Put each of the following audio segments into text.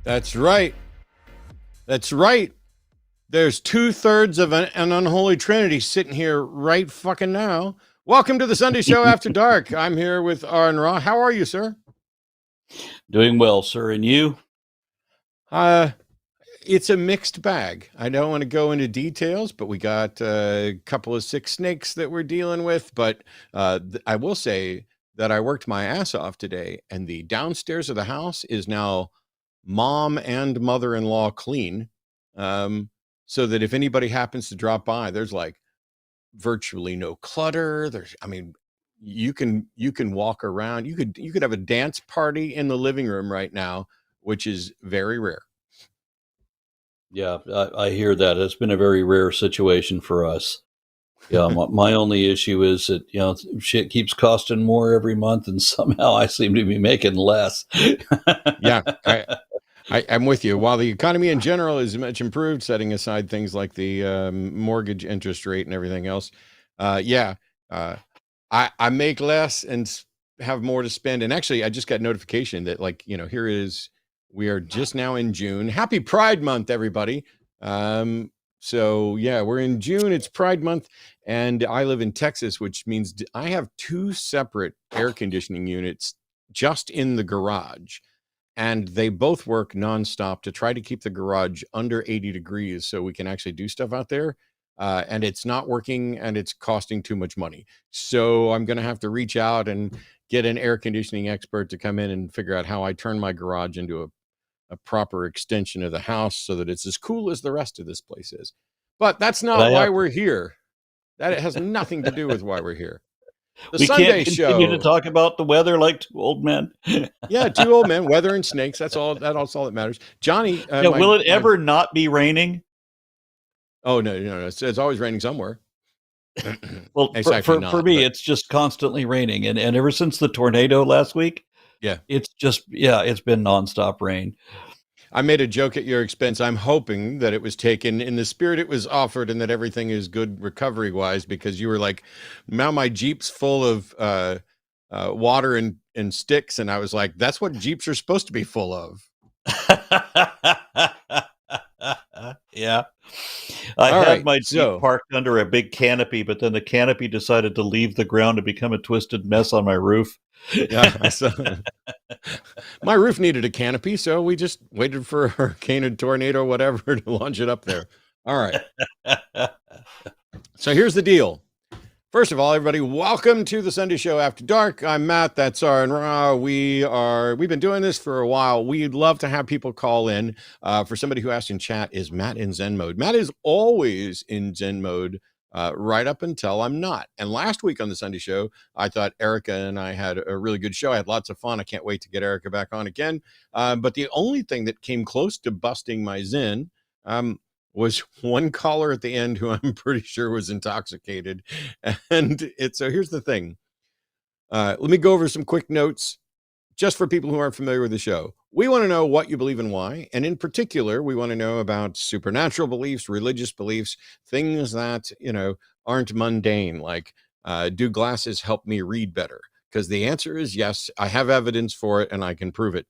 That's right. That's right. There's 2/3 of an unholy trinity sitting here right fucking now. Welcome to the Sunday Show After Dark. I'm here with Aron Ra. How are you, sir? Doing well, sir. And you? It's a mixed bag. I don't want to go into details, but we got a couple of sick snakes that we're dealing with. But I will say that I worked my ass off today, and the downstairs of the house is now mom and mother-in-law clean. So that if anybody happens to drop by, there's like virtually no clutter. You can walk around. You could have a dance party in the living room right now, which is very rare. Yeah, I hear that. It's been a very rare situation for us. Yeah, my only issue is that, shit keeps costing more every month, and somehow I seem to be making less. Yeah, I'm with you. While the economy in general is much improved, setting aside things like the mortgage interest rate and everything else, I make less and have more to spend. And actually, I just got notification that, we are just now in June. Happy Pride Month, everybody. So yeah, we're in June. It's Pride Month, and I live in Texas, which means I have 2 separate air conditioning units just in the garage. And they both work nonstop to try to keep the garage under 80 degrees so we can actually do stuff out there. And it's not working, and it's costing too much money. So I'm going to have to reach out and get an air conditioning expert to come in and figure out how I turn my garage into a proper extension of the house so that it's as cool as the rest of this place is. But that's not why we're here. That has nothing to do with why we're here. We Sunday can't continue to talk about the weather like 2 old men. Yeah, 2 old men, weather and snakes. That's all that matters. Johnny, will it ever not be raining? Oh no! It's always raining somewhere. Well, for me, it's just constantly raining, and ever since the tornado last week, it's been nonstop rain. I made a joke at your expense. I'm hoping that it was taken in the spirit it was offered, and that everything is good recovery wise, because you were like, now my Jeep's full of water and sticks. And I was like, that's what Jeeps are supposed to be full of. Yeah. I had my Jeep parked under a big canopy, but then the canopy decided to leave the ground and become a twisted mess on my roof. Yeah, I saw my roof needed a canopy, so we just waited for a hurricane or tornado, whatever, to launch it up there. All right. So here's the deal. First of all, everybody, welcome to the Sunday Show After Dark. I'm Matt. That's Aron Ra. We've been doing this for a while. We'd love to have people call in. For somebody who asked in chat, is Matt in Zen mode? Matt is always in Zen mode, right up until I'm not. And last week on the Sunday Show, I thought Erika and I had a really good show. I had lots of fun. I can't wait to get Erika back on again. But the only thing that came close to busting my Zen was one caller at the end who I'm pretty sure was intoxicated. And so here's the thing. Let me go over some quick notes just for people who aren't familiar with the show. We want to know what you believe and why. And in particular, we want to know about supernatural beliefs, religious beliefs, things that, aren't mundane, like, do glasses help me read better? Because the answer is yes. I have evidence for it and I can prove it.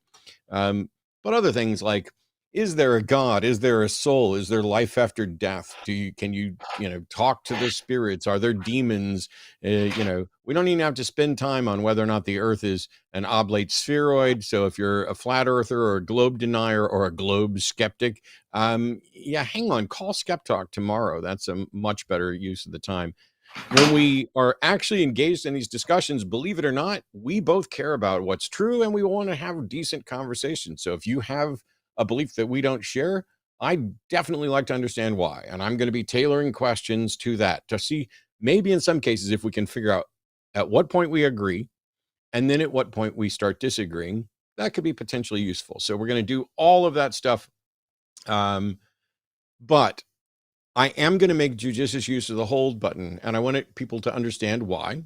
But other things like, is there a God? Is there a soul? Is there life after death? Can you talk to the spirits? Are there demons? We don't even have to spend time on whether or not the earth is an oblate spheroid. So if you're a flat earther or a globe denier or a globe skeptic, hang on, call Skeptalk tomorrow. That's a much better use of the time. When we are actually engaged in these discussions, believe it or not, we both care about what's true and we want to have decent conversations. So if you have a belief that we don't share, I definitely like to understand why. And I'm going to be tailoring questions to that to see maybe in some cases, if we can figure out at what point we agree and then at what point we start disagreeing, that could be potentially useful. So we're going to do all of that stuff. But I am going to make judicious use of the hold button, and I want people to understand why.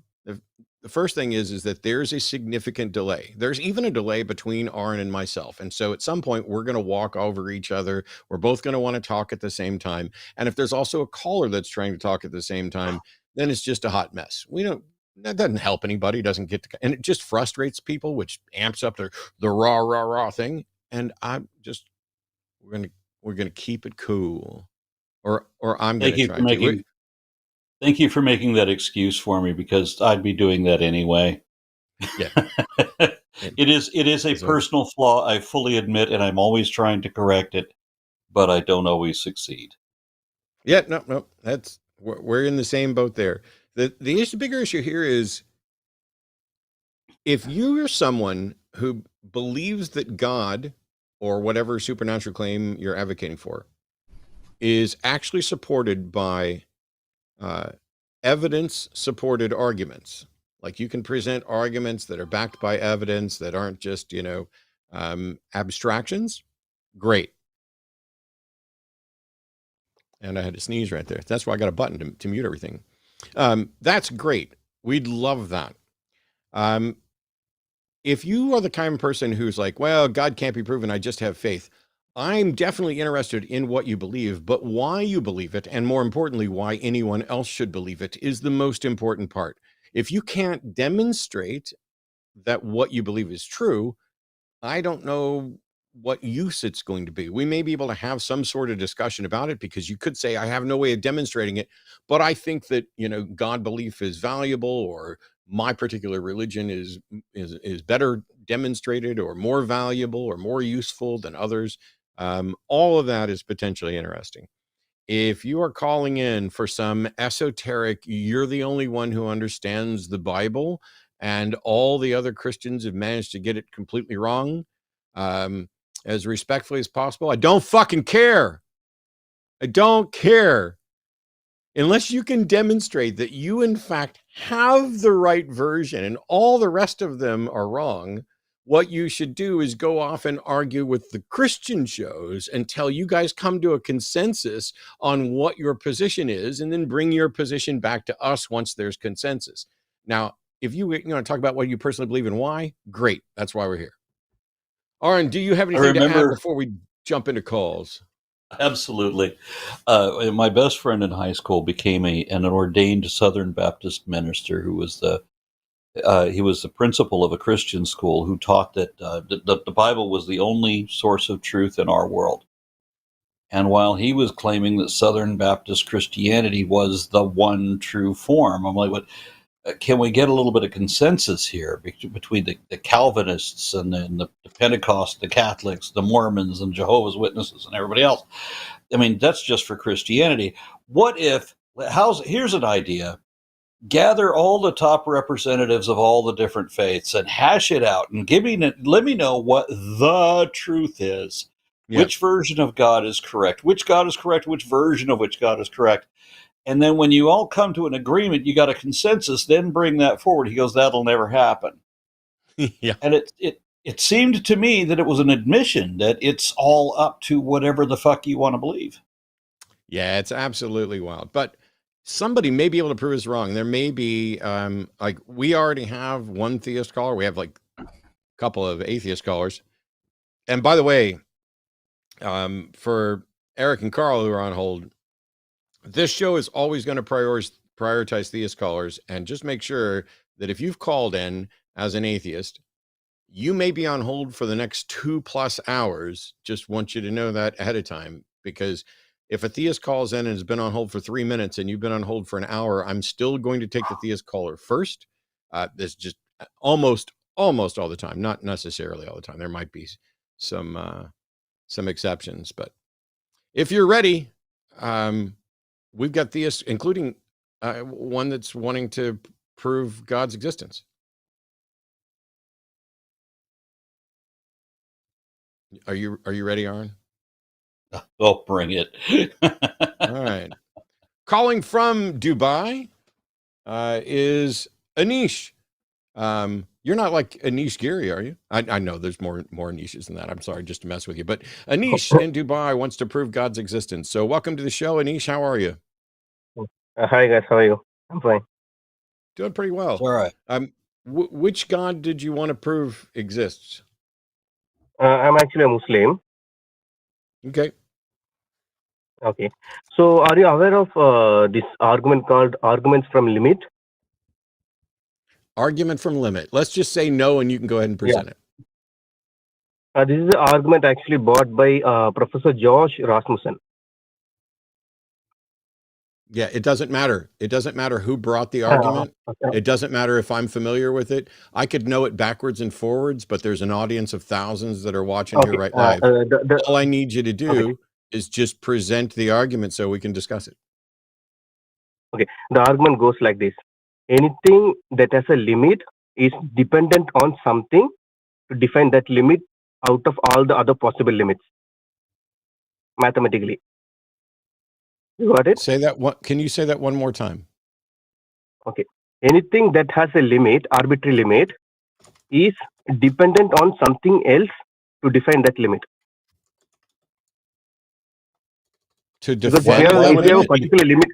The first thing is that there's a significant delay. There's even a delay between Aron and myself. And so at some point, we're going to walk over each other. We're both going to want to talk at the same time. And if there's also a caller that's trying to talk at the same time, then it's just a hot mess. That doesn't help anybody, doesn't get to, and it just frustrates people, which amps up the rah thing. And we're going to keep it cool. Or I'm going to try to. Thank you for making that excuse for me, because I'd be doing that anyway. Yeah. It is a personal flaw, I fully admit, and I'm always trying to correct it, but I don't always succeed. Yeah, no, we're in the same boat there. The bigger issue here is if you are someone who believes that God or whatever supernatural claim you're advocating for is actually supported by evidence-supported arguments. Like you can present arguments that are backed by evidence that aren't just, abstractions. Great. And I had to sneeze right there. That's why I got a button to mute everything. That's great. We'd love that. If you are the kind of person who's like, well, God can't be proven, I just have faith, I'm definitely interested in what you believe, but why you believe it, and more importantly, why anyone else should believe it, is the most important part. If you can't demonstrate that what you believe is true, I don't know what use it's going to be. We may be able to have some sort of discussion about it, because you could say, I have no way of demonstrating it, but I think that, God belief is valuable, or my particular religion is better demonstrated, or more valuable, or more useful than others. All of that is potentially interesting. If you are calling in for some esoteric, you're the only one who understands the Bible, and all the other Christians have managed to get it completely wrong, as respectfully as possible, I don't fucking care. I don't care. Unless you can demonstrate that you, in fact, have the right version and all the rest of them are wrong, what you should do is go off and argue with the Christian shows until you guys come to a consensus on what your position is, and then bring your position back to us once there's consensus. Now, if you want to talk about what you personally believe and why, great. That's why we're here. Aron, do you have anything to add before we jump into calls? Absolutely. My best friend in high school became an ordained Southern Baptist minister who was he was the principal of a Christian school, who taught that the Bible was the only source of truth in our world. And while he was claiming that Southern Baptist Christianity was the one true form, I'm like, what? Can we get a little bit of consensus here between the Calvinists and the Pentecost, the Catholics, the Mormons, and Jehovah's Witnesses, and everybody else? I mean, that's just for Christianity. What if, here's an idea: gather all the top representatives of all the different faiths and hash it out, and let me know what the truth is. Yep. Which version of God is correct? Which God is correct? Which version of which God is correct? And then when you all come to an agreement, you got a consensus, then bring that forward. He goes, that'll never happen. Yeah. And it seemed to me that it was an admission that it's all up to whatever the fuck you want to believe. Yeah, it's absolutely wild. But somebody may be able to prove us wrong. There may be, like, we already have one theist caller. We have like a couple of atheist callers. And by the way, for Eric and Carl who are on hold, this show is always going to prioritize theist callers, and just make sure that if you've called in as an atheist, you may be on hold for the next 2+ hours. Just want you to know that ahead of time, because if a theist calls in and has been on hold for 3 minutes and you've been on hold for an hour, I'm still going to take the theist caller first. That's just almost all the time, not necessarily all the time. There might be some exceptions, but if you're ready, we've got theists, including one that's wanting to prove God's existence. Are you ready, Aron? Oh, bring it. All right. Calling from Dubai, is Anish. You're not like Anish Giri, are you? I know there's more Anishes than that. I'm sorry, just to mess with you. But Anish in Dubai wants to prove God's existence. So welcome to the show, Anish. How are you? Hi guys, how are you? I'm fine. Doing pretty well. It's all right. Which God did you want to prove exists? I'm actually a Muslim. Okay. Okay. So, are you aware of this argument called arguments from limit? Argument from limit. Let's just say no, and you can go ahead and present it. This is an argument actually brought by Professor Josh Rasmussen. Yeah, it doesn't matter. It doesn't matter who brought the argument. Okay. It doesn't matter if I'm familiar with it. I could know it backwards and forwards, but there's an audience of thousands that are watching here right live. All I need you to do is just present the argument so we can discuss it. Okay. The argument goes like this. Anything that has a limit is dependent on something to define that limit out of all the other possible limits mathematically. You got it? Say that one. Can you say that one more time? Okay. Anything that has a limit, arbitrary limit, is dependent on something else to define that limit. To Because define if you have a limit? particular limit,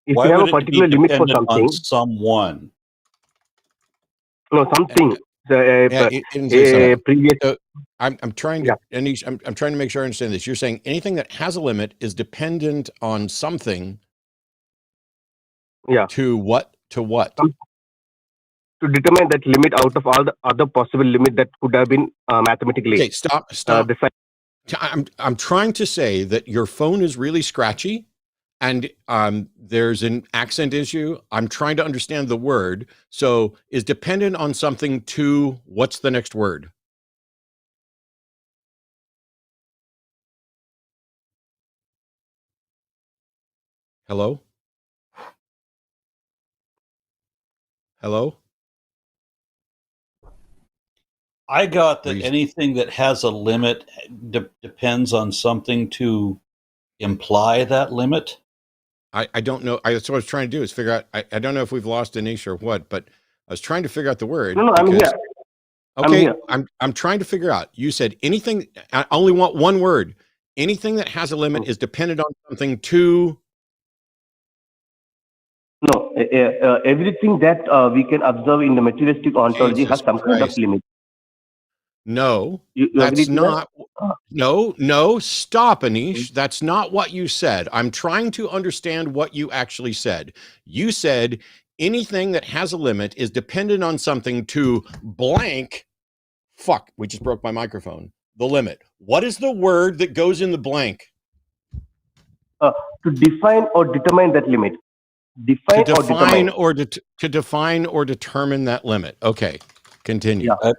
if Why you have would a it be particular limit for dependent something, on someone? no, something. Yeah, it didn't say something. Previous. So I'm trying to, Yeah. Anish, I'm trying to make sure I understand this. You're saying anything that has a limit is dependent on something. Yeah. To what? To what? To determine that limit out of all the other possible limit that could have been mathematically. Okay, stop. I'm trying to say that your phone is really scratchy, and there's an accent issue. I'm trying to understand the word. So is dependent on something to what's the next word? Hello? Hello? I got that anything that has a limit depends on something to imply that limit. I don't know. That's what I was trying to do is figure out. I don't know if we've lost Anish or what, but I was trying to figure out the word. No, I'm here. Okay, I'm here. I'm trying to figure out. You said anything. I only want one word. Anything that has a limit is dependent on something to. No, everything that we can observe in the materialistic ontology has some kind of limit. No, that's not. No, stop, Anish. That's not what you said. I'm trying to understand what you actually said. You said anything that has a limit is dependent on something to blank. Fuck, we just broke my microphone. The limit. What is the word that goes in the blank? To define or determine that limit. To define or determine that limit. Okay, continue. Yeah.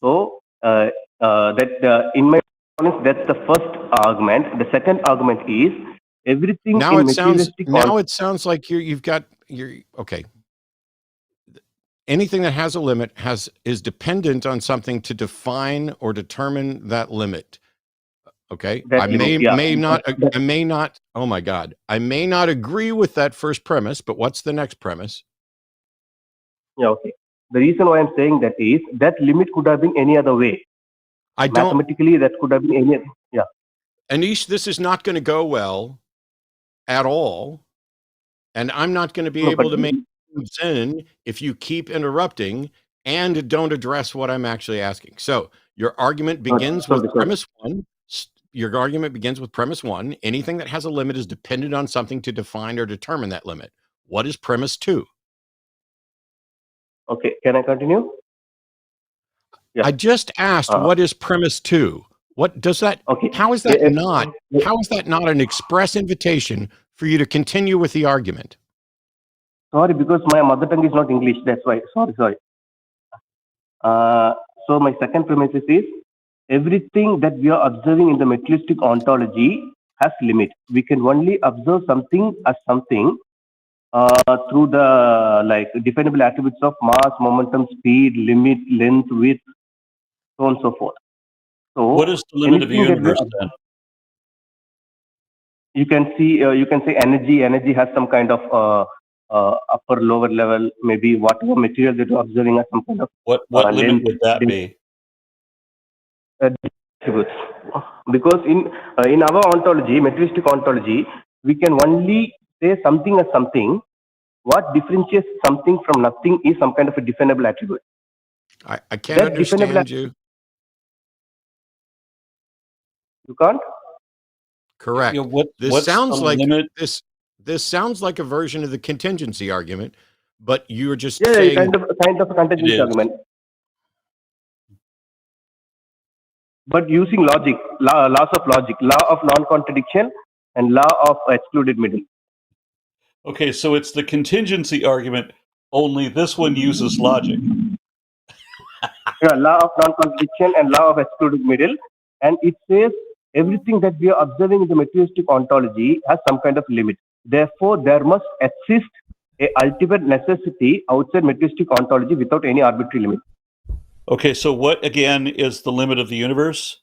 So that in my experience, that's the first argument. The second argument is everything now in it sounds like you've got okay. Anything that has a limit is dependent on something to define or determine that limit. Okay. I may not. Oh my God. I may not agree with that first premise, but what's the next premise? Yeah. Okay. The reason why I'm saying that is that limit could have been any other way. Mathematically, that could have been any other. Yeah. Anish, this is not going to go well at all. And I'm not going to be able to make moves in if you keep interrupting and don't address what I'm actually asking. So your argument begins with premise one. Your argument begins with premise one. Anything that has a limit is dependent on something to define or determine that limit. What is premise two? Okay, can I continue? Yeah. I just asked, what is premise two? What does that? Okay. How is that not? How is that not an express invitation for you to continue with the argument? Sorry, because my mother tongue is not English. That's why. Sorry. So my second premise is everything that we are observing in the materialistic ontology has limit. We can only observe something as something through the definable attributes of mass, momentum, speed, limit, length, width, so on and so forth. So what is the limit of the universe then? you can see, you can say energy. Energy has some kind of upper, lower level. Maybe whatever material that you're observing has some kind of What limit length. would that be? Attributes. Because in our ontology, materialistic ontology, we can only say something as something. What differentiates something from nothing is some kind of a definable attribute. I can't That definable understand you. You can't. Correct. You know, This what's sounds the like limit? this sounds like a version of the contingency argument, but you're just Yeah, saying kind of a contingency is. argument. But using logic, laws of logic, law of non-contradiction, and law of excluded middle. Okay, so it's the contingency argument, only this one uses logic. Yeah, law of non-contradiction and law of excluded middle, and it says everything that we are observing in the materialistic ontology has some kind of limit. Therefore, there must exist a ultimate necessity outside materialistic ontology without any arbitrary limit. Okay, so what again is the limit of the universe?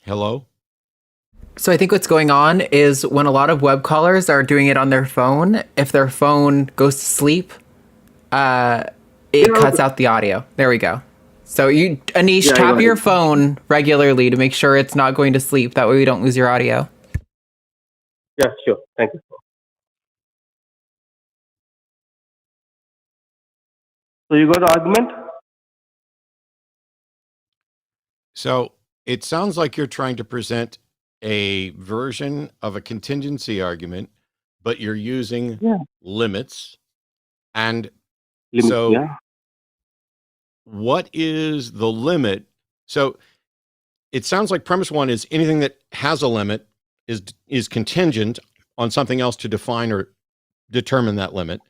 hello. So I think what's going on is when a lot of web callers are doing it on their phone, if their phone goes to sleep, it cuts out the audio. There we go. So Anish, tap your phone regularly to make sure it's not going to sleep. That way we don't lose your audio. Yeah, sure. Thank you. So you got the argument? So it sounds like you're trying to present a version of a contingency argument, but you're using limits. And so what is the limit? So it sounds like premise one is anything that has a limit is contingent on something else to define or determine that limit.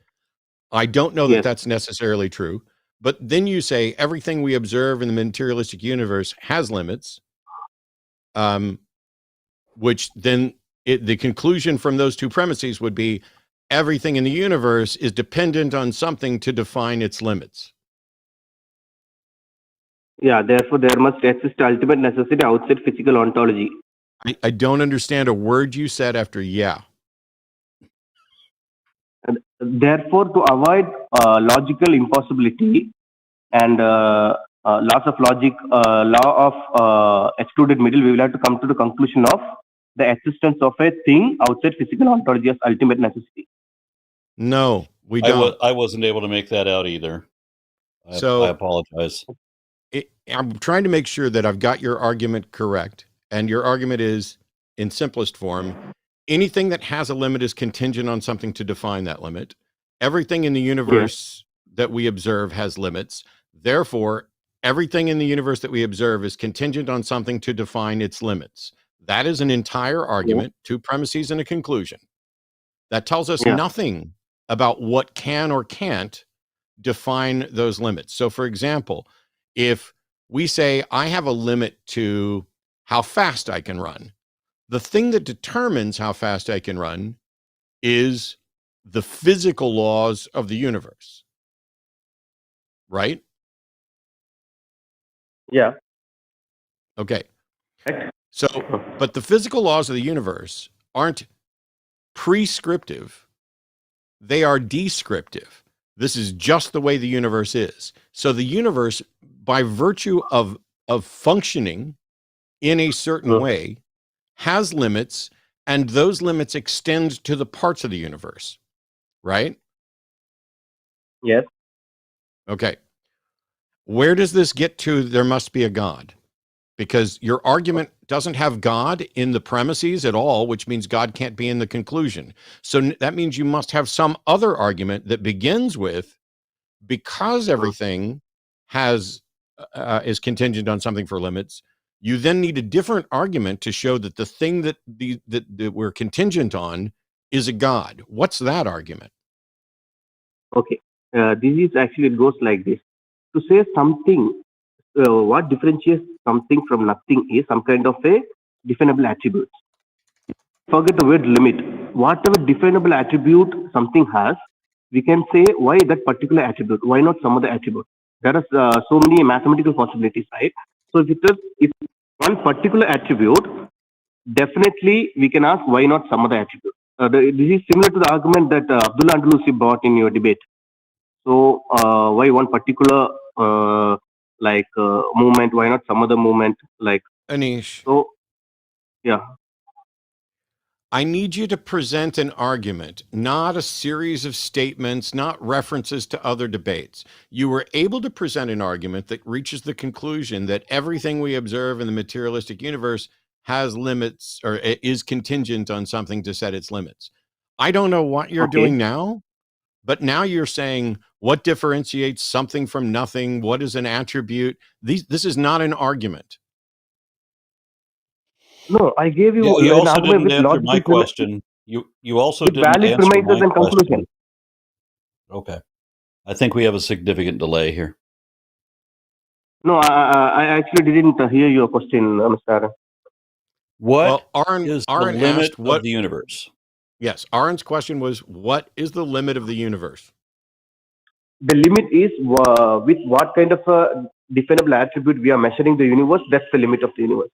I don't know that that's necessarily true, but then you say everything we observe in the materialistic universe has limits, which then the conclusion from those two premises would be everything in the universe is dependent on something to define its limits. Yeah, therefore there must exist ultimate necessity outside physical ontology. I don't understand a word you said after yeah. And therefore, to avoid logical impossibility and laws of logic, law of excluded middle, we will have to come to the conclusion of the existence of a thing outside physical ontology as ultimate necessity. No, we don't. I wasn't able to make that out either. I apologize. I'm trying to make sure that I've got your argument correct. And your argument is, in simplest form, anything that has a limit is contingent on something to define that limit. Everything in the universe that we observe has limits. Therefore, everything in the universe that we observe is contingent on something to define its limits. That is an entire argument, two premises and a conclusion. That tells us nothing about what can or can't define those limits. So, for example, if we say I have a limit to how fast I can run, the thing that determines how fast I can run is the physical laws of the universe, right? Yeah. Okay. So, but the physical laws of the universe aren't prescriptive, they are descriptive. This is just the way the universe is. So the universe, by virtue of functioning in a certain way, has limits, and those limits extend to the parts of the universe, right? Yes. Okay. Where does this get to? There must be a God, because your argument doesn't have God in the premises at all, which means God can't be in the conclusion. So that means you must have some other argument that begins with, because everything has is contingent on something for limits, you then need a different argument to show that the thing that we're contingent on is a God. What's that argument? Okay. This is actually, it goes like this. To say something, what differentiates something from nothing is some kind of a definable attribute. forget the word limit. Whatever definable attribute something has, we can say why that particular attribute, why not some other attribute. There are so many mathematical possibilities, right? So if one particular attribute, definitely we can ask why not some other attribute. This is similar to the argument that Abdullah Andalusi brought in your debate. So why one particular movement, why not some other movement? Like, Anish, so yeah. I need you to present an argument, not a series of statements, not references to other debates. You were able to present an argument that reaches the conclusion that everything we observe in the materialistic universe has limits or is contingent on something to set its limits. I don't know what you're Okay. doing now, but now you're saying what differentiates something from nothing? What is an attribute? This is not an argument. No, I gave you You an also argument didn't with answer logical my question. You also with didn't valid answer premises my and question. conclusion. Okay. I think we have a significant delay here. No, I actually didn't hear your question, Mr. Aaron. What Well, Aron is the Aron limit asked what. of the universe? Yes, Aron's question was, what is the limit of the universe? The limit is with what kind of a definable attribute we are measuring the universe. That's the limit of the universe.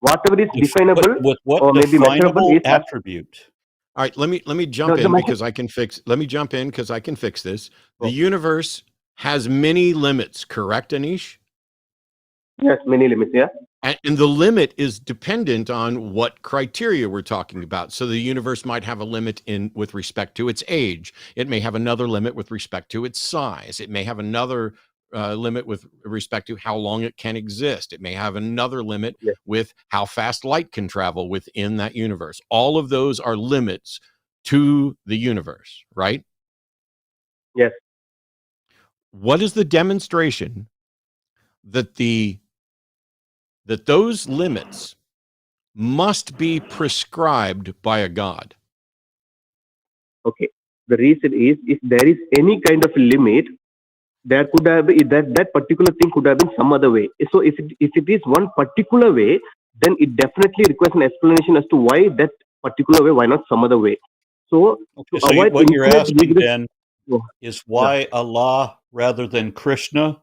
Whatever is definable With what or maybe measurable definable is attribute? All right, let me jump the in measure. because I can fix. Let me jump in because I can fix this. The Oh. universe has many limits, correct, Anish? Yes, many limits. Yeah. And the limit is dependent on what criteria we're talking about. So the universe might have a limit in with respect to its age. It may have another limit with respect to its size. It may have another limit with respect to how long it can exist. It may have another limit Yes. with how fast light can travel within that universe. All of those are limits to the universe, right? Yes. What is the demonstration that those limits must be prescribed by a god? Okay. The reason is if there is any kind of limit, there could have been, that particular thing could have been some other way. So if it is one particular way, then it definitely requires an explanation as to why that particular way, why not some other way. So Okay, to so avoid what you're infinite asking regress, then is why Allah rather than Krishna?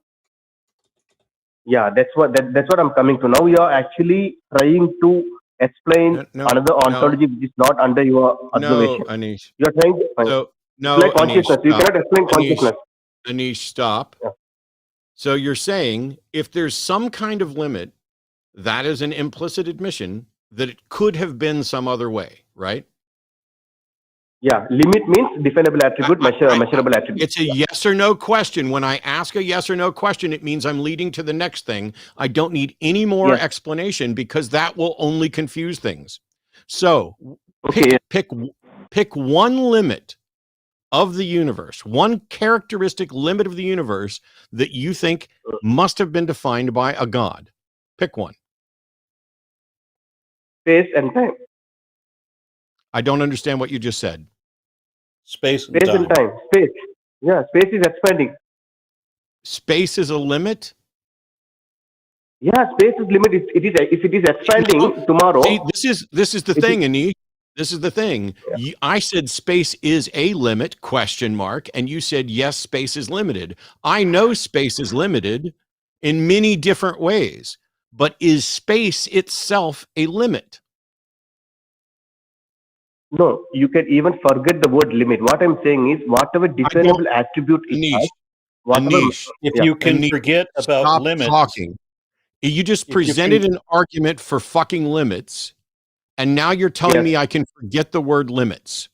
yeah, that's what I'm coming to. Now you are actually trying to explain another ontology which is not under your observation. No, Anish. You are trying to Anish, consciousness. You cannot explain consciousness. Anish, stop. Yeah. So you're saying if there's some kind of limit, that is an implicit admission that it could have been some other way, right? Yeah, limit means definable attribute, measurable attribute. It's a yes or no question. When I ask a yes or no question, it means I'm leading to the next thing. I don't need any more explanation because that will only confuse things. So pick one limit of the universe, one characteristic limit of the universe that you think must have been defined by a god. Pick one. Space and time. I don't understand what you just said. Space and time. Space. Yeah, space is expanding. Space is a limit? Yeah, space is limit. If it is expanding tomorrow. See, this is the thing, Anish. This is the thing. Yeah. I said space is a limit, ? And you said, yes, space is limited. I know space is limited in many different ways, but is space itself a limit? No, you can even forget the word limit. What I'm saying is whatever definable attribute it has, Anish, if you can forget about limits. Talking. You just presented an argument for fucking limits. And now you're telling me I can forget the word limits.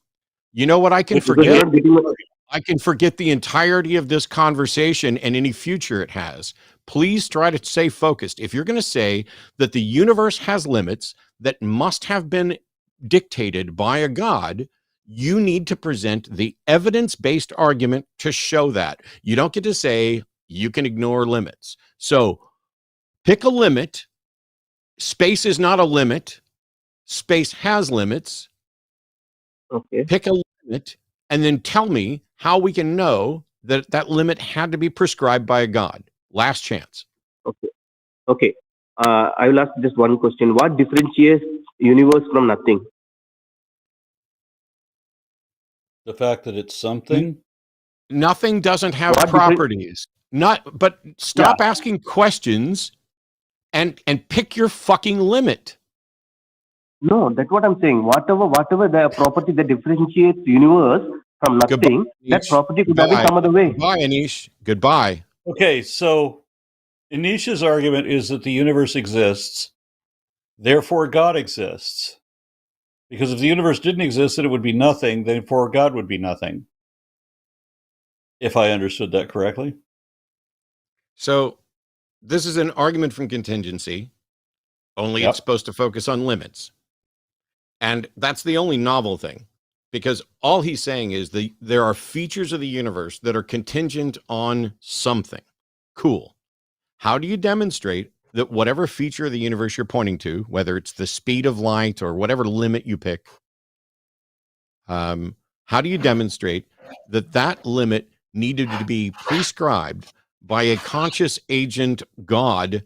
You know what I can forget? I can forget the entirety of this conversation and any future it has. Please try to stay focused. If you're going to say that the universe has limits that must have been dictated by a god, you need to present the evidence-based argument to show that. You don't get to say you can ignore limits. So pick a limit. Space is not a limit. Space has limits. Okay. Pick a limit and then tell me how we can know that that limit had to be prescribed by a god. Last chance. Okay. I will ask just one question. What differentiates universe from nothing? The fact that it's something. Nothing doesn't have What different- properties. But stop asking questions and pick your fucking limit. No, that's what I'm saying. Whatever the property that differentiates universe from nothing, that property could have been some other way. Goodbye, Anish. Goodbye. Okay, so Anish's argument is that the universe exists, therefore God exists. Because if the universe didn't exist, then it would be nothing, therefore God would be nothing. If I understood that correctly. So this is an argument from contingency, only it's supposed to focus on limits. And that's the only novel thing, because all he's saying is there are features of the universe that are contingent on something. Cool. How do you demonstrate that whatever feature of the universe you're pointing to, whether it's the speed of light or whatever limit you pick, how do you demonstrate that limit needed to be prescribed by a conscious agent God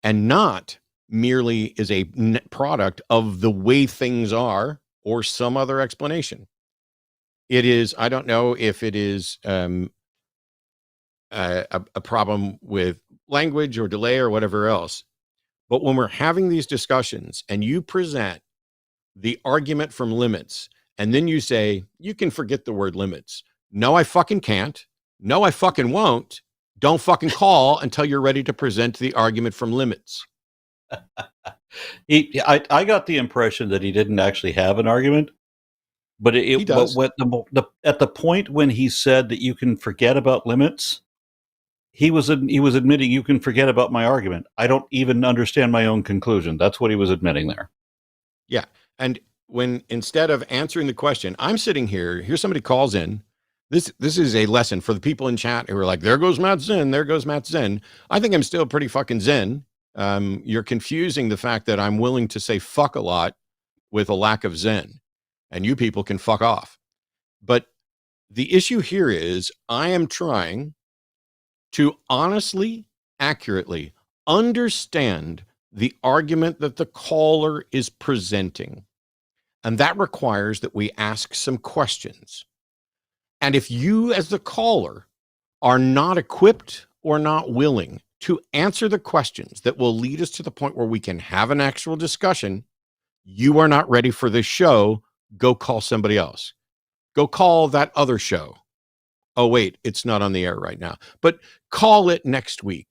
and not merely is a product of the way things are or some other explanation? It is, I don't know if it is a problem with language or delay or whatever else, but when we're having these discussions and you present the argument from limits and then you say, you can forget the word limits. No, I fucking can't. No, I fucking won't. Don't fucking call until you're ready to present the argument from limits. I got the impression that he didn't actually have an argument, but at the point when he said that you can forget about limits, he was admitting you can forget about my argument. I don't even understand my own conclusion. That's what he was admitting there. Yeah, and when instead of answering the question, I'm sitting here. Here's somebody calls in. This is a lesson for the people in chat who are like, there goes Matt Zen. There goes Matt Zen. I think I'm still pretty fucking Zen. You're confusing the fact that I'm willing to say fuck a lot with a lack of Zen, and you people can fuck off. But the issue here is I am trying to honestly, accurately understand the argument that the caller is presenting. And that requires that we ask some questions. And if you as the caller are not equipped or not willing to answer the questions that will lead us to the point where we can have an actual discussion, you are not ready for this show. Go call somebody else. Go call that other show. Oh, wait, it's not on the air right now, but call it next week.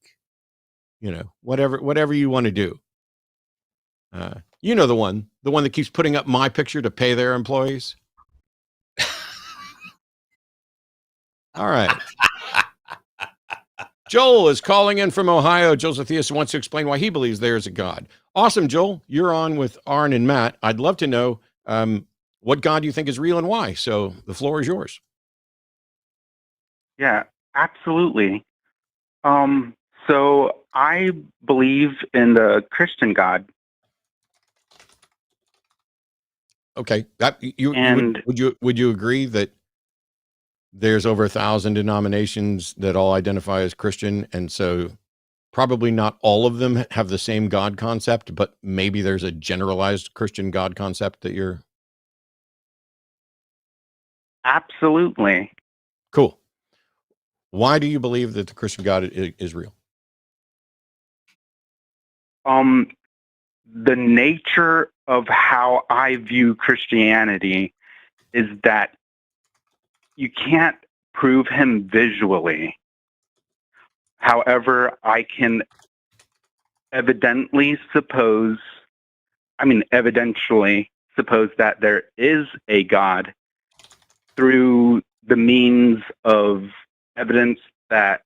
You know, whatever you want to do. You know, the one that keeps putting up my picture to pay their employees. All right. Joel is calling in from Ohio. Joel's a theist and wants to explain why he believes there is a God. Awesome, Joel. You're on with Aron and Matt. I'd love to know what God you think is real and why. So the floor is yours. Yeah, absolutely. So I believe in the Christian God. Okay. Would you agree that there's over 1,000 denominations that all identify as Christian, and so probably not all of them have the same God concept, but maybe there's a generalized Christian God concept that you're... Absolutely. Cool. Why do you believe that the Christian God is real? The nature of how I view Christianity is that you can't prove him visually. However, I can evidentially suppose that there is a God through the means of evidence that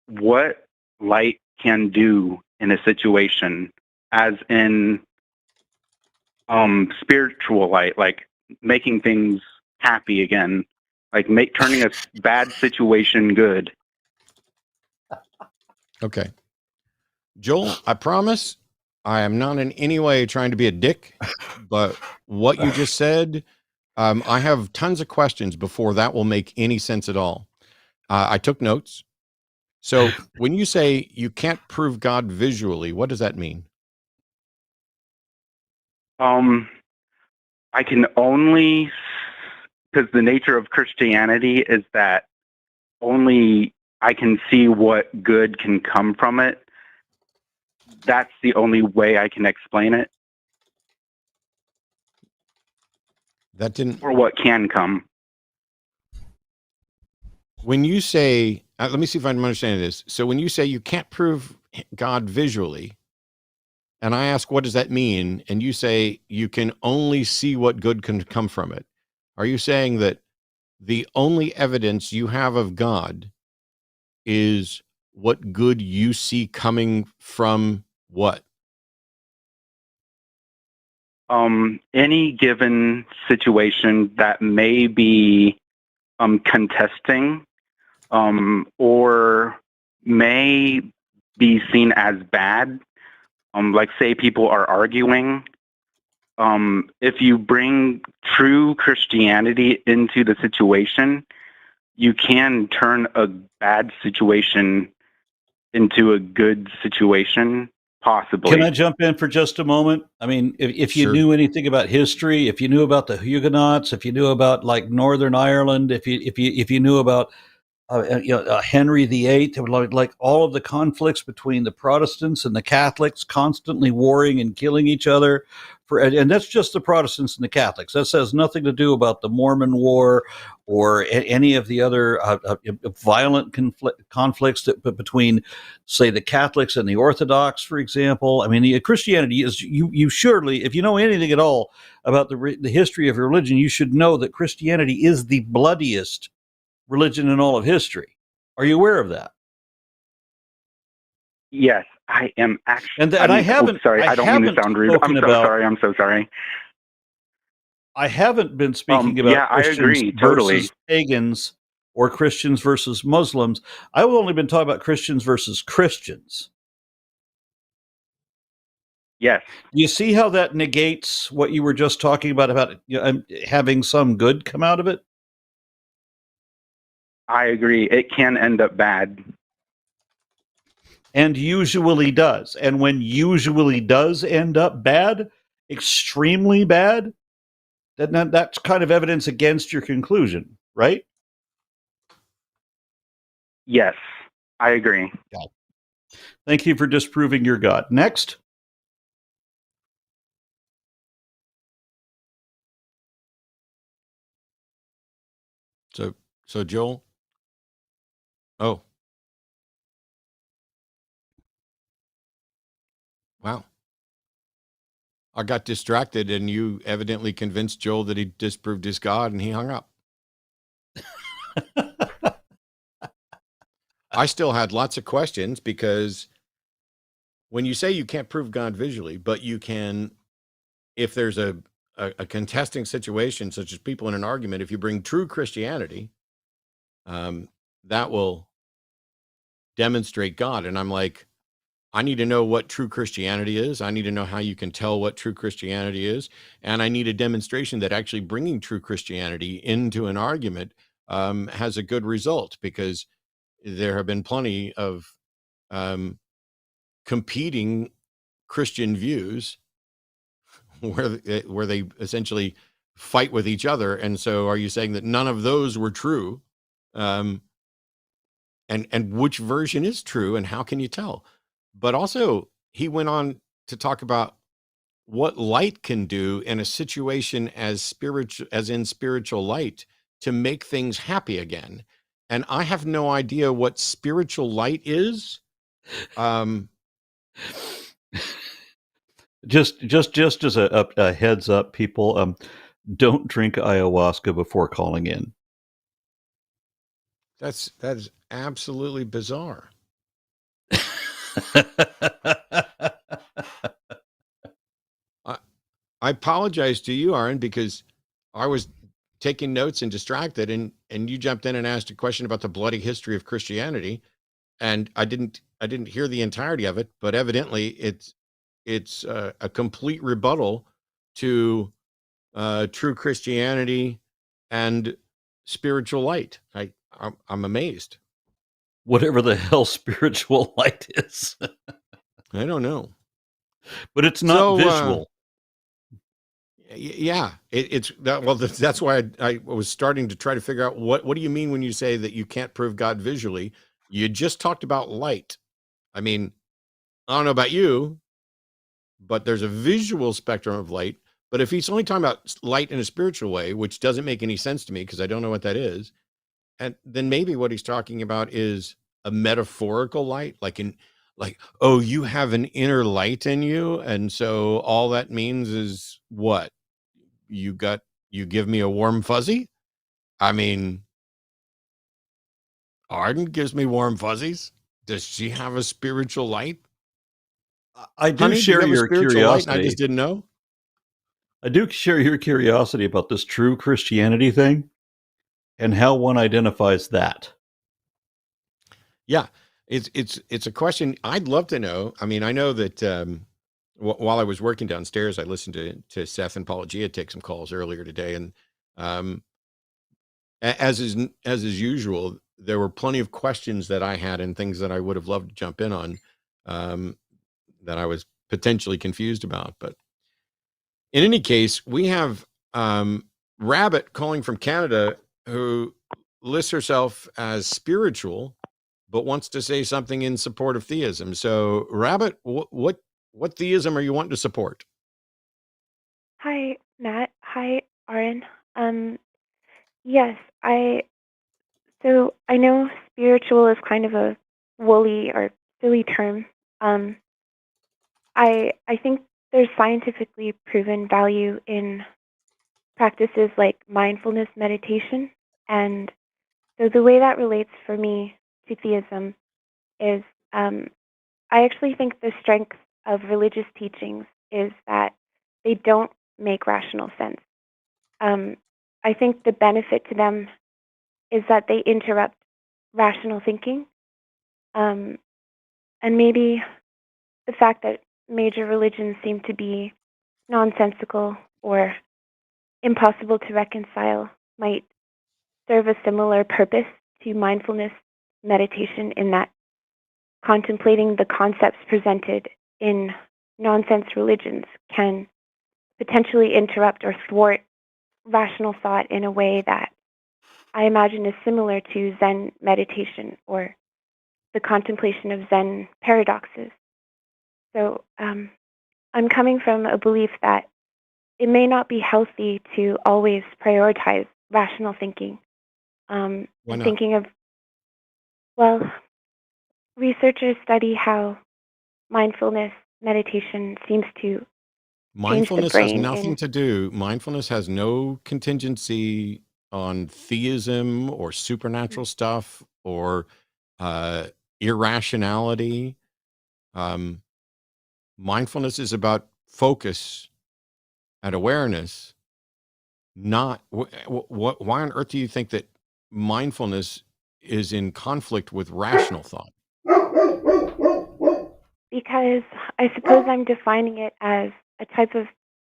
what light can do in a situation, as in spiritual light, like making things happy again, like turning a bad situation good. Okay. Joel, I promise I am not in any way trying to be a dick, but what you just said, I have tons of questions before that will make any sense at all. I took notes. So when you say you can't prove God visually, what does that mean? I can only because the nature of Christianity is that only I can see what good can come from it. That's the only way I can explain it, That didn't. or what can come. When you say, let me see if I'm understanding this. So when you say you can't prove God visually, and I ask, what does that mean? And you say you can only see what good can come from it. Are you saying that the only evidence you have of God is what good you see coming from what? Any given situation that may be contesting or may be seen as bad, like say people are arguing. If you bring true Christianity into the situation, you can turn a bad situation into a good situation, possibly. Can I jump in for just a moment? I mean, if you Sure. knew anything about history, if you knew about the Huguenots, if you knew about like Northern Ireland, if you knew about Henry VIII, like all of the conflicts between the Protestants and the Catholics, constantly warring and killing each other, and that's just the Protestants and the Catholics. That has nothing to do about the Mormon War or any of the other violent conflicts between, say, the Catholics and the Orthodox, for example. I mean, Christianity is you surely, if you know anything at all about the history of religion, you should know that Christianity is the bloodiest religion in all of history. Are you aware of that? Yes, I am actually. And I haven't. Sorry, I don't mean to sound rude. I'm so sorry. I'm so sorry. I haven't been speaking about yeah, Christians I agree, totally. versus pagans or Christians versus Muslims. I've only been talking about Christians versus Christians. Yes. You see how that negates what you were just talking about having some good come out of it? I agree. It can end up bad. And usually does. And when usually does end up bad, extremely bad, that's kind of evidence against your conclusion, right? Yes, I agree. Thank you for disproving your God. Next. So Joel. Oh. Wow. I got distracted and you evidently convinced Joel that he disproved his God and he hung up. I still had lots of questions because when you say you can't prove God visually, but you can, if there's a contesting situation, such as people in an argument, if you bring true Christianity, that will demonstrate God. And I'm like, I need to know what true Christianity is. I need to know how you can tell what true Christianity is. And I need a demonstration that actually bringing true Christianity into an argument has a good result, because there have been plenty of competing Christian views where they essentially fight with each other. And so are you saying that none of those were true? And which version is true and how can you tell? But also he went on to talk about what light can do in a situation as in spiritual light to make things happy again. And I have no idea what spiritual light is. Just as a heads up, people, don't drink ayahuasca before calling in. That is absolutely bizarre. I apologize to you, Aron, because I was taking notes and distracted, and you jumped in and asked a question about the bloody history of Christianity, and I didn't hear the entirety of it, but evidently it's a complete rebuttal to true Christianity and spiritual light. I'm amazed. Whatever the hell spiritual light is. I don't know. But it's not visual. Yeah, it's that. Well, that's why I was starting to try to figure out what do you mean when you say that you can't prove God visually? You just talked about light. I mean, I don't know about you, but there's a visual spectrum of light. But if he's only talking about light in a spiritual way, which doesn't make any sense to me because I don't know what that is, and then maybe what he's talking about is a metaphorical light, like, oh, you have an inner light in you, and so all that means is what? You give me a warm fuzzy? I mean, Arden gives me warm fuzzies. Does she have a spiritual light? I do Honey, do you share have a your spiritual light and I just curiosity. didn't know? I do share your curiosity about this true Christianity thing and how one identifies that. Yeah. It's a question I'd love to know. I mean, I know that while I was working downstairs, I listened to Seth and Paulogia take some calls earlier today, and um, as is usual, there were plenty of questions that I had and things that I would have loved to jump in on um, that I was potentially confused about. But in any case, we have Rabbit calling from Canada who lists herself as spiritual, but wants to say something in support of theism. So, Rabbit, what theism are you wanting to support? Hi, Matt. Hi, Aron. Yes, I know spiritual is kind of a woolly or silly term. I think there's scientifically proven value in practices like mindfulness meditation, and so the way that relates for me to theism is I actually think the strength of religious teachings is that they don't make rational sense. Um, I think the benefit to them is that they interrupt rational thinking. Um, and maybe the fact that major religions seem to be nonsensical or impossible to reconcile might serve a similar purpose to mindfulness meditation, in that contemplating the concepts presented in nonsense religions can potentially interrupt or thwart rational thought in a way that I imagine is similar to Zen meditation or the contemplation of Zen paradoxes. So I'm coming from a belief that it may not be healthy to always prioritize rational thinking. Why I'm not? thinking of, well, researchers study how mindfulness meditation seems to change the Mindfulness has brain nothing in. to do. Mindfulness has no contingency on theism or supernatural stuff or uh, irrationality. Um, Mindfulness is about focus and awareness. Not what. Why on earth do you think that mindfulness is in conflict with rational thought? Because I suppose I'm defining it as a type of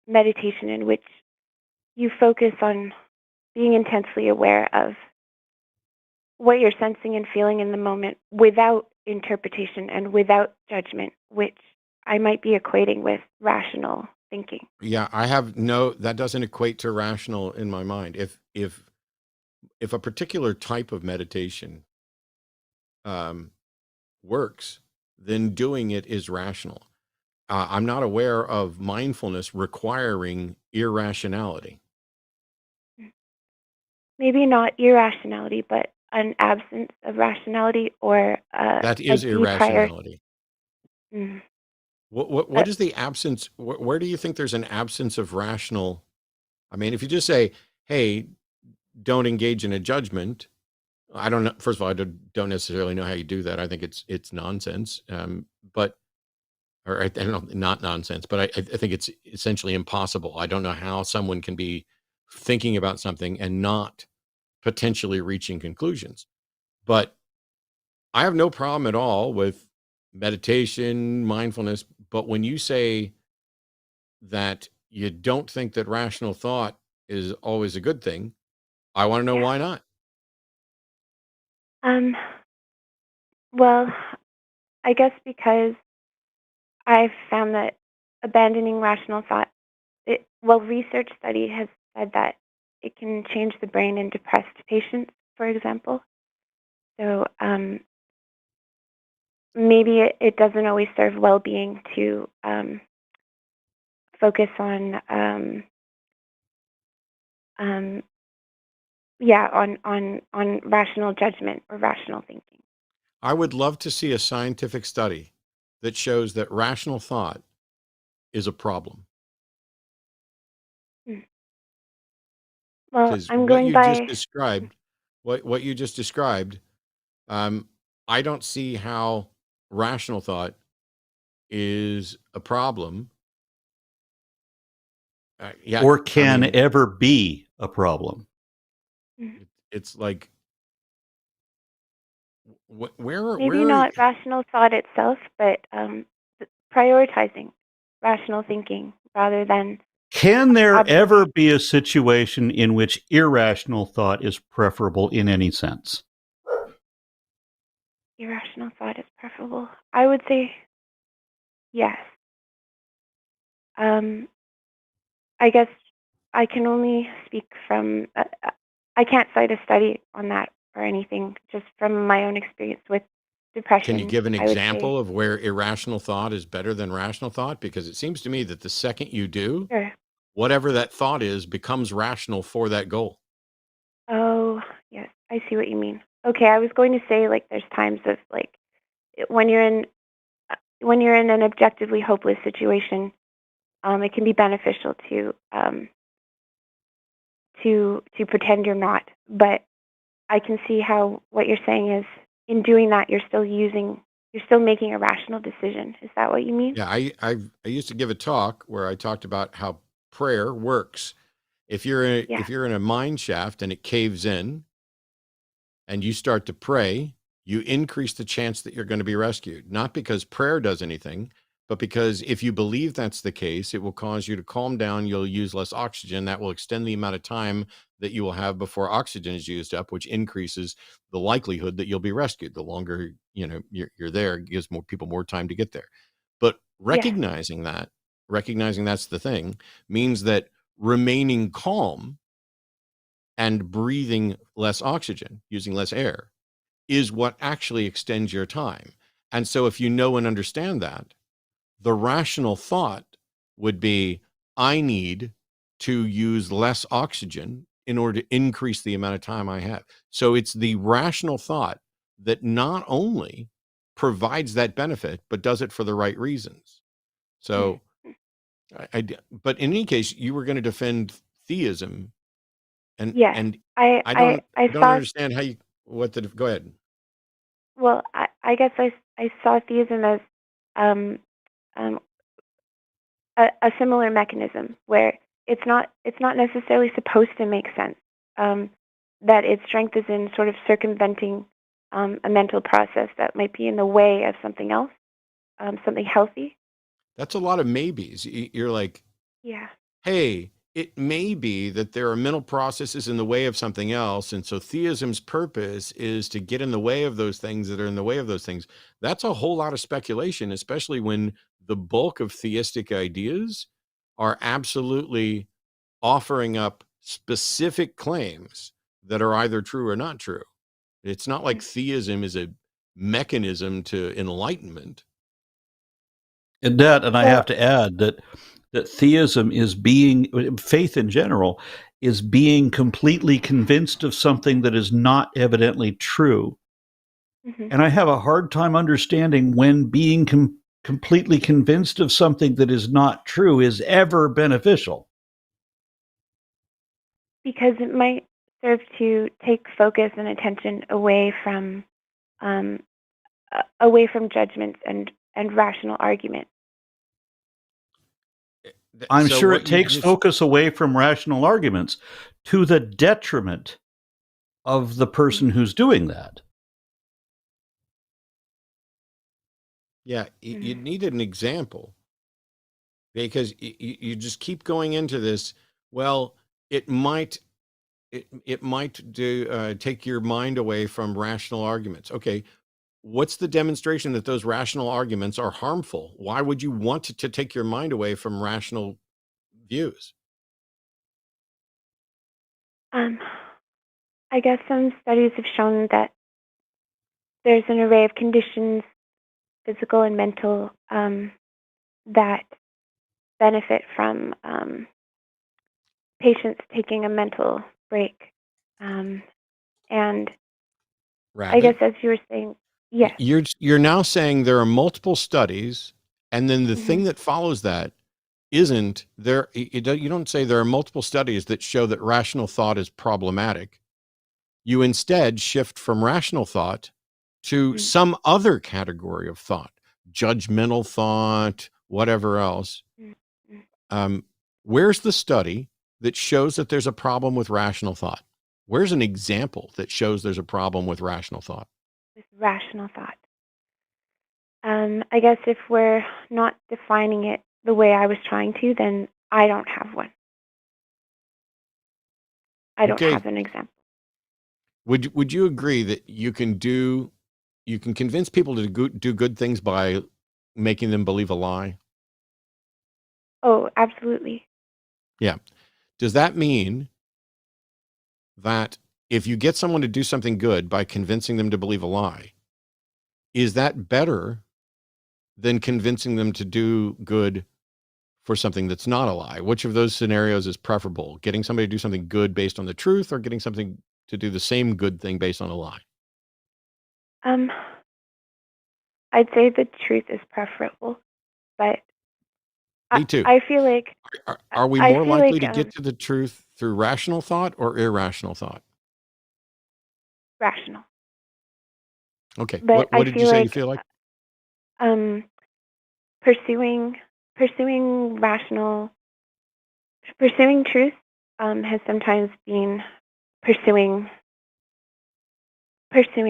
meditation in which you focus on being intensely aware of what you're sensing and feeling in the moment without interpretation and without judgment, which I might be equating with rational thinking. Yeah, I have no. That doesn't equate to rational in my mind. If a particular type of meditation um, works, then doing it is rational. I'm not aware of mindfulness requiring irrationality. Maybe not irrationality, but an absence of rationality or That a is deprior. irrationality. Mm, What uh, is the absence? Where do you think there's an absence of rational? I mean, if you just say, "Hey, don't engage in a judgment," I don't know. First of all, don't necessarily know how you do that. I think it's nonsense. But or I don't know, not nonsense, but I think it's essentially impossible. I don't know how someone can be thinking about something and not potentially reaching conclusions. But I have no problem at all with meditation, mindfulness. But when you say that you don't think that rational thought is always a good thing, I want to know yeah. why not. Um, well, I guess because I've found that abandoning rational thought, well, research study has said that it can change the brain in depressed patients, for example. So maybe it doesn't always serve well-being to focus on on rational judgment or rational thinking. I would love to see a scientific study that shows that rational thought is a problem. Well, Because I'm what going you just by described, what you just described, I don't see how rational thought is a problem. Yeah, Or I can mean, ever be a problem. it's like where maybe not rational thought itself, but prioritizing rational thinking rather than Can there object. ever be a situation in which irrational thought is preferable in any sense? Irrational thought is preferable. I would say yes. I guess I can only speak from. I can't cite a study on that or anything. Just from my own experience with depression. Can you give an I would say, example of where irrational thought is better than rational thought? Because it seems to me that the second you do, sure. whatever that thought is becomes rational for that goal. Oh, yes, I see what you mean. Okay, I was going to say like there's times of like when you're in an objectively hopeless situation, it can be beneficial to pretend you're not. But I can see how what you're saying is in doing that you're still making a rational decision. Is that what you mean? Yeah, I used to give a talk where I talked about how prayer works. If you're Yeah. if you're in a mine shaft and it caves in and you start to pray, you increase the chance that you're going to be rescued. Not because prayer does anything, but because if you believe that's the case, it will cause you to calm down. You'll use less oxygen. That will extend the amount of time that you will have before oxygen is used up, which increases the likelihood that you'll be rescued. The longer you're there, it gives more people more time to get there. But recognizing that's the thing, means that remaining calm and breathing less oxygen, using less air, is what actually extends your time. And so if you know and understand that, the rational thought would be, I need to use less oxygen in order to increase the amount of time I have. So it's the rational thought that not only provides that benefit, but does it for the right reasons. So, but in any case, you were going to defend theism, and Yes. and I don't saw. understand how you go ahead. Well, I guess I saw theism as a similar mechanism where it's not necessarily supposed to make sense. That its strength is in sort of circumventing a mental process that might be in the way of something else, something healthy. That's a lot of maybes. You're like, Yeah. hey, it may be that there are mental processes in the way of something else. And so theism's purpose is to get in the way of those things that are in the way of those things. That's a whole lot of speculation, especially when the bulk of theistic ideas are absolutely offering up specific claims that are either true or not true. It's not like theism is a mechanism to enlightenment. And I have to add that theism is faith in general is being completely convinced of something that is not evidently true. Mm-hmm. And I have a hard time understanding when being completely convinced of something that is not true is ever beneficial. Because it might serve to take focus and attention away from judgments and rational argument. I'm So sure what it you takes just- focus away from rational arguments to the detriment of the person who's doing that. Yeah, you needed an example, because you just keep going into this. Well, it might take your mind away from rational arguments. Okay, what's the demonstration that those rational arguments are harmful? Why would you want to take your mind away from rational views? I guess some studies have shown that there's an array of conditions, physical and mental, that benefit from patients taking a mental break. And I guess, Rabbit, as you were saying, yes. you're now saying there are multiple studies, and then the thing that follows that isn't there. You don't say there are multiple studies that show that rational thought is problematic. You instead shift from rational thought to some other category of thought, judgmental thought, whatever else. Where's the study that shows that there's a problem with rational thought? Where's an example that shows there's a problem with rational thought? With rational thought. I guess if we're not defining it the way I was trying to, then I don't have one. I don't Okay. have an example. Would you agree that you can convince people to do good things by making them believe a lie? Oh, absolutely. Yeah. Does that mean that if you get someone to do something good by convincing them to believe a lie, is that better than convincing them to do good for something that's not a lie? Which of those scenarios is preferable? Getting somebody to do something good based on the truth, or getting something to do the same good thing based on a lie? I'd say the truth is preferable, but Me too. I feel like Are we I more feel likely like, to get to the truth through rational thought or irrational thought? rational. Okay. But What I did you feel say you like feel like? pursuing truth has sometimes been pursuing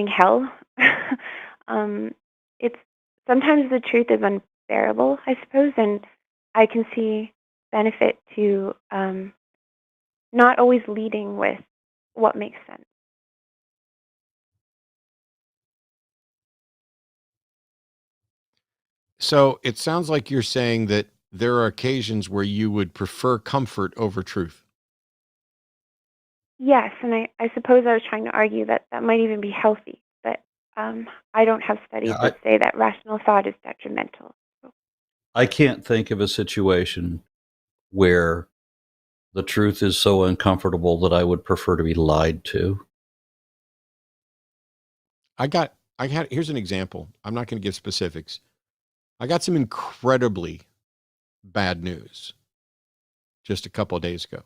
hell. It's sometimes the truth is unbearable, I suppose, and I can see benefit to not always leading with what makes sense. So it sounds like you're saying that there are occasions where you would prefer comfort over truth. Yes, and I suppose I was trying to argue that that might even be healthy, but I don't have studies Yeah, that say that rational thought is detrimental. I can't think of a situation where the truth is so uncomfortable that I would prefer to be lied to. Here's an example. I'm not going to give specifics. I got some incredibly bad news just a couple of days ago.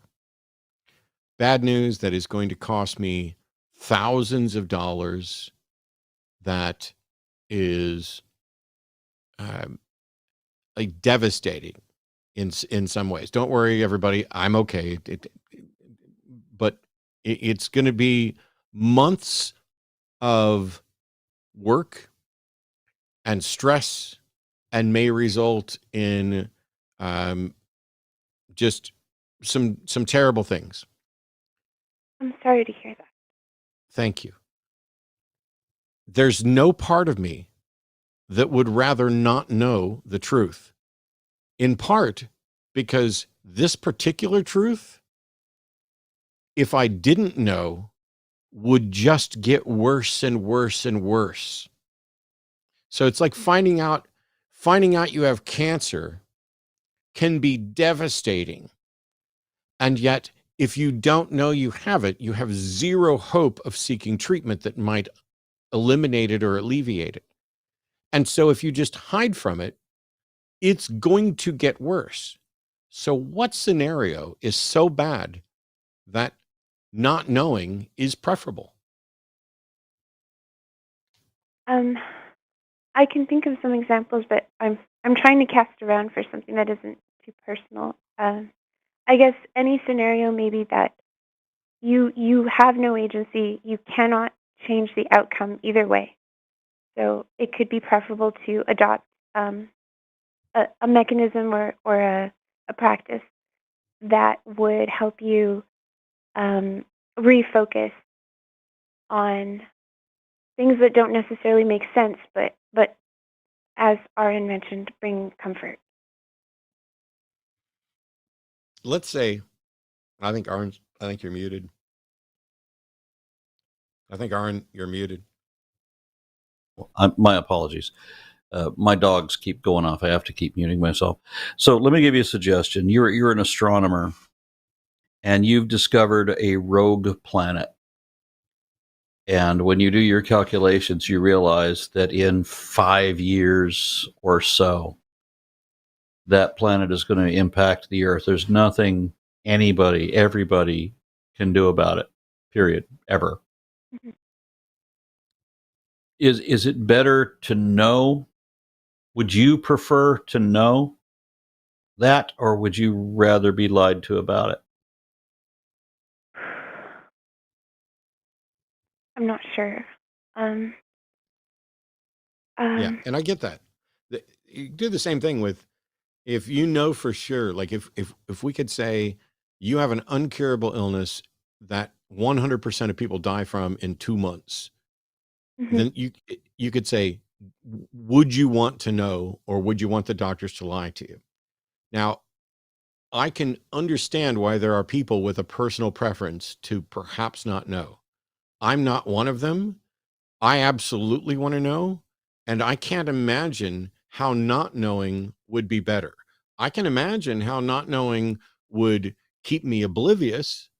Bad news that is going to cost me thousands of dollars. That is like devastating in some ways. Don't worry, everybody. I'm okay. But it's going to be months of work and stress, and may result in just some terrible things. I'm sorry to hear that. Thank you. There's no part of me that would rather not know the truth, in part because this particular truth, if I didn't know, would just get worse and worse and worse. So it's like finding out you have cancer can be devastating. And yet, if you don't know you have it, you have zero hope of seeking treatment that might eliminate it or alleviate it. And so if you just hide from it, it's going to get worse. So what scenario is so bad that not knowing is preferable? I can think of some examples, but I'm trying to cast around for something that isn't too personal. I guess any scenario maybe that you have no agency, you cannot change the outcome either way. So it could be preferable to adopt a mechanism or a practice that would help you refocus on things that don't necessarily make sense, but as Aron mentioned, bring comfort. Let's say, I think you're muted. I think, Aron, you're muted. My apologies. My dogs keep going off. I have to keep muting myself. So let me give you a suggestion. You're an astronomer, and you've discovered a rogue planet. And when you do your calculations, you realize that in 5 years or so, that planet is going to impact the Earth. There's nothing everybody can do about it, period, ever. Mhm. Is it better to know? Would you prefer to know that, or would you rather be lied to about it? I'm not sure. Yeah, and I get that. You do the same thing with, if you know for sure, like if we could say you have an uncurable illness that 100% of people die from in 2 months, Mhm. then you could say, would you want to know, or would you want the doctors to lie to you? Now, I can understand why there are people with a personal preference to perhaps not know. I'm not one of them. I absolutely want to know, and I can't imagine how not knowing would be better. I can imagine how not knowing would keep me oblivious,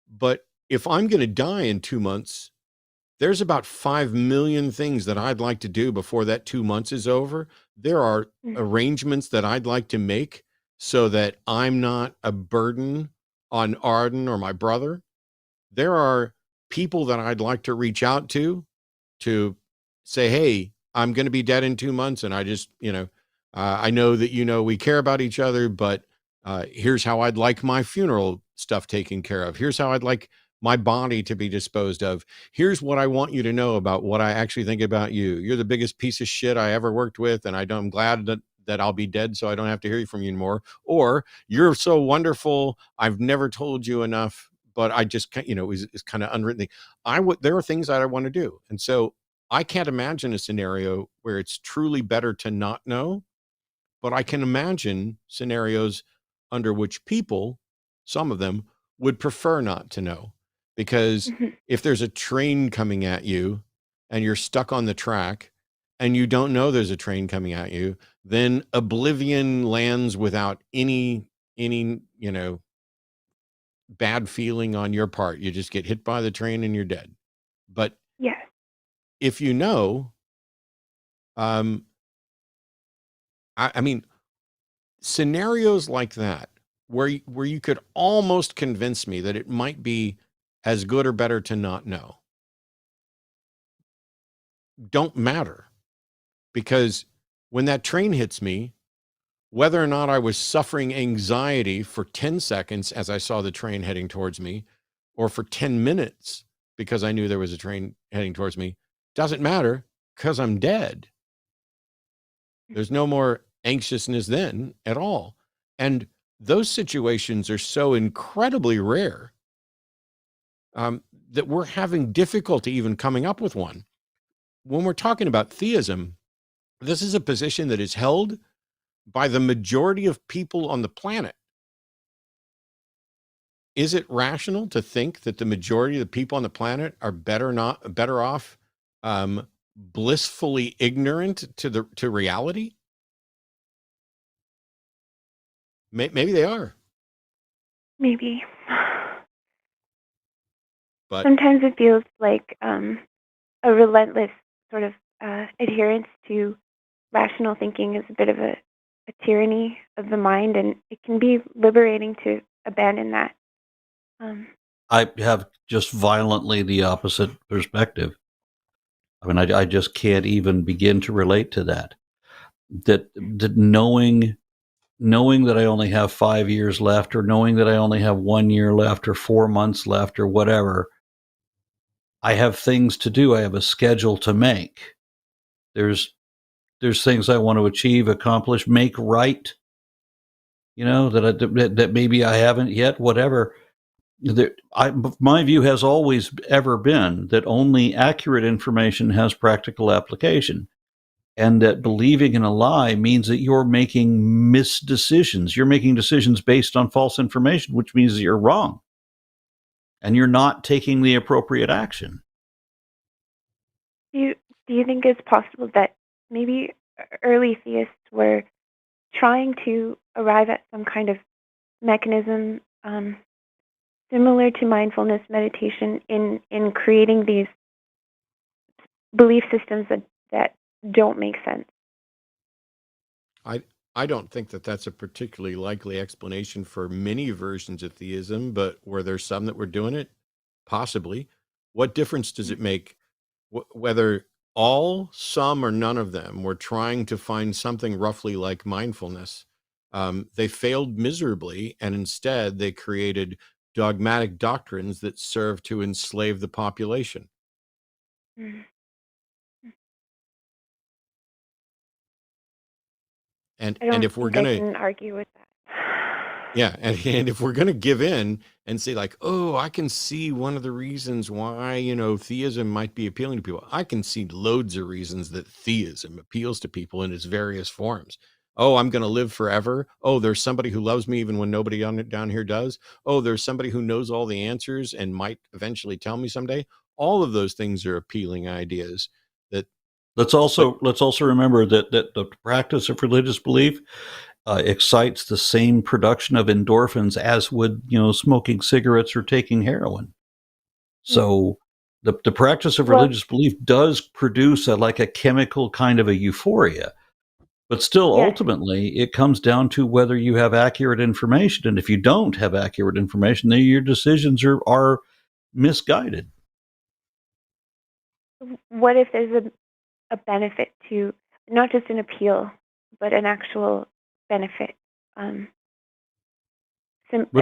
but if I'm going to die in 2 months, there's about 5 million things that I'd like to do before that 2 months is over. There are Mm. arrangements that I'd like to make so that I'm not a burden on Arden or my brother. There are people that I'd like to reach out to say, hey, I'm going to be dead in 2 months. And I just, I know that, we care about each other, but here's how I'd like my funeral stuff taken care of. Here's how I'd like my body to be disposed of. Here's what I want you to know about what I actually think about you. You're the biggest piece of shit I ever worked with. And I'm glad that I'll be dead so I don't have to hear you from you anymore. Or you're so wonderful. I've never told you enough, but I just, it's kind of unwritten thing. There are things that I want to do. And so I can't imagine a scenario where it's truly better to not know, but I can imagine scenarios under which people, some of them, would prefer not to know. Because Mhm. if there's a train coming at you and you're stuck on the track and you don't know there's a train coming at you, then oblivion lands without any, bad feeling on your part. You just get hit by the train and you're dead. But Yes. if you know, I mean, scenarios like that, where you could almost convince me that it might be as good or better to not know, don't matter. Because when that train hits me, whether or not I was suffering anxiety for 10 seconds as I saw the train heading towards me, or for 10 minutes because I knew there was a train heading towards me, doesn't matter, because I'm dead. There's no more anxiousness then at all. And those situations are so incredibly rare that we're having difficulty even coming up with one. When we're talking about theism, this is a position that is held by the majority of people on the planet. Is it rational to think that the majority of the people on the planet are better off blissfully ignorant to reality? Maybe they are, Maybe. but Sometimes it feels like a relentless sort of adherence to rational thinking is a bit of a tyranny of the mind, and it can be liberating to abandon that. I have just violently the opposite perspective. I mean, I just can't even begin to relate to that. That knowing that I only have 5 years left, or knowing that I only have 1 year left, or 4 months left, or whatever, I have things to do. I have a schedule to make. There's things I want to achieve, accomplish, make right. That maybe I haven't yet. Whatever. My view has always ever been that only accurate information has practical application, and that believing in a lie means that you're making misdecisions. You're making decisions based on false information, which means that you're wrong and you're not taking the appropriate action. Do you think it's possible that maybe early theists were trying to arrive at some kind of mechanism similar to mindfulness meditation in creating these belief systems that don't make sense? I don't think that that's a particularly likely explanation for many versions of theism, but were there some that were doing it? Possibly. What difference does it make whether all, some, or none of them were trying to find something roughly like mindfulness? They failed miserably, and instead they created dogmatic doctrines that serve to enslave the population. Mm. And I don't if we're think I gonna can argue with that. Yeah, and if we're gonna give in and say like, oh, I can see one of the reasons why, theism might be appealing to people. I can see loads of reasons that theism appeals to people in its various forms. Oh, I'm gonna live forever. Oh, there's somebody who loves me even when nobody down here does. Oh, there's somebody who knows all the answers and might eventually tell me someday. All of those things are appealing ideas that Let's also remember that the practice of religious belief excites the same production of endorphins as would smoking cigarettes or taking heroin. So the practice of religious belief does produce a chemical kind of a euphoria, but still ultimately it comes down to whether you have accurate information, and if you don't have accurate information, then your decisions are misguided. What if there's a benefit to not just an appeal, but an actual benefit? What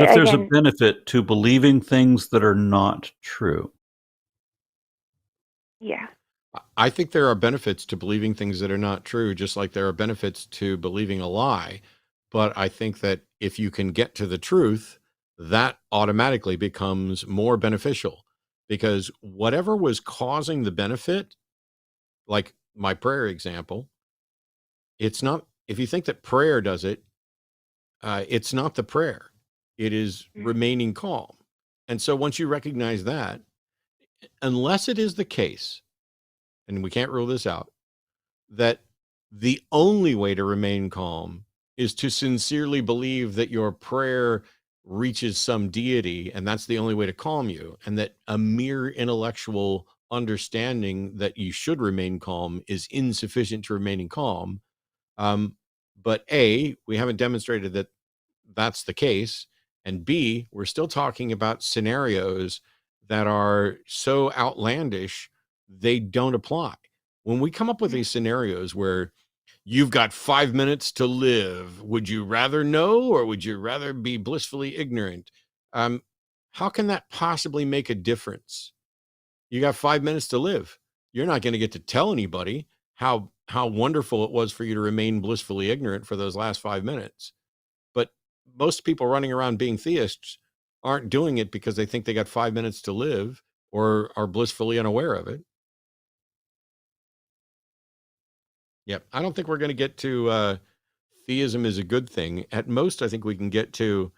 if there's a benefit to believing things that are not true? Yeah. I think there are benefits to believing things that are not true, just like there are benefits to believing a lie. But I think that if you can get to the truth, that automatically becomes more beneficial, because whatever was causing the benefit, like my prayer example, it's not, if you think that prayer does it, it's not the prayer. It is remaining calm. And so once you recognize that, unless it is the case, and we can't rule this out, that the only way to remain calm is to sincerely believe that your prayer reaches some deity, and that's the only way to calm you, and that a mere intellectual understanding that you should remain calm is insufficient to remaining calm. But A, we haven't demonstrated that that's the case, and B, we're still talking about scenarios that are so outlandish they don't apply. When we come up with these scenarios where you've got 5 minutes to live, would you rather know or would you rather be blissfully ignorant? How can that possibly make a difference? You got 5 minutes to live. You're not going to get to tell anybody how wonderful it was for you to remain blissfully ignorant for those last 5 minutes. But most people running around being theists aren't doing it because they think they got 5 minutes to live or are blissfully unaware of it. Yep. I don't think we're going to get to theism is a good thing. At most, I think we can get to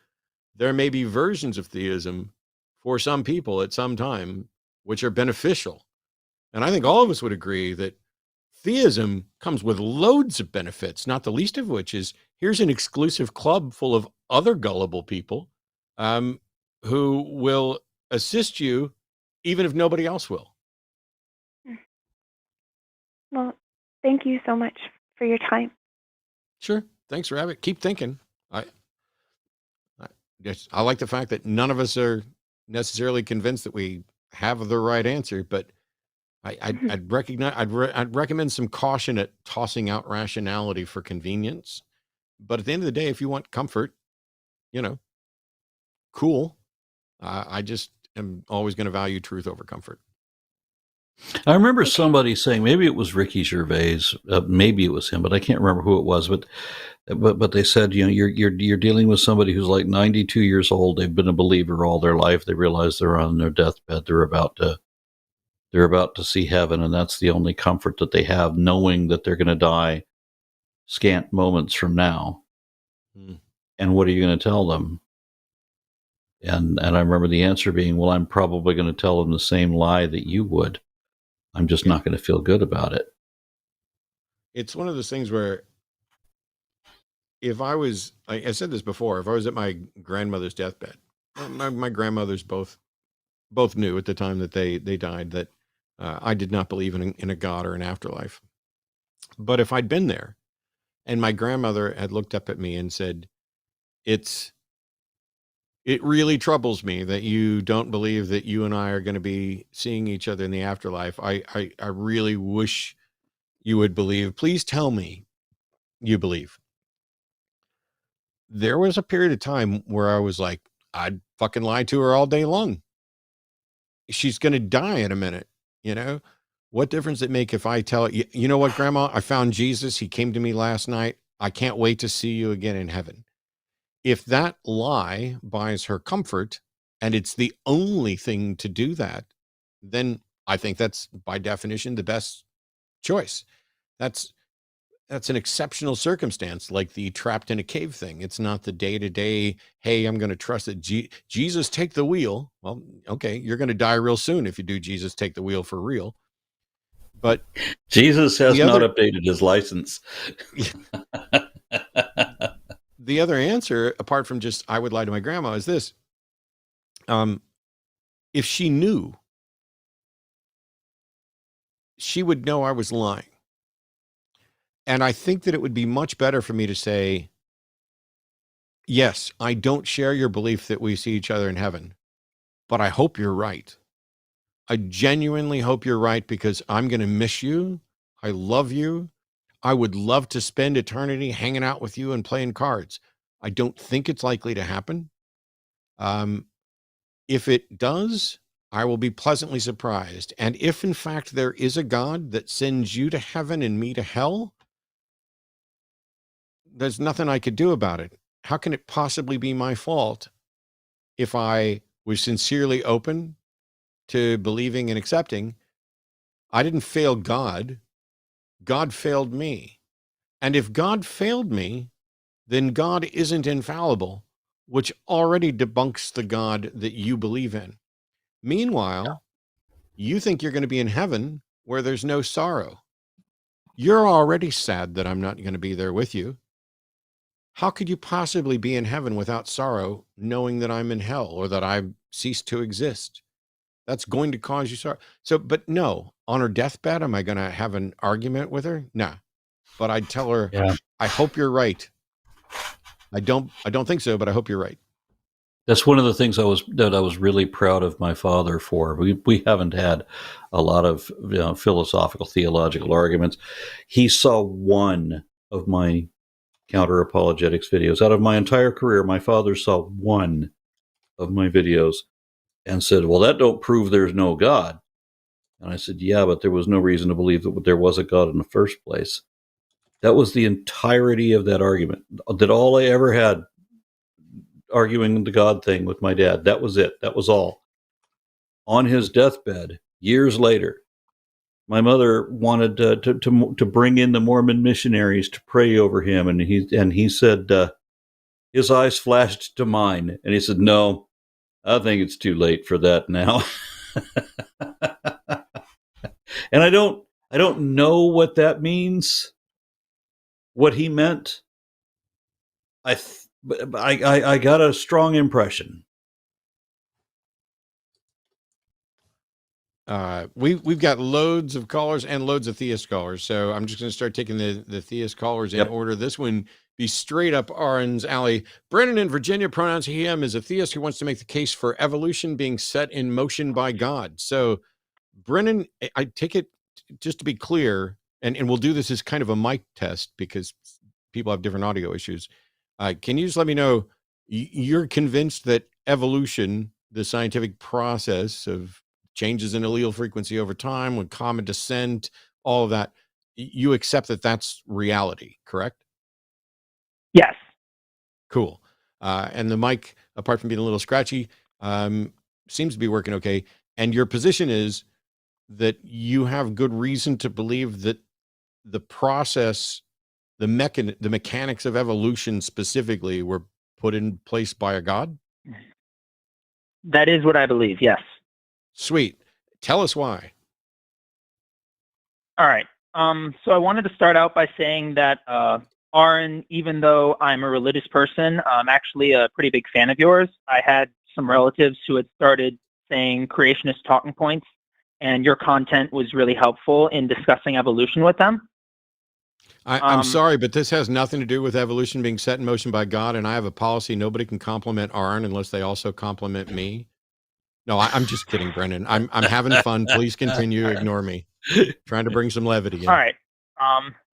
there may be versions of theism for some people at some time which are beneficial. And I think all of us would agree that theism comes with loads of benefits, not the least of which is here's an exclusive club full of other gullible people who will assist you even if nobody else will. Well, thank you so much for your time. Sure. Thanks, Rabbit. Keep thinking. I like the fact that none of us are necessarily convinced that we have the right answer, but I'd recommend some caution at tossing out rationality for convenience. But at the end of the day, if you want comfort, cool. I just am always going to value truth over comfort. I remember somebody saying, maybe it was Ricky Gervais, maybe it was him, but I can't remember who it was. But they said, you're dealing with somebody who's like 92 years old. They've been a believer all their life. They realize they're on their deathbed. They're about to see heaven, and that's the only comfort that they have, knowing that they're going to die scant moments from now. And what are you going to tell them? And I remember the answer being, well, I'm probably going to tell them the same lie that you would. I'm just not going to feel good about it. It's one of those things where if I was, I said this before, if I was at my grandmother's deathbed, my grandmothers both knew at the time that they died that I did not believe in a God or an afterlife. But if I'd been there and my grandmother had looked up at me and said, it really troubles me that you don't believe that you and I are going to be seeing each other in the afterlife. I really wish you would believe. Please tell me you believe. There was a period of time where I was like, I'd fucking lie to her all day long. She's going to die in a minute. You know, what difference it make if I tell you, you know what, Grandma, I found Jesus. He came to me last night. I can't wait to see you again in heaven. If that lie buys her comfort and it's the only thing to do that, then I think that's by definition the best choice. That's an exceptional circumstance, like the trapped in a cave thing. It's not the day-to-day, hey, I'm going to trust that Jesus take the wheel. Well, okay, you're going to die real soon if you do Jesus take the wheel for real. But Jesus has not updated his license. The other answer, apart from just I would lie to my grandma, is this. If she knew, she would know I was lying. And I think that it would be much better for me to say, yes, I don't share your belief that we see each other in heaven, but I hope you're right. I genuinely hope you're right because I'm going to miss you. I love you. I would love to spend eternity hanging out with you and playing cards. I don't think it's likely to happen. If it does, I will be pleasantly surprised. And if in fact there is a God that sends you to heaven and me to hell, there's nothing I could do about it. How can it possibly be my fault if I was sincerely open to believing and accepting? I didn't fail God. God failed me. And if God failed me, then God isn't infallible, which already debunks the God that you believe in. Meanwhile, you think you're going to be in heaven where there's no sorrow. You're already sad that I'm not going to be there with you. How could you possibly be in heaven without sorrow, knowing that I'm in hell or that I've ceased to exist? That's going to cause you sorrow. So, but no, on her deathbed, am I going to have an argument with her? Nah. But I'd tell her, I hope you're right. I don't think so, but I hope you're right. That's one of the things I was really proud of my father for. We haven't had a lot of philosophical, theological arguments. He saw one of my counter apologetics videos. Out of my entire career, my father saw one of my videos and said, well, that don't prove there's no God. And I said, yeah, but there was no reason to believe that there was a God in the first place. That was the entirety of that argument. That all I ever had arguing the God thing with my dad. That was it. That was all. On his deathbed, years later, my mother wanted to bring in the Mormon missionaries to pray over him, and he said his eyes flashed to mine, and he said, "No, I think it's too late for that now." And I don't know what that means. What he meant, I got a strong impression. We've got loads of callers and loads of theist callers, so I'm just going to start taking the theist callers in order. This one be straight up Aron's alley. Brennan in Virginia, pronouns he him, is a theist who wants to make the case for evolution being set in motion by God. So Brennan, I take it, just to be clear, and we'll do this as kind of a mic test because people have different audio issues. Can you just let me know, you're convinced that evolution, the scientific process of changes in allele frequency over time with common descent, all of that, you accept that that's reality, correct? Yes. Cool. And the mic, apart from being a little scratchy, seems to be working okay. And your position is that you have good reason to believe that the process, the mechanics of evolution specifically were put in place by a God? That is what I believe, yes. Sweet. Tell us why. All right. So I wanted to start out by saying that, Aron, even though I'm a religious person, I'm actually a pretty big fan of yours. I had some relatives who had started saying creationist talking points, and your content was really helpful in discussing evolution with them. I'm sorry, but this has nothing to do with evolution being set in motion by God, and I have a policy: nobody can compliment Aron unless they also compliment me. No, I'm just kidding, Brendan. I'm having fun. Please continue. Ignore me. Trying to bring some levity in. All right.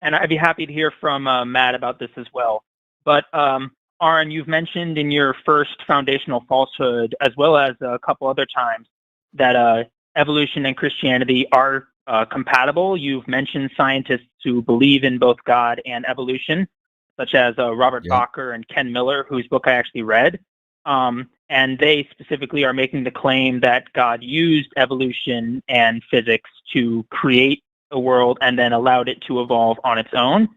And I'd be happy to hear from Matt about this as well. But Aron, you've mentioned in your first foundational falsehood, as well as a couple other times, that evolution and Christianity are compatible. You've mentioned scientists who believe in both God and evolution, such as Robert Bacher and Ken Miller, whose book I actually read. And they specifically are making the claim that God used evolution and physics to create a world and then allowed it to evolve on its own.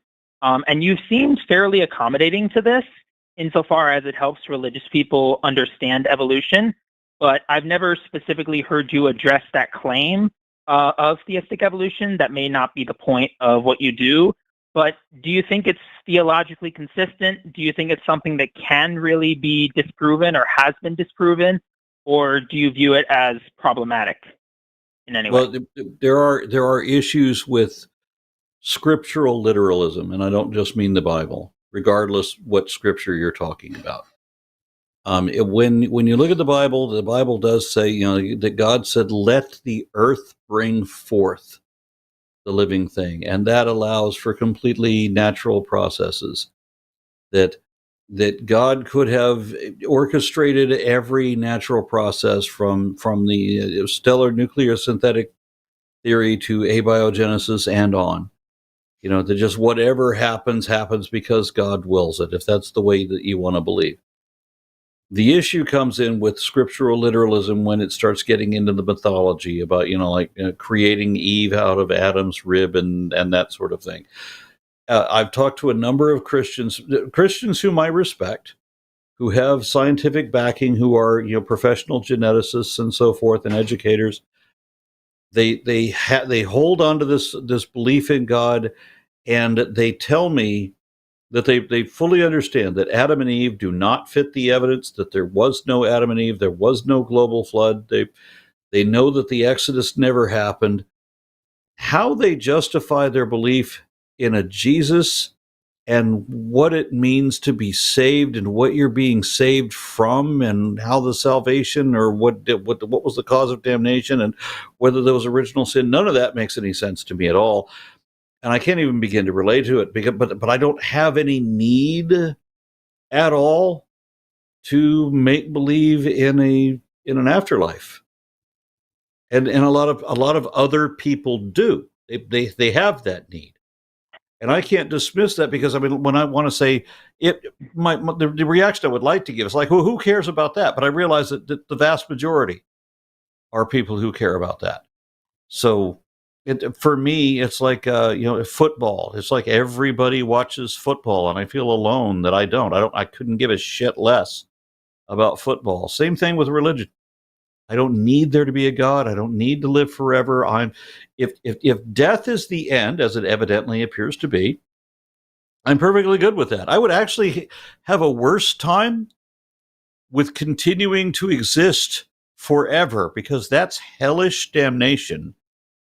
And you've seemed fairly accommodating to this insofar as it helps religious people understand evolution. But I've never specifically heard you address that claim of theistic evolution. That may not be the point of what you do. But do you think it's theologically consistent? Do you think it's something that can really be disproven or has been disproven? Or do you view it as problematic in any way? Well, there are issues with scriptural literalism, and I don't just mean the Bible, regardless what scripture you're talking about. When you look at the Bible does say, that God said, "Let the earth bring forth the living thing," and that allows for completely natural processes. That God could have orchestrated every natural process from the stellar nuclear synthetic theory to abiogenesis and on. That just whatever happens happens because God wills it, if that's the way that you want to believe. The issue comes in with scriptural literalism when it starts getting into the mythology about, creating Eve out of Adam's rib and that sort of thing. I've talked to a number of Christians whom I respect, who have scientific backing, who are, professional geneticists and so forth, and educators. They hold on to this belief in God, and they tell me that they fully understand that Adam and Eve do not fit the evidence, that there was no Adam and Eve, there was no global flood. They know that the Exodus never happened. How they justify their belief in a Jesus and what it means to be saved and what you're being saved from and how the salvation or what was the cause of damnation and whether there was original sin, none of that makes any sense to me at all. And I can't even begin to relate to it, but I don't have any need at all to make believe in an afterlife, and a lot of other people do. They have that need, and I can't dismiss that because when I want to say it, the reaction I would like to give is like, well, who cares about that? But I realize that the vast majority are people who care about that. So. For me, it's like football. It's like everybody watches football, and I feel alone that I don't. I couldn't give a shit less about football. Same thing with religion. I don't need there to be a God. I don't need to live forever. If death is the end, as it evidently appears to be, I'm perfectly good with that. I would actually have a worse time with continuing to exist forever, because that's hellish damnation.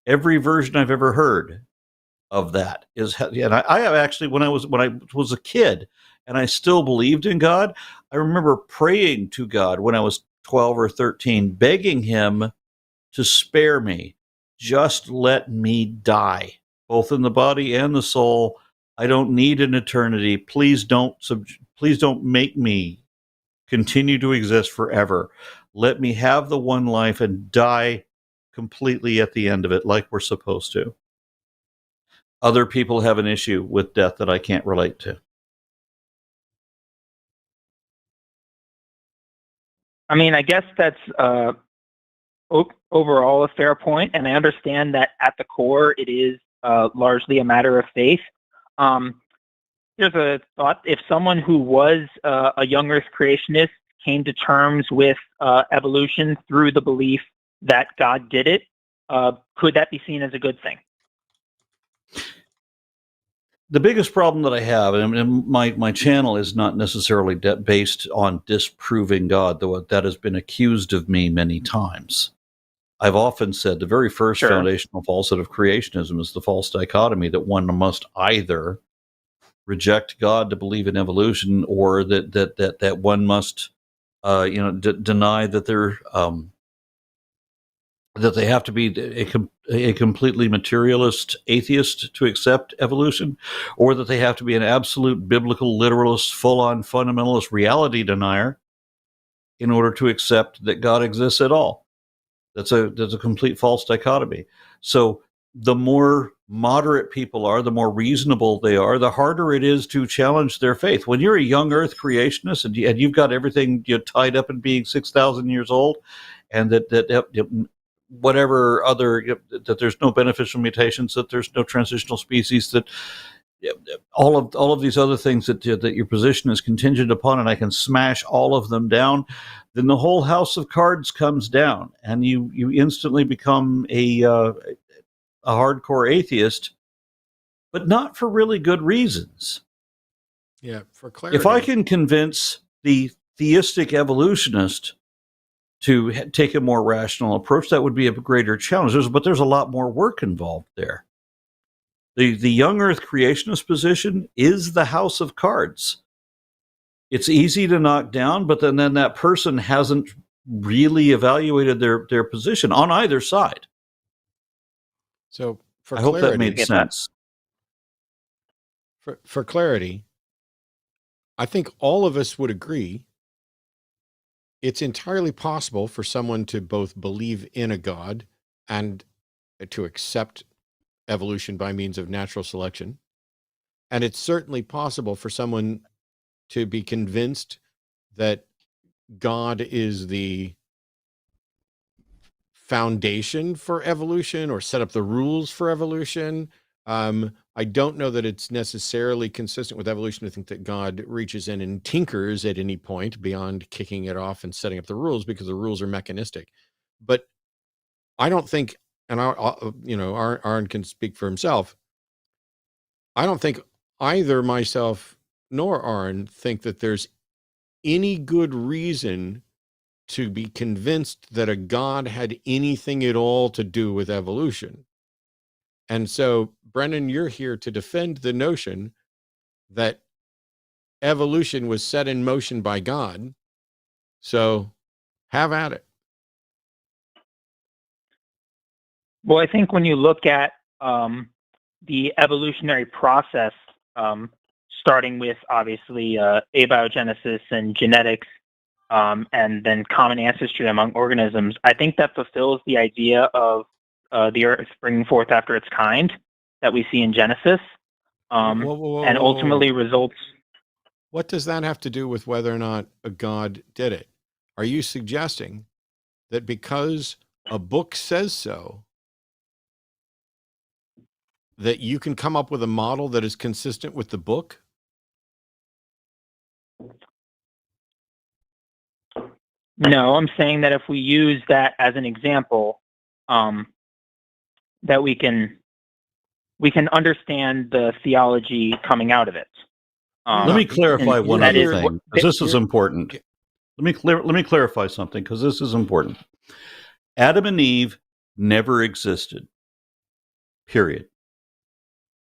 Every version I've ever heard of that is, and I have actually, when I was a kid and I still believed in God, I remember praying to God when I was 12 or 13, begging him to spare me. Just let me die, both in the body and the soul. I don't need an eternity. Please don't make me continue to exist forever. Let me have the one life and die completely at the end of it, like we're supposed to. Other people have an issue with death that I can't relate to. I mean, I guess that's overall a fair point, and I understand that at the core it is largely a matter of faith. Here's a thought: if someone who was a young Earth creationist came to terms with evolution through the belief that God did it, could that be seen as a good thing? the biggest problem that I have, and my channel is not necessarily based on disproving God, though that has been accused of me many times. I've often said the very first foundational falsehood of creationism is the false dichotomy that one must either reject God to believe in evolution, or that one must, deny that that they have to be a completely materialist atheist to accept evolution, or that they have to be an absolute biblical literalist, full-on fundamentalist reality denier in order to accept that God exists at all. That's a complete false dichotomy. So the more moderate people are, the more reasonable they are, the harder it is to challenge their faith. When you're a young Earth creationist and you've got everything tied up in being 6,000 years old, and that whatever other, that there's no beneficial mutations, that there's no transitional species, that all of these other things that your position is contingent upon, and I can smash all of them down, then the whole house of cards comes down, and you instantly become a hardcore atheist, but not for really good reasons. Yeah, for clarity. If I can convince the theistic evolutionist to take a more rational approach, that would be a greater challenge. But there's a lot more work involved there. The young Earth creationist position is the house of cards. It's easy to knock down, but then that person hasn't really evaluated their position on either side. So for I clarity, hope that made sense. For clarity, I think all of us would agree it's entirely possible for someone to both believe in a God and to accept evolution by means of natural selection. And it's certainly possible for someone to be convinced that God is the foundation for evolution or set up the rules for evolution. I don't know that it's necessarily consistent with evolution to think that God reaches in and tinkers at any point beyond kicking it off and setting up the rules, because the rules are mechanistic. But I don't think, and Aron can speak for himself, I don't think either myself nor Aron think that there's any good reason to be convinced that a God had anything at all to do with evolution. And so, Brennan, you're here to defend the notion that evolution was set in motion by God. So have at it. Well, I think when you look at the evolutionary process, starting with obviously abiogenesis and genetics, and then common ancestry among organisms, I think that fulfills the idea of the Earth bringing forth after its kind that we see in Genesis, and ultimately results. What does that have to do with whether or not a God did it? Are you suggesting that because a book says so, that you can come up with a model that is consistent with the book? No, I'm saying that if we use that as an example, that we can understand the theology coming out of it. Let me clarify one other thing, because this is important. Let me clarify something, because this is important. Adam and Eve never existed. Period.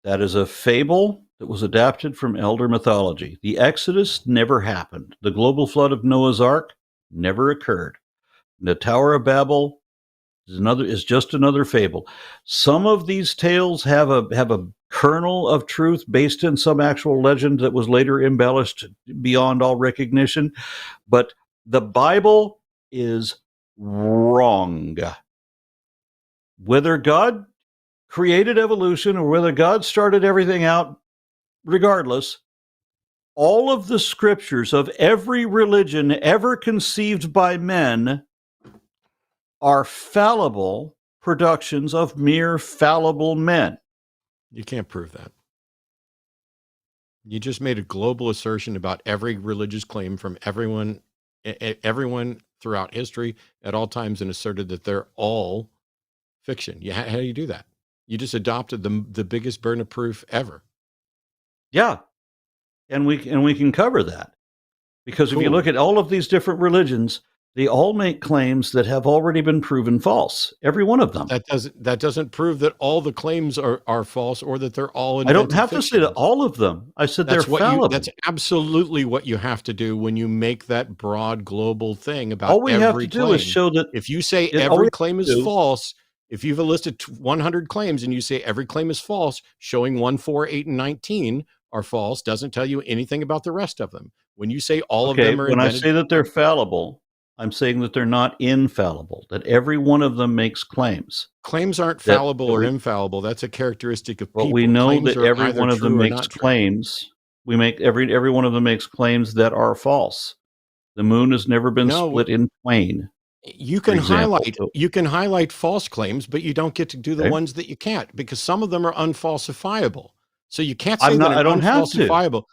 That is a fable that was adapted from elder mythology. The Exodus never happened. The global flood of Noah's Ark never occurred. The Tower of Babel is just another fable. Some of these tales have a kernel of truth based in some actual legend that was later embellished beyond all recognition, but the Bible is wrong. Whether God created evolution or whether God started everything out, regardless, all of the scriptures of every religion ever conceived by men are fallible productions of mere fallible men. You can't prove that. You just made a global assertion about every religious claim from everyone throughout history at all times, and asserted that they're all fiction. How do you do that? You just adopted the biggest burden of proof ever. Yeah, and we can cover that, because if you Cool. look at all of these different religions, they all make claims that have already been proven false. Every one of them. That doesn't prove that all the claims are false or that they're all I don't invented have to say that fictions. all of them. I said That's they're fallible. that's absolutely what you have to do when you make that broad global thing about All we have every to do claim. is show that If you say all we every have claim to is do- false, if you've listed 100 claims and you say every claim is false, showing 1, 4, 8, and 19 are false doesn't tell you anything about the rest of them. When you say all of Okay, them are when I invented, say that they're fallible, I'm saying that they're not infallible, that every one of them makes claims. claims aren't That- fallible or infallible. That's a characteristic of But people. we know Claims that are every either one of them true or makes not true. claims. We make every one of them makes claims that are false. The moon has never been No. split in twain. You can for example. highlight false claims, but you don't get to do the Okay. ones that you can't, because some of them are unfalsifiable. So you can't say I'm not. that an I don't have to. unfalsifiable.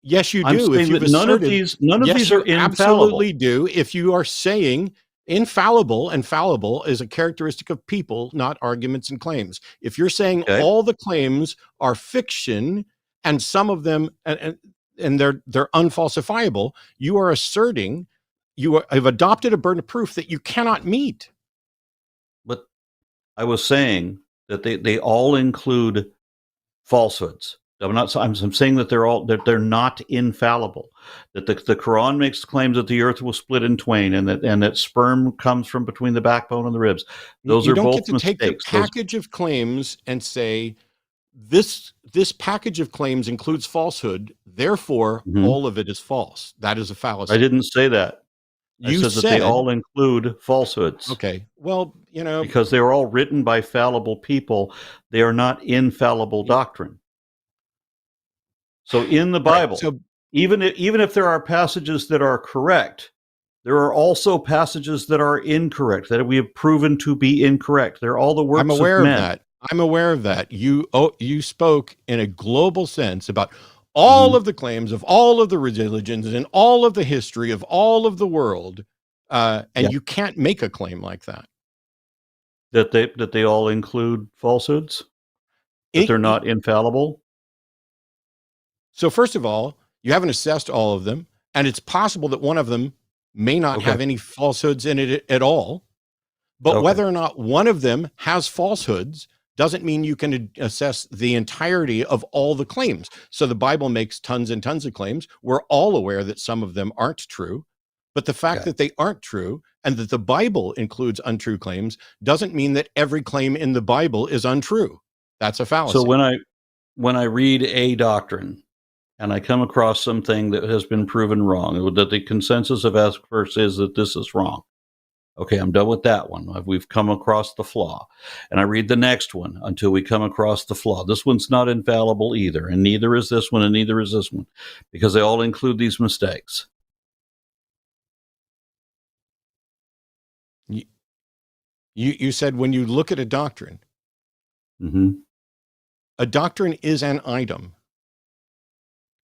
Yes, you I'm do. saying If you've that none of asserted, these yes, are you infallible. absolutely do. If you are saying infallible and fallible is a characteristic of people, not arguments and claims. If you're saying Okay. all the claims are fiction and some of them and they're unfalsifiable, you are asserting have adopted a burden of proof that you cannot meet. But I was saying that they all include falsehoods. I'm saying that they're not infallible. That the Quran makes claims that the earth will split in twain, and that sperm comes from between the backbone and the ribs. Those You are don't both get to mistakes. take the package of claims and say this package of claims includes falsehood, therefore all of it is false. That is a fallacy. I didn't say that. I You said that they all include falsehoods. Okay. Well, because they are all written by fallible people. They are not infallible doctrine. So in the Bible, even if there are passages that are correct, there are also passages that are incorrect, that we have proven to be incorrect. They're all the works of men. I'm aware of that. You spoke in a global sense about all of the claims of all of the religions and all of the history of all of the world, and you can't make a claim like that. That they all include falsehoods? That they're not infallible? So first of all, you haven't assessed all of them, and it's possible that one of them may not have any falsehoods in it at all. But whether or not one of them has falsehoods doesn't mean you can assess the entirety of all the claims. So the Bible makes tons and tons of claims. We're all aware that some of them aren't true, but the fact that they aren't true and that the Bible includes untrue claims doesn't mean that every claim in the Bible is untrue. That's a fallacy. So when I read a doctrine and I come across something that has been proven wrong, that the consensus of experts is that this is wrong. Okay, I'm done with that one. We've come across the flaw. And I read the next one until we come across the flaw. This one's not infallible either, and neither is this one, and neither is this one, because they all include these mistakes. You said when you look at a doctrine, a doctrine is an item.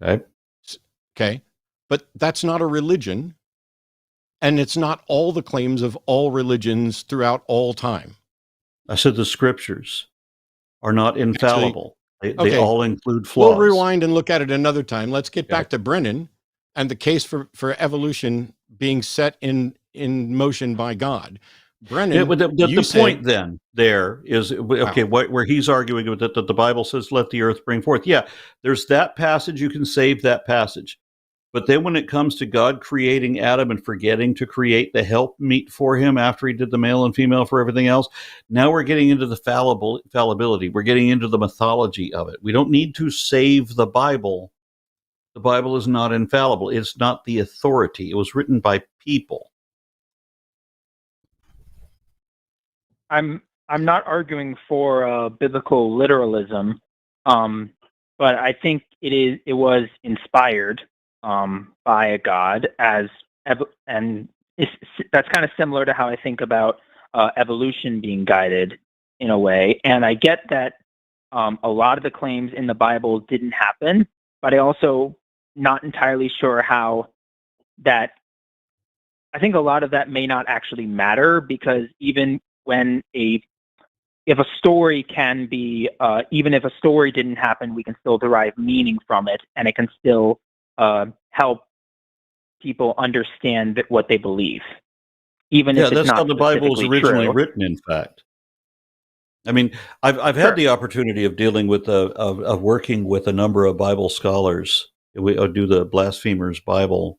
Okay. But that's not a religion. And it's not all the claims of all religions throughout all time. I said the scriptures are not infallible. They all include We'll flaws. rewind and look at it another time. Let's get back to Brennan and the case for evolution being set in motion by God. Brennan, the point then there is, where he's arguing with it, that the Bible says, let the earth bring forth. Yeah, there's that passage. You can save that passage. But then when it comes to God creating Adam and forgetting to create the helpmeet for him after he did the male and female for everything else, now we're getting into the fallibility. We're getting into the mythology of it. We don't need to save the Bible. The Bible is not infallible. It's not the authority. It was written by people. I'm not arguing for biblical literalism, but I think it was inspired by a God that's kind of similar to how I think about evolution being guided in a way. And I get that a lot of the claims in the Bible didn't happen, but I also not entirely sure how that. I think a lot of that may not actually matter, because even when a if a story can be, even if a story didn't happen, we can still derive meaning from it, and it can still help people understand what they believe, even if it's that's not how the Bible was specifically originally true. written, in fact. I mean, I've had the opportunity of dealing with of working with a number of Bible scholars. We do the Blasphemers Bible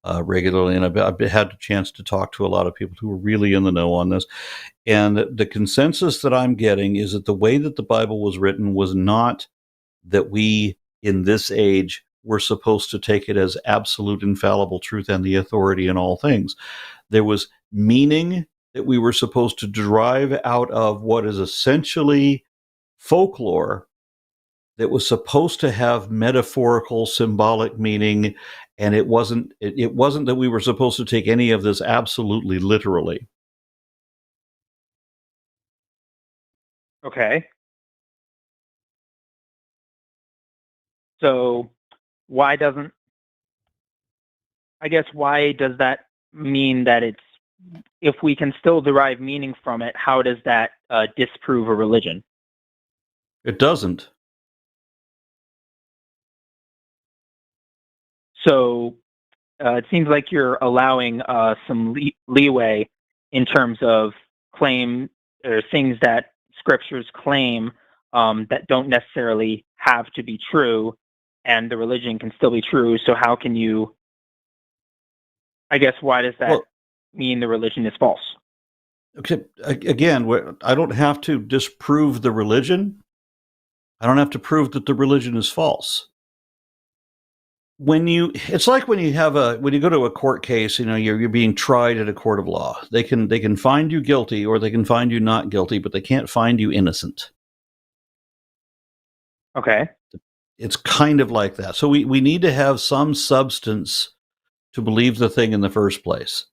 regularly, and I've had a chance to talk to a lot of people who are really in the know on this. And the consensus that I'm getting is that the way that the Bible was written was not that we, in this age, were supposed to take it as absolute infallible truth and the authority in all things. There was meaning that we were supposed to derive out of what is essentially folklore that was supposed to have metaphorical, symbolic meaning, and it wasn't that we were supposed to take any of this absolutely literally. Okay. So why does that mean that it's, if we can still derive meaning from it, how does that disprove a religion? It doesn't. So it seems like you're allowing some leeway in terms of claim or things that scriptures claim that don't necessarily have to be true, and the religion can still be true. So how can you, I guess, why does that mean the religion is false? Okay, again, I don't have to disprove the religion. I don't have to prove that the religion is false. It's like when you go to a court case, you're being tried at a court of law. They can find you guilty or they can find you not guilty, but they can't find you innocent. Okay. It's kind of like that. So we need to have some substance to believe the thing in the first place.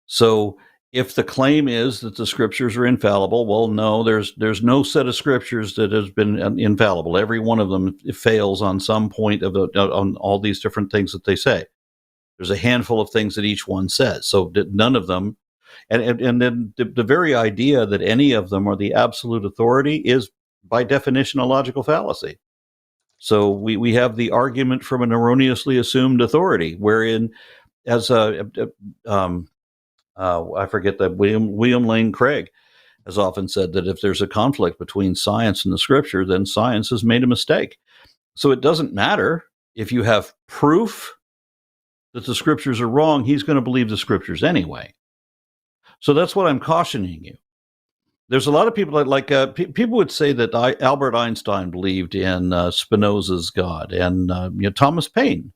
So if the claim is that the scriptures are infallible, well, no, there's no set of scriptures that has been infallible. Every one of them fails on some point on all these different things that they say. There's a handful of things that each one says. So none of them, and then the very idea that any of them are the absolute authority is by definition a logical fallacy. So we have the argument from an erroneously assumed authority, wherein as I forget that William Lane Craig has often said that if there's a conflict between science and the scripture, then science has made a mistake. So it doesn't matter if you have proof that the scriptures are wrong, he's going to believe the scriptures anyway. So that's what I'm cautioning you. There's a lot of people that people would say that Albert Einstein believed in Spinoza's God, and Thomas Paine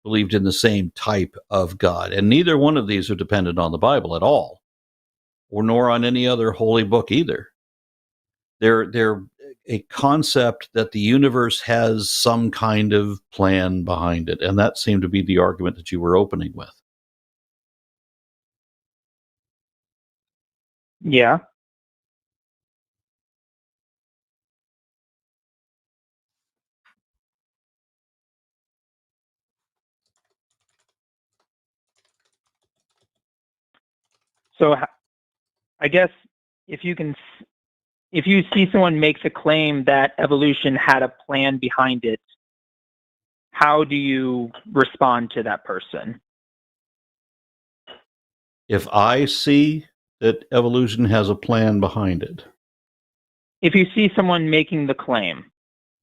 believed in the same type of God. And neither one of these are dependent on the Bible at all, or nor on any other holy book either. They're a concept that the universe has some kind of plan behind it. And that seemed to be the argument that you were opening with. Yeah. So I guess if you see someone makes a claim that evolution had a plan behind it, how do you respond to that person? If I see that evolution has a plan behind it. If you see someone making the claim,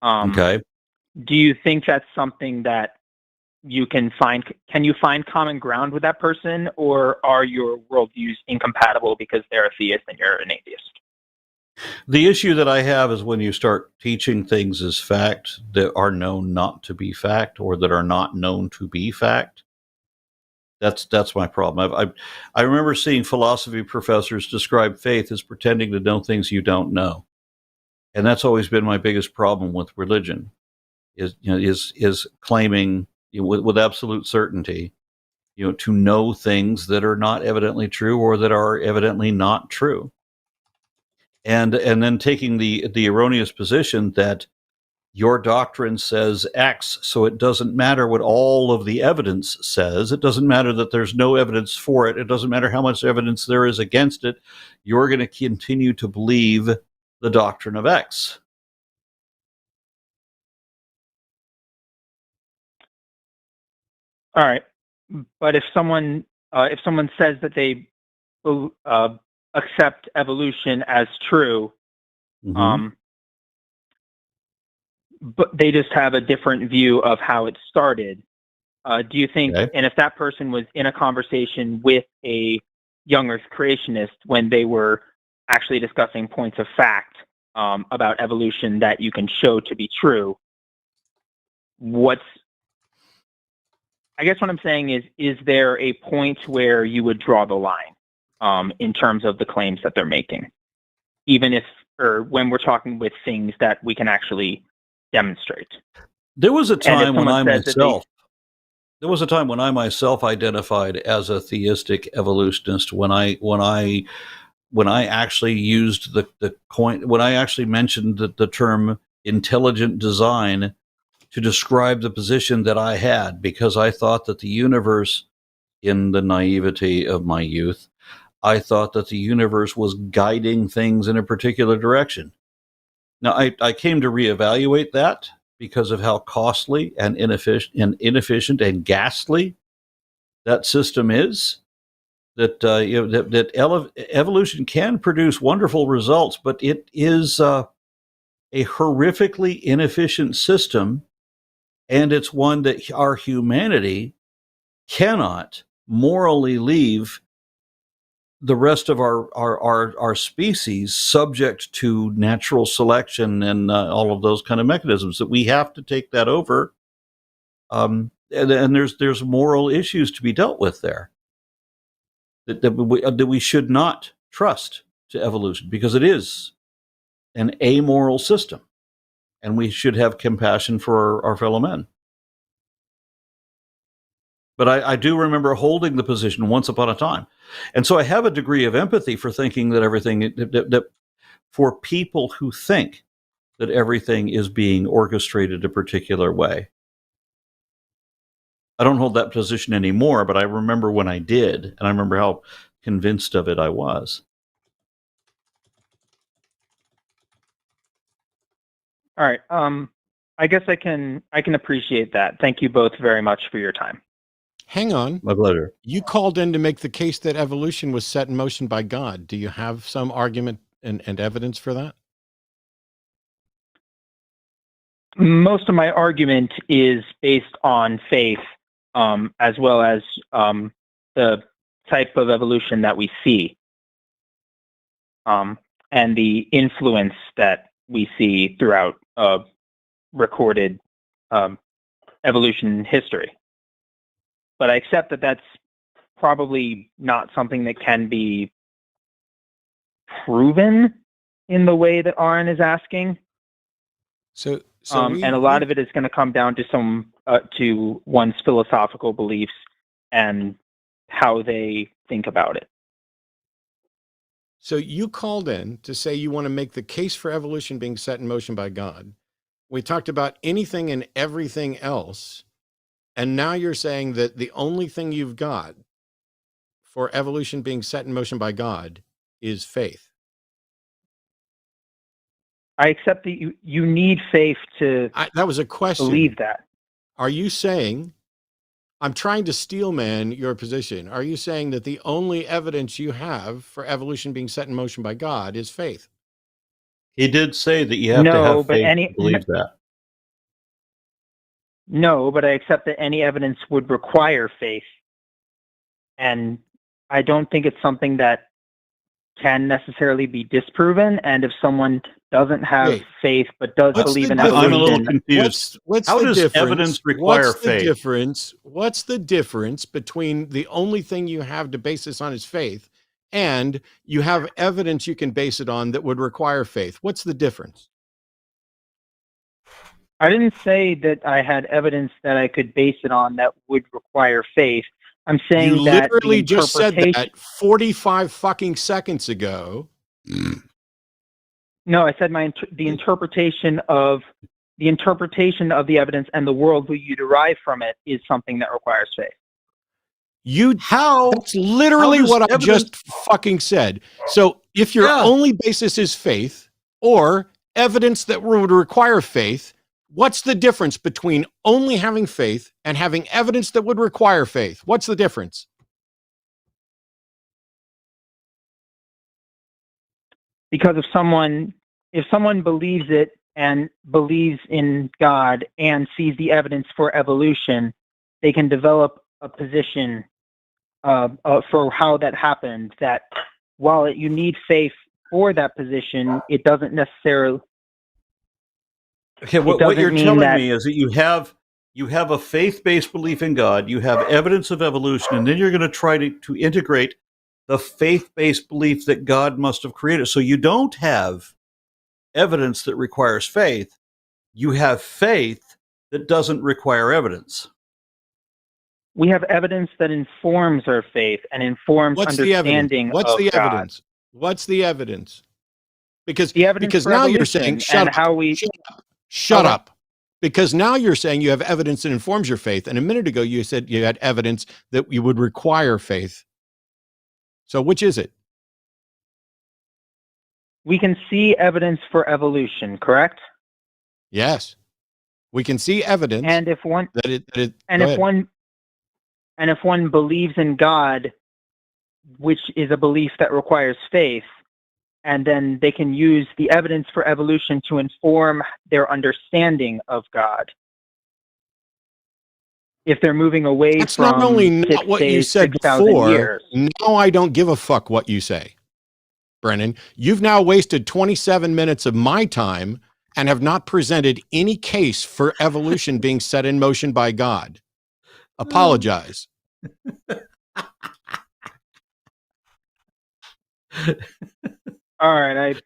okay, do you think that's something that you can find common ground with that person, or are your worldviews incompatible because they're a theist and you're an atheist? The issue that I have is when you start teaching things as fact that are known not to be fact, or that are not known to be fact. That's my problem. I remember seeing philosophy professors describe faith as pretending to know things you don't know, and that's always been my biggest problem with religion. Is claiming with absolute certainty, to know things that are not evidently true or that are evidently not true, and then taking the erroneous position that your doctrine says X, so it doesn't matter what all of the evidence says. It doesn't matter that there's no evidence for it. It doesn't matter how much evidence there is against it. You're going to continue to believe the doctrine of X. All right, but if someone says that they accept evolution as true, but they just have a different view of how it started. Do you think, and if that person was in a conversation with a young Earth creationist when they were actually discussing points of fact about evolution that you can show to be true, I guess what I'm saying is there a point where you would draw the line in terms of the claims that they're making, even if, or when we're talking with things that we can actually demonstrate? There was a time when I myself identified as a theistic evolutionist when I actually used when I actually mentioned the term intelligent design to describe the position that I had, because I thought that the universe, in the naivety of my youth, I thought that the universe was guiding things in a particular direction. Now, I came to reevaluate that because of how costly and inefficient and ghastly that system is. That evolution can produce wonderful results, but it is a horrifically inefficient system, and it's one that our humanity cannot morally leave the rest of our species subject to natural selection and all of those kind of mechanisms. That we have to take that over, and there's moral issues to be dealt with there. That we should not trust to evolution, because it is an amoral system, and we should have compassion for our fellow men. But I do remember holding the position once upon a time. And so I have a degree of empathy for thinking that that for people who think that everything is being orchestrated a particular way. I don't hold that position anymore, but I remember when I did, and I remember how convinced of it I was. All right. I guess I can appreciate that. Thank you both very much for your time. Hang on. My pleasure. You called in to make the case that evolution was set in motion by God. Do you have some argument and evidence for that? Most of my argument is based on faith, as well as the type of evolution that we see, and the influence that we see throughout recorded evolution history. But I accept that that's probably not something that can be proven in the way that Aron is asking. And a lot of it is going to come down to to one's philosophical beliefs and how they think about it. So you called in to say you want to make the case for evolution being set in motion by God. We talked about anything and everything else. And now you're saying that the only thing you've got for evolution being set in motion by God is faith. I accept that you need faith to that was a question. Believe that. Are you saying, I'm trying to steelman your position, are you saying that the only evidence you have for evolution being set in motion by God is faith? He did say that you have to have faith to believe that. No, but I accept that any evidence would require faith. And I don't think it's something that can necessarily be disproven. And if someone doesn't have faith but does believe in evolution, I'm a little confused. How does evidence require faith? What's the difference between the only thing you have to base this on is faith and you have evidence you can base it on that would require faith? What's the difference? I didn't say that I had evidence that I could base it on that would require faith. I'm saying you that literally just said that 45 fucking seconds ago. No, I said the interpretation of the interpretation of the evidence and the worldview you derive from it is something that requires faith. That's literally what I just fucking said. So if your only basis is faith or evidence that would require faith, what's the difference between only having faith and having evidence that would require faith? What's the difference? Because if someone believes it and believes in God and sees the evidence for evolution, they can develop a position for how that happened, that while you need faith for that position, it doesn't necessarily... Okay, what you're telling me is that you have a faith-based belief in God, you have evidence of evolution, and then you're going to try to integrate the faith-based belief that God must have created. So you don't have evidence that requires faith. You have faith that doesn't require evidence. We have evidence that informs our faith and informs understanding of God. What's the evidence? What's the evidence? Because for now you're saying, shut up. Because now you're saying you have evidence that informs your faith. And a minute ago, you said you had evidence that you would require faith. So which is it? We can see evidence for evolution, correct? Yes. We can see evidence. And if one believes in God, which is a belief that requires faith, and then they can use the evidence for evolution to inform their understanding of God. If they're moving away That's from not only not what you said before, years. Now I don't give a fuck what you say, Brennan. You've now wasted 27 minutes of my time and have not presented any case for evolution being set in motion by God. Apologize. All right,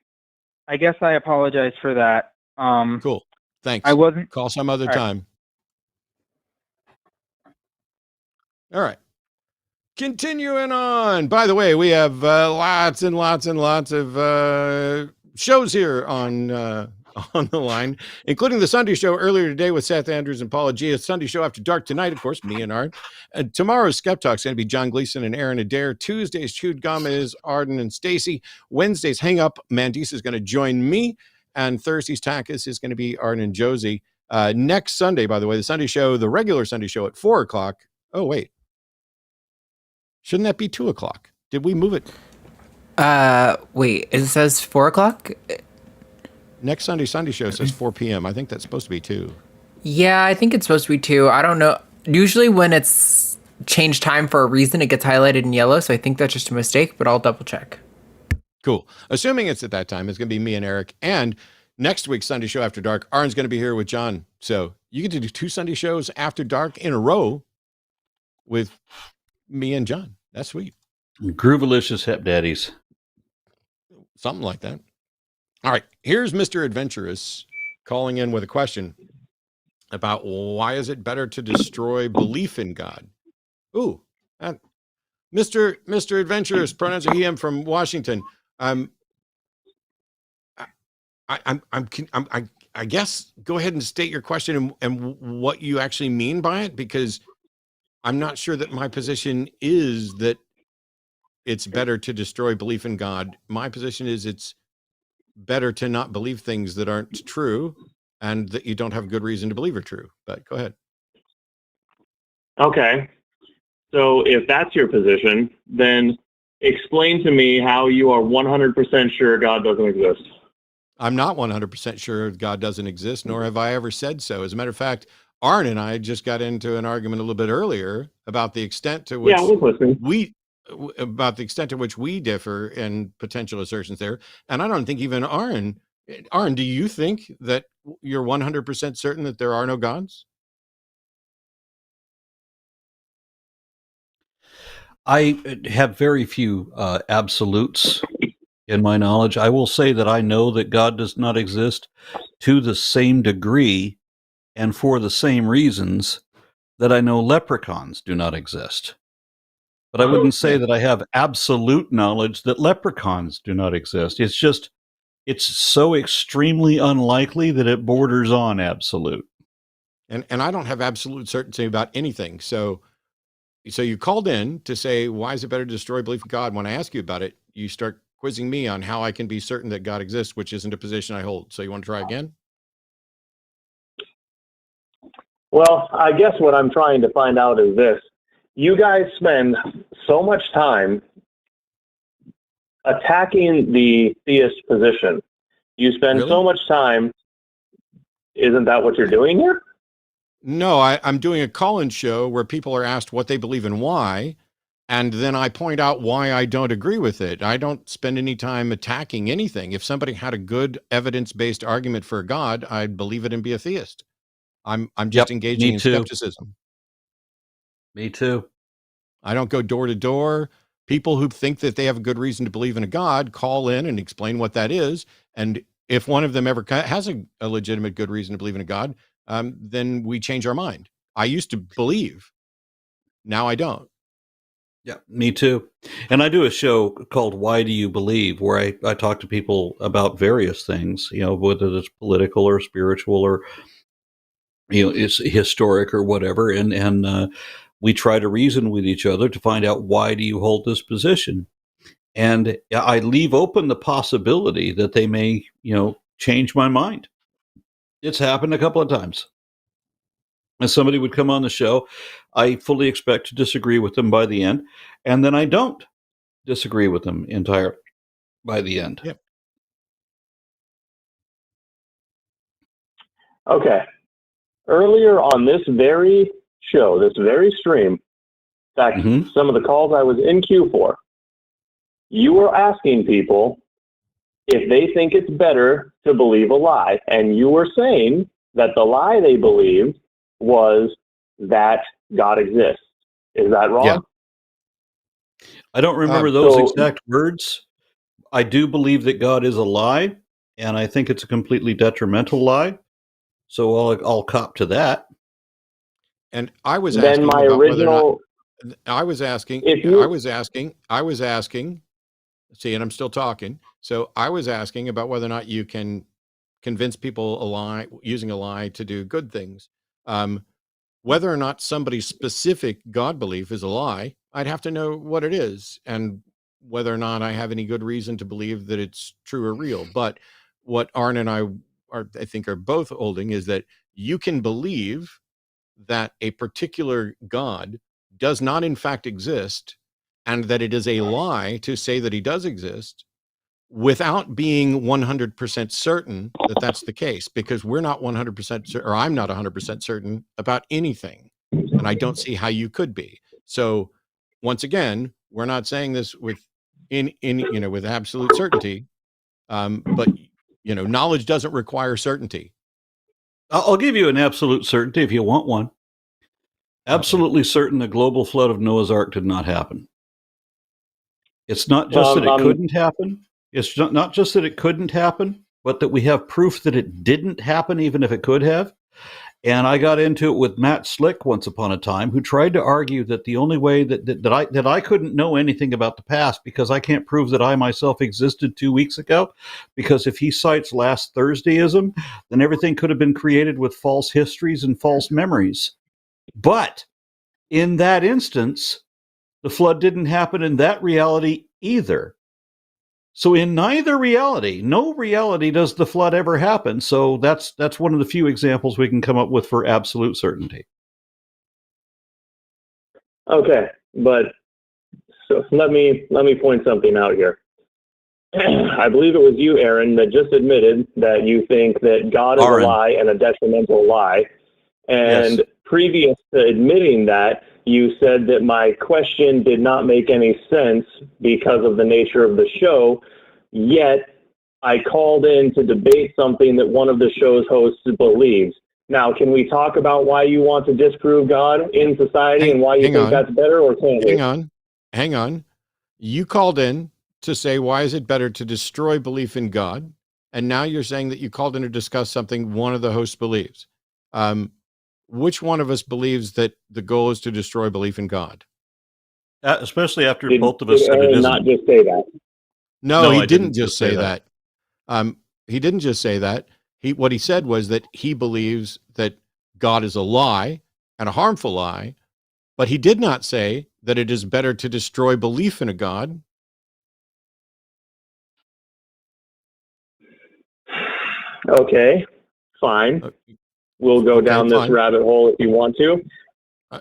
I guess I apologize for that. Cool. Thanks. I wasn't. Call some other time. All right. Continuing on. By the way, we have lots and lots and lots of shows here on the line, including the Sunday show earlier today with Seth Andrews and Paulogia. Sunday show after dark tonight, of course, me and Art. Tomorrow's Skeptalk is going to be John Gleason and Aaron Adair. Tuesday's Chewed Gum is Arden and Stacy. Wednesday's Hang Up, Mandisa is going to join me. And Thursday's TACIS is going to be Arden and Josie. Next Sunday, by the way, the Sunday show, the regular Sunday show at 4 o'clock. Oh, wait. Shouldn't that be 2 o'clock? Did we move it? Wait, it says 4 o'clock? Next Sunday show says 4 p.m. I think that's supposed to be 2. Yeah, I think it's supposed to be 2. I don't know. Usually when it's changed time for a reason, it gets highlighted in yellow. So I think that's just a mistake, but I'll double check. Cool. Assuming it's at that time, it's going to be me and Eric. And next week's Sunday show after dark, Aaron's going to be here with John. So you get to do 2 Sunday shows after dark in a row with me and John. That's sweet. Groovalicious Hep Daddies. Something like that. All right. Here's Mr. Adventurous calling in with a question about why is it better to destroy belief in God? Ooh, Mr. Adventurous, pronouns are he, him, from Washington. I guess go ahead and state your question and what you actually mean by it, because I'm not sure that my position is that it's better to destroy belief in God. My position is it's better to not believe things that aren't true and that you don't have good reason to believe are true. But go ahead. Okay. So if that's your position, then explain to me how you are 100% sure God doesn't exist. I'm not 100% sure God doesn't exist, nor have I ever said so. As a matter of fact, Aron and I just got into an argument a little bit earlier about the extent to which we differ in potential assertions there. And I don't think even Aron, do you think that you're 100% certain that there are no gods? I have very few absolutes in my knowledge. I will say that I know that God does not exist to the same degree and for the same reasons that I know leprechauns do not exist. But I wouldn't say that I have absolute knowledge that leprechauns do not exist. It's just it's so extremely unlikely that it borders on absolute. And I don't have absolute certainty about anything. So you called in to say, why is it better to destroy belief in God? When I ask you about it, you start quizzing me on how I can be certain that God exists, which isn't a position I hold. So you want to try again? Well, I guess what I'm trying to find out is this. You guys spend so much time attacking the theist position. You spend Really? so much time. Isn't that what you're doing here? No, I'm doing a call-in show where people are asked what they believe and why, and then I point out why I don't agree with it. I don't spend any time attacking anything. If somebody had a good evidence-based argument for God, I'd believe it and be a theist. I'm just engaging in skepticism. Me too. I don't go door to door. People who think that they have a good reason to believe in a God call in and explain what that is. And if one of them ever has a legitimate good reason to believe in a God, then we change our mind. I used to believe. Now I don't. Yeah, me too. And I do a show called Why Do You Believe, where I talk to people about various things, whether it's political or spiritual or, it's historic or whatever. And we try to reason with each other to find out, why do you hold this position? And I leave open the possibility that they may, change my mind. It's happened a couple of times. And somebody would come on the show. I fully expect to disagree with them by the end. And then I don't disagree with them entirely by the end. Yep. Okay. Earlier on this very show, this very stream, in fact, some of the calls I was in queue for, you were asking people if they think it's better to believe a lie. And you were saying that the lie they believed was that God exists. Is that wrong? Yeah. I don't remember those exact words. I do believe that God is a lie, and I think it's a completely detrimental lie. So I'll cop to that. And I was then asking my about original. whether or not, I was asking. See, and I'm still talking. So I was asking about whether or not you can convince people using a lie to do good things. Whether or not somebody's specific God belief is a lie, I'd have to know what it is and whether or not I have any good reason to believe that it's true or real. But what Aron and I think are both holding is that you can believe that a particular God does not in fact exist, and that it is a lie to say that he does exist, without being 100% certain that that's the case, because we're not 100% or I'm not 100% certain about anything, and I don't see how you could be. So once again, we're not saying this with with absolute certainty, but knowledge doesn't require certainty. I'll give you an absolute certainty if you want one. Absolutely certain the global flood of Noah's Ark did not happen. It's not just that it couldn't happen. It's not just that it couldn't happen, but that we have proof that it didn't happen, even if it could have. And I got into it with Matt Slick once upon a time, who tried to argue that the only way that I couldn't know anything about the past because I can't prove that I myself existed 2 weeks ago, because if he cites last Thursdayism, then everything could have been created with false histories and false memories. But in that instance, the flood didn't happen in that reality either. So in neither reality, no reality does the flood ever happen. So that's one of the few examples we can come up with for absolute certainty. Okay, but so let me point something out here. I believe it was you, Aron, that just admitted that you think that God is a lie and a detrimental lie. And previous to admitting that, you said that my question did not make any sense because of the nature of the show, yet I called in to debate something that one of the show's hosts believes. Now, can we talk about why you want to disprove God in society and why you think that's better, or can't we? Hang on. You called in to say, why is it better to destroy belief in God? And now you're saying that you called in to discuss something one of the hosts believes. Which one of us believes that the goal is to destroy belief in God? Especially after both of us said it not just say that. No, he didn't just say that. He didn't just say that. What he said was that he believes that God is a lie and a harmful lie, but he did not say that it is better to destroy belief in a God. Okay, fine. We'll go down this rabbit hole if you want to.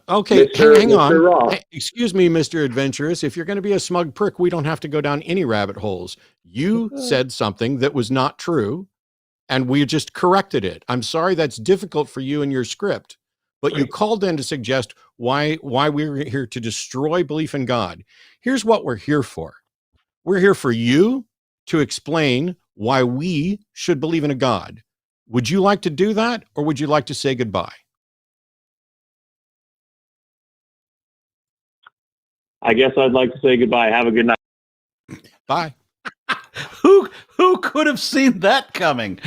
Okay, hang on. Mr. Ra. Hey, excuse me, Mr. Adventurous. If you're going to be a smug prick, we don't have to go down any rabbit holes. You said something that was not true, and we just corrected it. I'm sorry that's difficult for you in your script, but you called in to suggest why we're here to destroy belief in God. Here's what we're here for. We're here for you to explain why we should believe in a God. Would you like to do that, or would you like to say goodbye? I guess I'd like to say goodbye. Have a good night. Bye. Who could have seen that coming?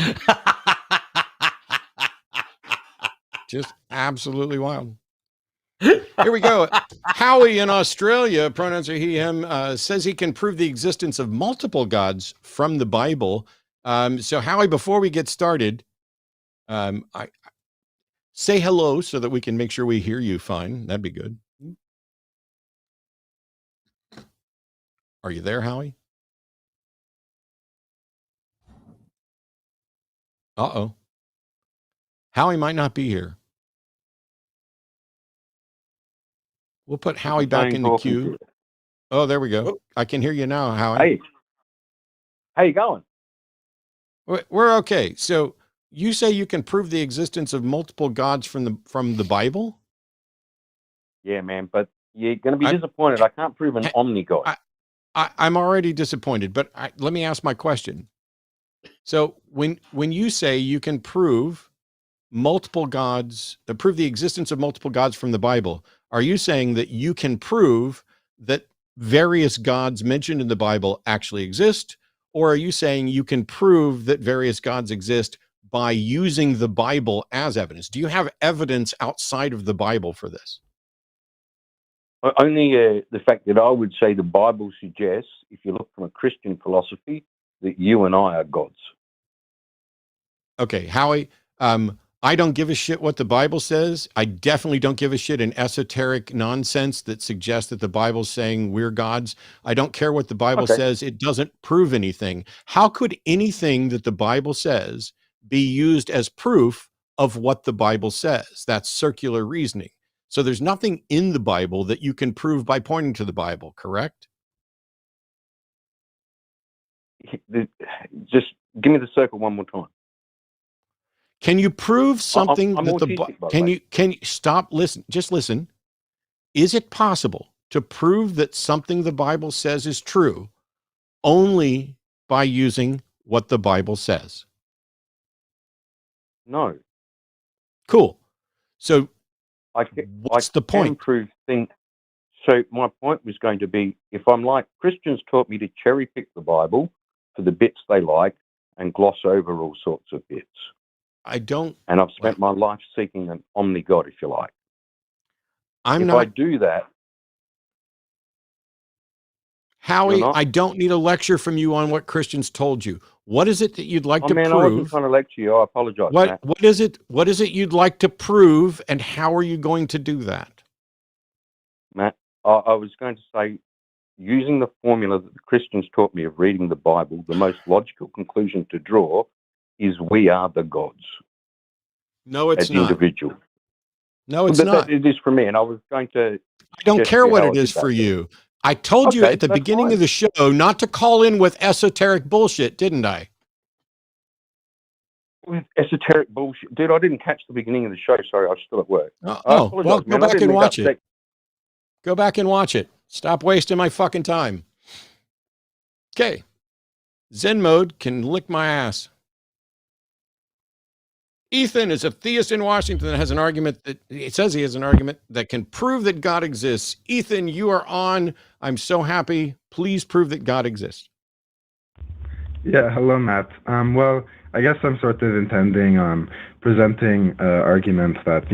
Just absolutely wild. Here we go. Howie in Australia, pronouns are he, him, says he can prove the existence of multiple gods from the Bible. So Howie, before we get started, I say hello so that we can make sure we hear you fine. That'd be good. Are you there, Howie? Uh-oh. Howie might not be here. We'll put Howie back in the queue. Oh, there we go. I can hear you now, Howie. Hey. How you going? We're okay. So you say you can prove the existence of multiple gods from the Bible? Yeah, man, but you're going to be disappointed. I can't prove an omni-god. I'm already disappointed, but let me ask my question. So when you say you can prove multiple gods, prove the existence of multiple gods from the Bible, are you saying that you can prove that various gods mentioned in the Bible actually exist? Or are you saying you can prove that various gods exist by using the Bible as evidence? Do you have evidence outside of the Bible for this? Only the fact that I would say the Bible suggests, if you look from a Christian philosophy, that you and I are gods. Okay, Howie, I don't give a shit what the Bible says. I definitely don't give a shit in esoteric nonsense that suggests that the Bible's saying we're gods. I don't care what the Bible says. It doesn't prove anything. How could anything that the Bible says be used as proof of what the Bible says? That's circular reasoning. So there's nothing in the Bible that you can prove by pointing to the Bible, correct? Just give me the circle one more time. Can you prove something can you stop, listen, just listen. Is it possible to prove that something the Bible says is true only by using what the Bible says? No. Cool. So what's the point? Prove things. So my point was going to be, if I'm like, Christians taught me to cherry pick the Bible for the bits they like and gloss over all sorts of bits. And I've spent my life seeking an omni-God, if you like. If I do that, Howie, I don't need a lecture from you on what Christians told you. What is it that you'd like to prove? I wasn't trying to lecture you. I apologize. What is it? What is it you'd like to prove, and how are you going to do that? Matt, I was going to say, using the formula that the Christians taught me of reading the Bible, the most logical conclusion to draw is we are the gods. No, it's not. As individual. No, it's not. It is for me, and I was going to... I don't care what it is for you. I told you at the beginning of the show not to call in with esoteric bullshit, didn't I? With esoteric bullshit? Dude, I didn't catch the beginning of the show. Sorry, I was still at work. Well, go back and watch it. Go back and watch it. Stop wasting my fucking time. Okay. Zen mode can lick my ass. Ethan is a theist in Washington that has an argument that it says he has an argument that can prove that God exists. Ethan, you are on. I'm so happy. Please prove that God exists. Yeah, hello, Matt. Well, I guess I'm sort of intending presenting arguments that,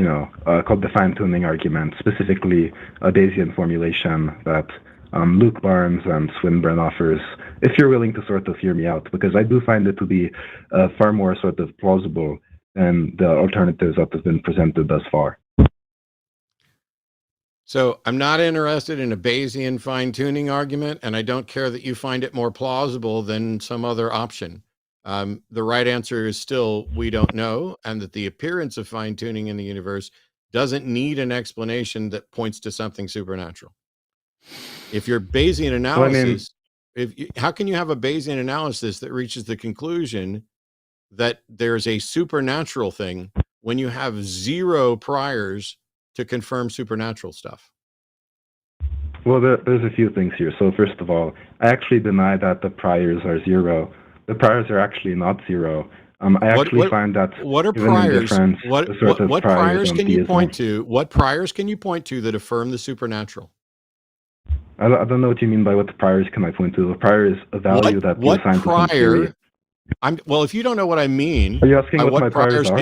called the fine-tuning argument, specifically a Bayesian formulation that Luke Barnes and Swinburne offers, if you're willing to sort of hear me out, because I do find it to be far more sort of plausible than the alternatives that have been presented thus far. So I'm not interested in a Bayesian fine-tuning argument, and I don't care that you find it more plausible than some other option. The right answer is still we don't know, and that the appearance of fine-tuning in the universe doesn't need an explanation that points to something supernatural. If your Bayesian analysis, how can you have a Bayesian analysis that reaches the conclusion that there's a supernatural thing when you have zero priors to confirm supernatural stuff? Well, there's a few things here. So first of all, I actually deny that the priors are zero. The priors are actually not zero. I actually find that what are priors? What priors can you point to? What priors can you point to that affirm the supernatural? I don't know what you mean by what the priors can I point to. The prior is a value that what prior? Well, if you don't know what I mean, are you asking what my priors are?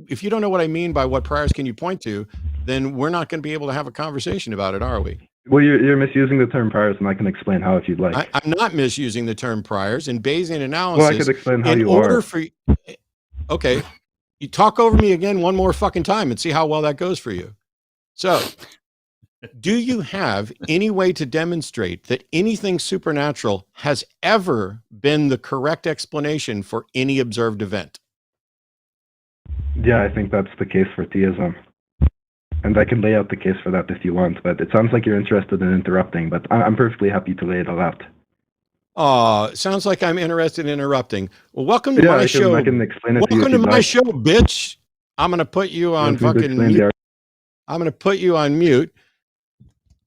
If you don't know what I mean by what priors can you point to, then we're not going to be able to have a conversation about it, are we? Well, you're misusing the term priors, and I can explain how if you'd like. I'm not misusing the term priors. In Bayesian analysis, well, I could explain how you are. Okay, you talk over me again one more fucking time and see how well that goes for you. So, do you have any way to demonstrate that anything supernatural has ever been the correct explanation for any observed event? Yeah, I think that's the case for theism. And I can lay out the case for that if you want, but it sounds like you're interested in interrupting, but I'm perfectly happy to lay it all out. Oh, sounds like I'm interested in interrupting. Well, welcome to my show. I can explain it welcome to my show, bitch. I'm going to put you on fucking mute. I'm going to put you on mute.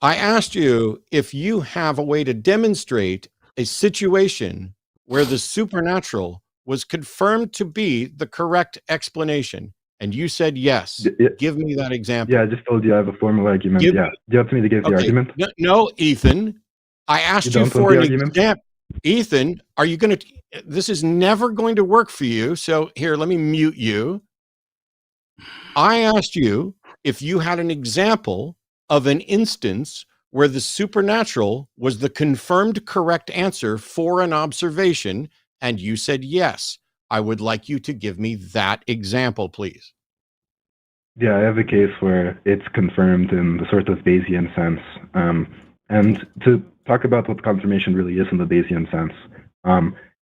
I asked you if you have a way to demonstrate a situation where the supernatural was confirmed to be the correct explanation. And you said yes. Give me that example. Yeah, I just told you I have a formal argument. Do you have me to give the argument? No, Ethan. I asked you for an example. Ethan, are you going to... This is never going to work for you. So here, let me mute you. I asked you if you had an example of an instance where the supernatural was the confirmed correct answer for an observation, and you said yes. I would like you to give me that example, please. Yeah, I have a case where it's confirmed in the sort of Bayesian sense. And to talk about what confirmation really is in the Bayesian sense,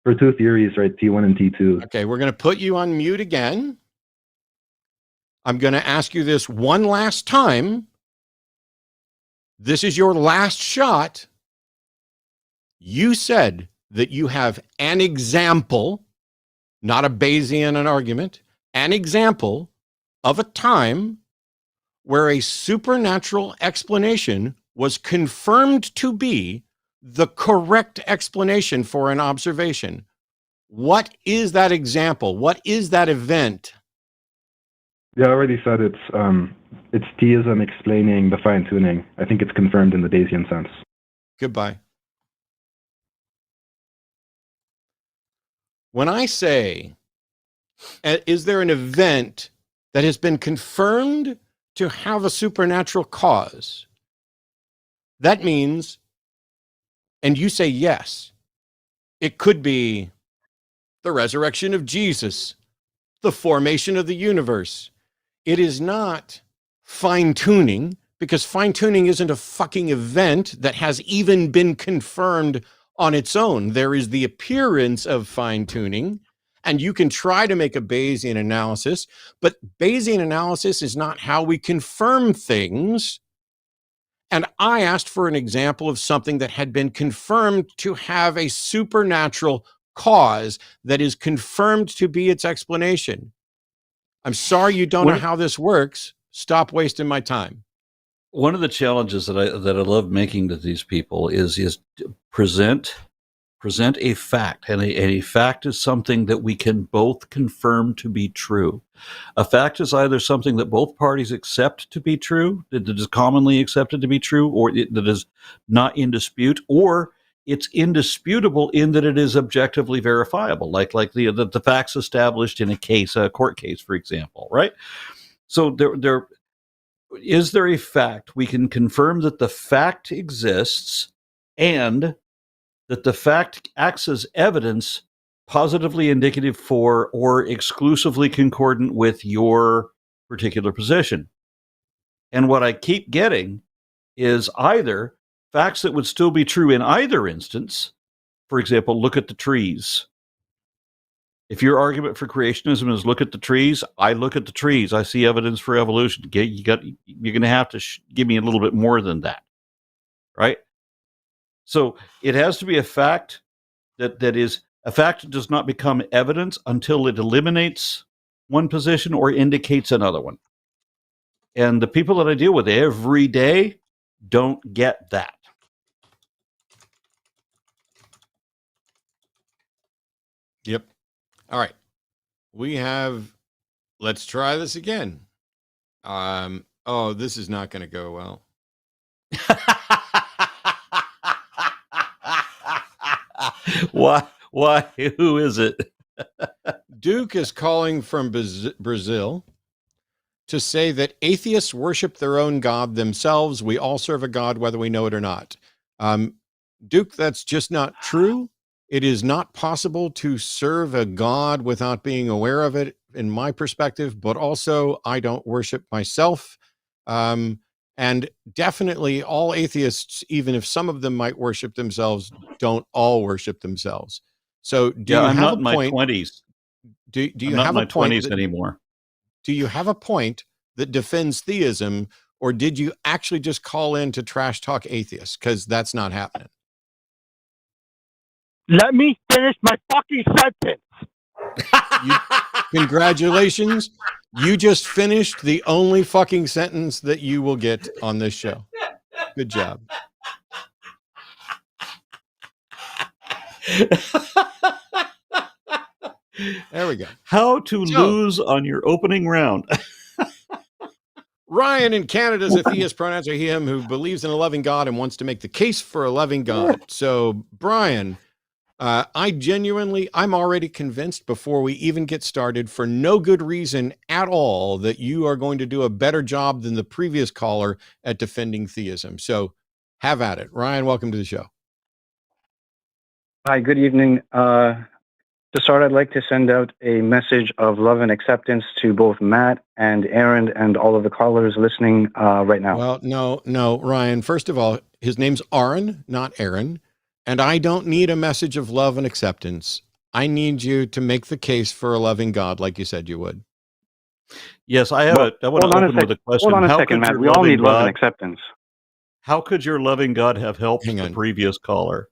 for two theories, right, T1 and T2. Okay, we're going to put you on mute again. I'm going to ask you this one last time. This is your last shot. You said that you have an example, not a Bayesian an argument, an example of a time where a supernatural explanation was confirmed to be the correct explanation for an observation. What is that example? What is that event? Yeah, I already said it's theism explaining the fine-tuning. I think it's confirmed in the Bayesian sense. Goodbye. When I say, is there an event that has been confirmed to have a supernatural cause? That means, and you say yes, it could be the resurrection of Jesus, the formation of the universe. It is not fine-tuning, because fine-tuning isn't a fucking event that has even been confirmed on its own. There is the appearance of fine-tuning, and you can try to make a Bayesian analysis, but Bayesian analysis is not how we confirm things. And I asked for an example of something that had been confirmed to have a supernatural cause that is confirmed to be its explanation. I'm sorry you don't know how this works. Stop wasting my time. One of the challenges that I love making to these people is present a fact, and a fact is something that we can both confirm to be true. A fact is either something that both parties accept to be true, that is commonly accepted to be true, or that is not in dispute, or it's indisputable in that it is objectively verifiable, like the facts established in a court case, for example, right? So is there a fact we can confirm that the fact exists and that the fact acts as evidence positively indicative for or exclusively concordant with your particular position? And what I keep getting is either facts that would still be true in either instance. For example, look at the trees. If your argument for creationism is look at the trees, I look at the trees. I see evidence for evolution. You're going to have to give me a little bit more than that, right? So it has to be a fact that is a fact that does not become evidence until it eliminates one position or indicates another one. And the people that I deal with every day don't get that. Yep. All right. Let's try this again. This is not going to go well. Why? Who is it? Duke is calling from Brazil to say that atheists worship their own God themselves. We all serve a God, whether we know it or not. Duke, that's just not true. It is not possible to serve a God without being aware of it, in my perspective, but also I don't worship myself. And definitely all atheists, even if some of them might worship themselves, don't all worship themselves. So do you I'm have not in my 20s. Do you I'm not have in my a point 20s anymore? Do you have a point that defends theism, or did you actually just call in to trash talk atheists? Because that's not happening. Let me finish my fucking sentence. Congratulations. You just finished the only fucking sentence that you will get on this show. Good job. There we go. How to lose on your opening round. Ryan in Canada is a theist. Pronouns are he, him, who believes in a loving God and wants to make the case for a loving God. So, Brian, I'm already convinced before we even get started, for no good reason at all, that you are going to do a better job than the previous caller at defending theism. So have at it. Ryan, welcome to the show. Hi, good evening. To start, I'd like to send out a message of love and acceptance to both Matt and Aaron and all of the callers listening right now. Well, no, Ryan. First of all, his name's Aron, not Aaron. And I don't need a message of love and acceptance. I need you to make the case for a loving God, like you said you would. Yes, I want to open with a question. Hold on a second, Matt. We all need love and acceptance. How could your loving God have helped the previous caller?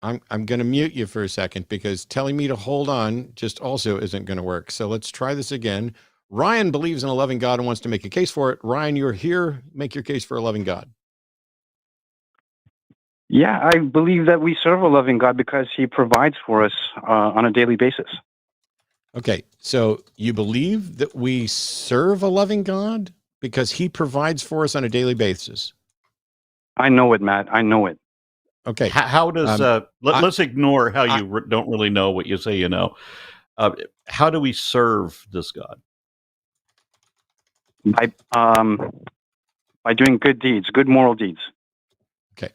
I'm going to mute you for a second, because telling me to hold on just also isn't going to work. So let's try this again. Ryan believes in a loving God and wants to make a case for it. Ryan, you're here. Make your case for a loving God. Yeah, I believe that we serve a loving God because he provides for us on a daily basis. Okay, so you believe that we serve a loving God because he provides for us on a daily basis? I know it, Matt. I know it. Okay. How does let's ignore how you don't really know what you say you know. How do we serve this God? By doing good deeds, good moral deeds. Okay.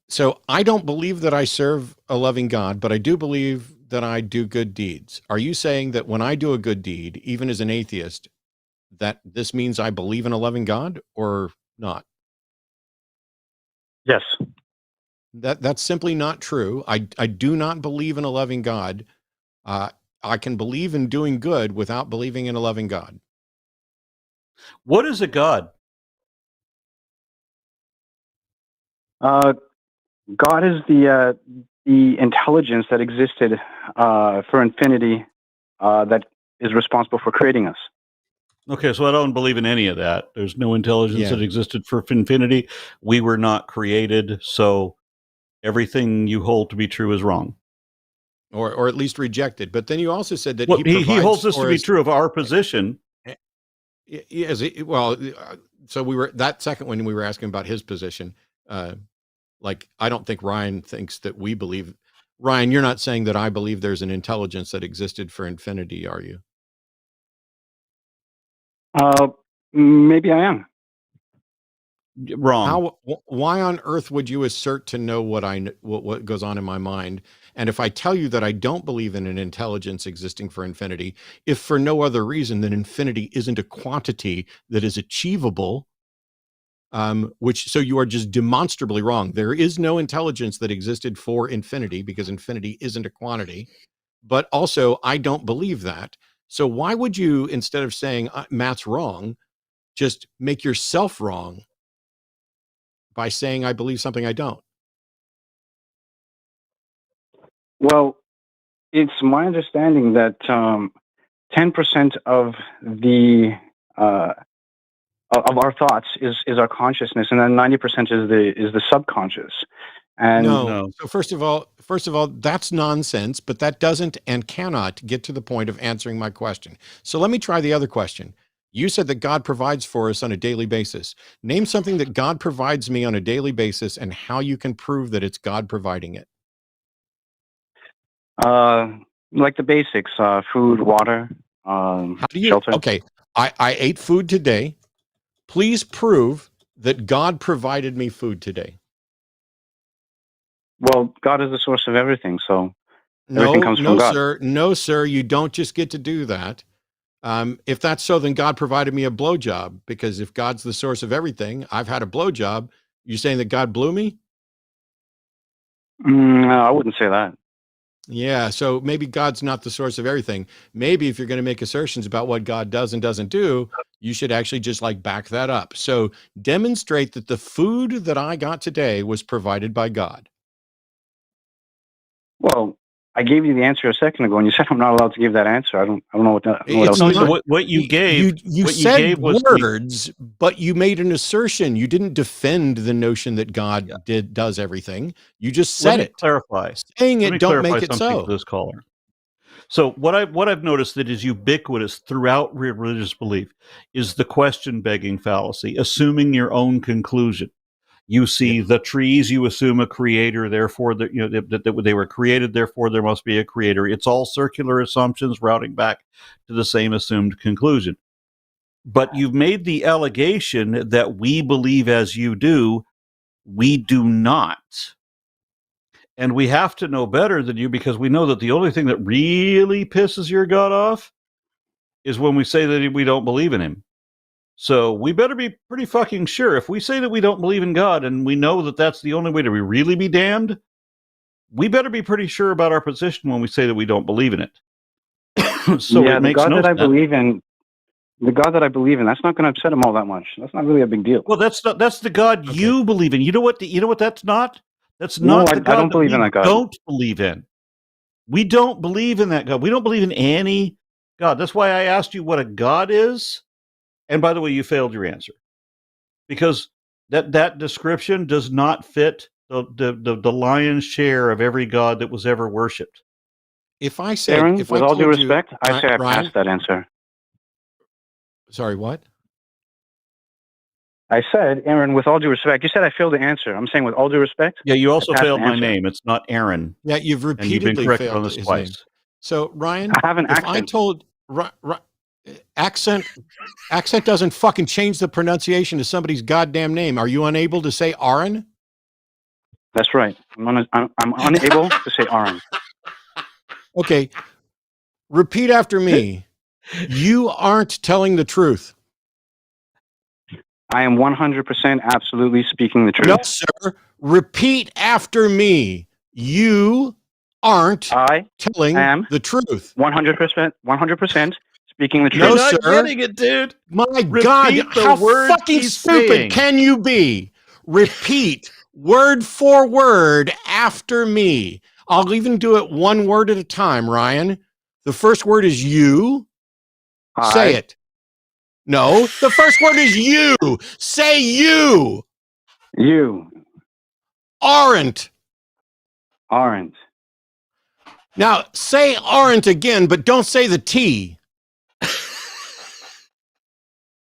So I don't believe that I serve a loving God, but I do believe that I do good deeds. Are you saying that when I do a good deed, even as an atheist, that this means I believe in a loving God or not? Yes. That's simply not true. I do not believe in a loving God. I can believe in doing good without believing in a loving God. What is a God? God is the intelligence that existed for infinity that is responsible for creating us. Okay, so I don't believe in any of that. There's no intelligence that existed for infinity. We were not created, so everything you hold to be true is wrong. Or at least rejected. But then you also said that he holds this to be true of our position. Yes, so we were, that second one we were asking about his position. Like, I don't think Ryan thinks that we believe. Ryan, you're not saying that I believe there's an intelligence that existed for infinity, are you? Maybe I am. Wrong. Why on earth would you assert to know what goes on in my mind? And if I tell you that I don't believe in an intelligence existing for infinity, if for no other reason than infinity isn't a quantity that is achievable, so you are just demonstrably wrong. There is no intelligence that existed for infinity because infinity isn't a quantity. But also, I don't believe that. So why would you, instead of saying Matt's wrong, just make yourself wrong by saying I believe something I don't? Well, it's my understanding that 10% of the of our thoughts is our consciousness, and then 90% is the subconscious. And no. So first of all, that's nonsense, but that doesn't and cannot get to the point of answering my question. So let me try the other question. You said that God provides for us on a daily basis. Name something that God provides me on a daily basis and how you can prove that it's God providing it. Like the basics, food, water, shelter. Okay, I ate food today. Please prove that God provided me food today. Well, God is the source of everything, so everything comes from God. No, sir, you don't just get to do that. If that's so, then God provided me a blowjob, because if God's the source of everything, I've had a blowjob. You saying that God blew me? No, I wouldn't say that. Yeah, so maybe God's not the source of everything. Maybe if you're going to make assertions about what God does and doesn't do, you should actually just back that up. So demonstrate that the food that I got today was provided by God. Well, I gave you the answer a second ago, and you said I'm not allowed to give that answer. I don't know what else. What you gave. You what said you gave was words, but you made an assertion. You didn't defend the notion that God does everything. You just said it. Clarify. Saying it don't make it so. This caller. So what I've noticed that is ubiquitous throughout religious belief is the question begging fallacy, assuming your own conclusion. You see the trees, you assume a creator, therefore that they were created, therefore there must be a creator. It's all circular assumptions routing back to the same assumed conclusion. But you've made the allegation that we believe as you do. We do not. And we have to know better than you, because we know that the only thing that really pisses your God off is when we say that we don't believe in him. So we better be pretty fucking sure. If we say that we don't believe in God and we know that that's the only way to really be damned, we better be pretty sure about our position when we say that we don't believe in it. So yeah, it makes the God no that sense. I believe in, that's not going to upset him all that much. That's not really a big deal. Well, that's the God you believe in. You know what that's not? That's not the God I don't believe in that God. Don't believe in. We don't believe in that God. We don't believe in any God. That's why I asked you what a God is. And by the way, you failed your answer, because that description does not fit the lion's share of every God that was ever worshipped. If I said, Aaron, with all due respect, I say I passed that answer. Sorry, what? I said, Aaron, with all due respect. You said I failed the answer. I'm saying with all due respect. Yeah, you also failed my name. It's not Aaron. Yeah, you've repeatedly and you've been corrected failed on this his twice. name. So Ryan, I have an accent. I told accent doesn't fucking change the pronunciation of somebody's goddamn name. Are you unable to say Aron? That's right. I'm unable to say Aron. Okay. Repeat after me. You aren't telling the truth. I am 100% absolutely speaking the truth. No, sir. Repeat after me. You aren't telling the truth. 100% speaking the truth. No, You're not sir. getting it, dude. My Repeat God, the how words fucking he's stupid saying. can you be? Repeat word for word after me. I'll even do it one word at a time, Ryan. The first word is you. Say it. No, the first word is you. Say you. You. Aren't. Aren't. Now, say aren't again, but don't say the T.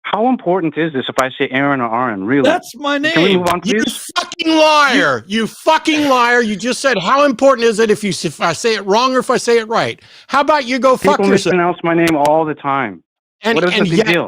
How important is this if I say Aaron or Aron? Really? That's my name. Can we move on, please? You fucking liar. You fucking liar. You just said, how important is it if I say it wrong or if I say it right? How about you go fuck People yourself? mispronounce my name all the time. What is the big deal?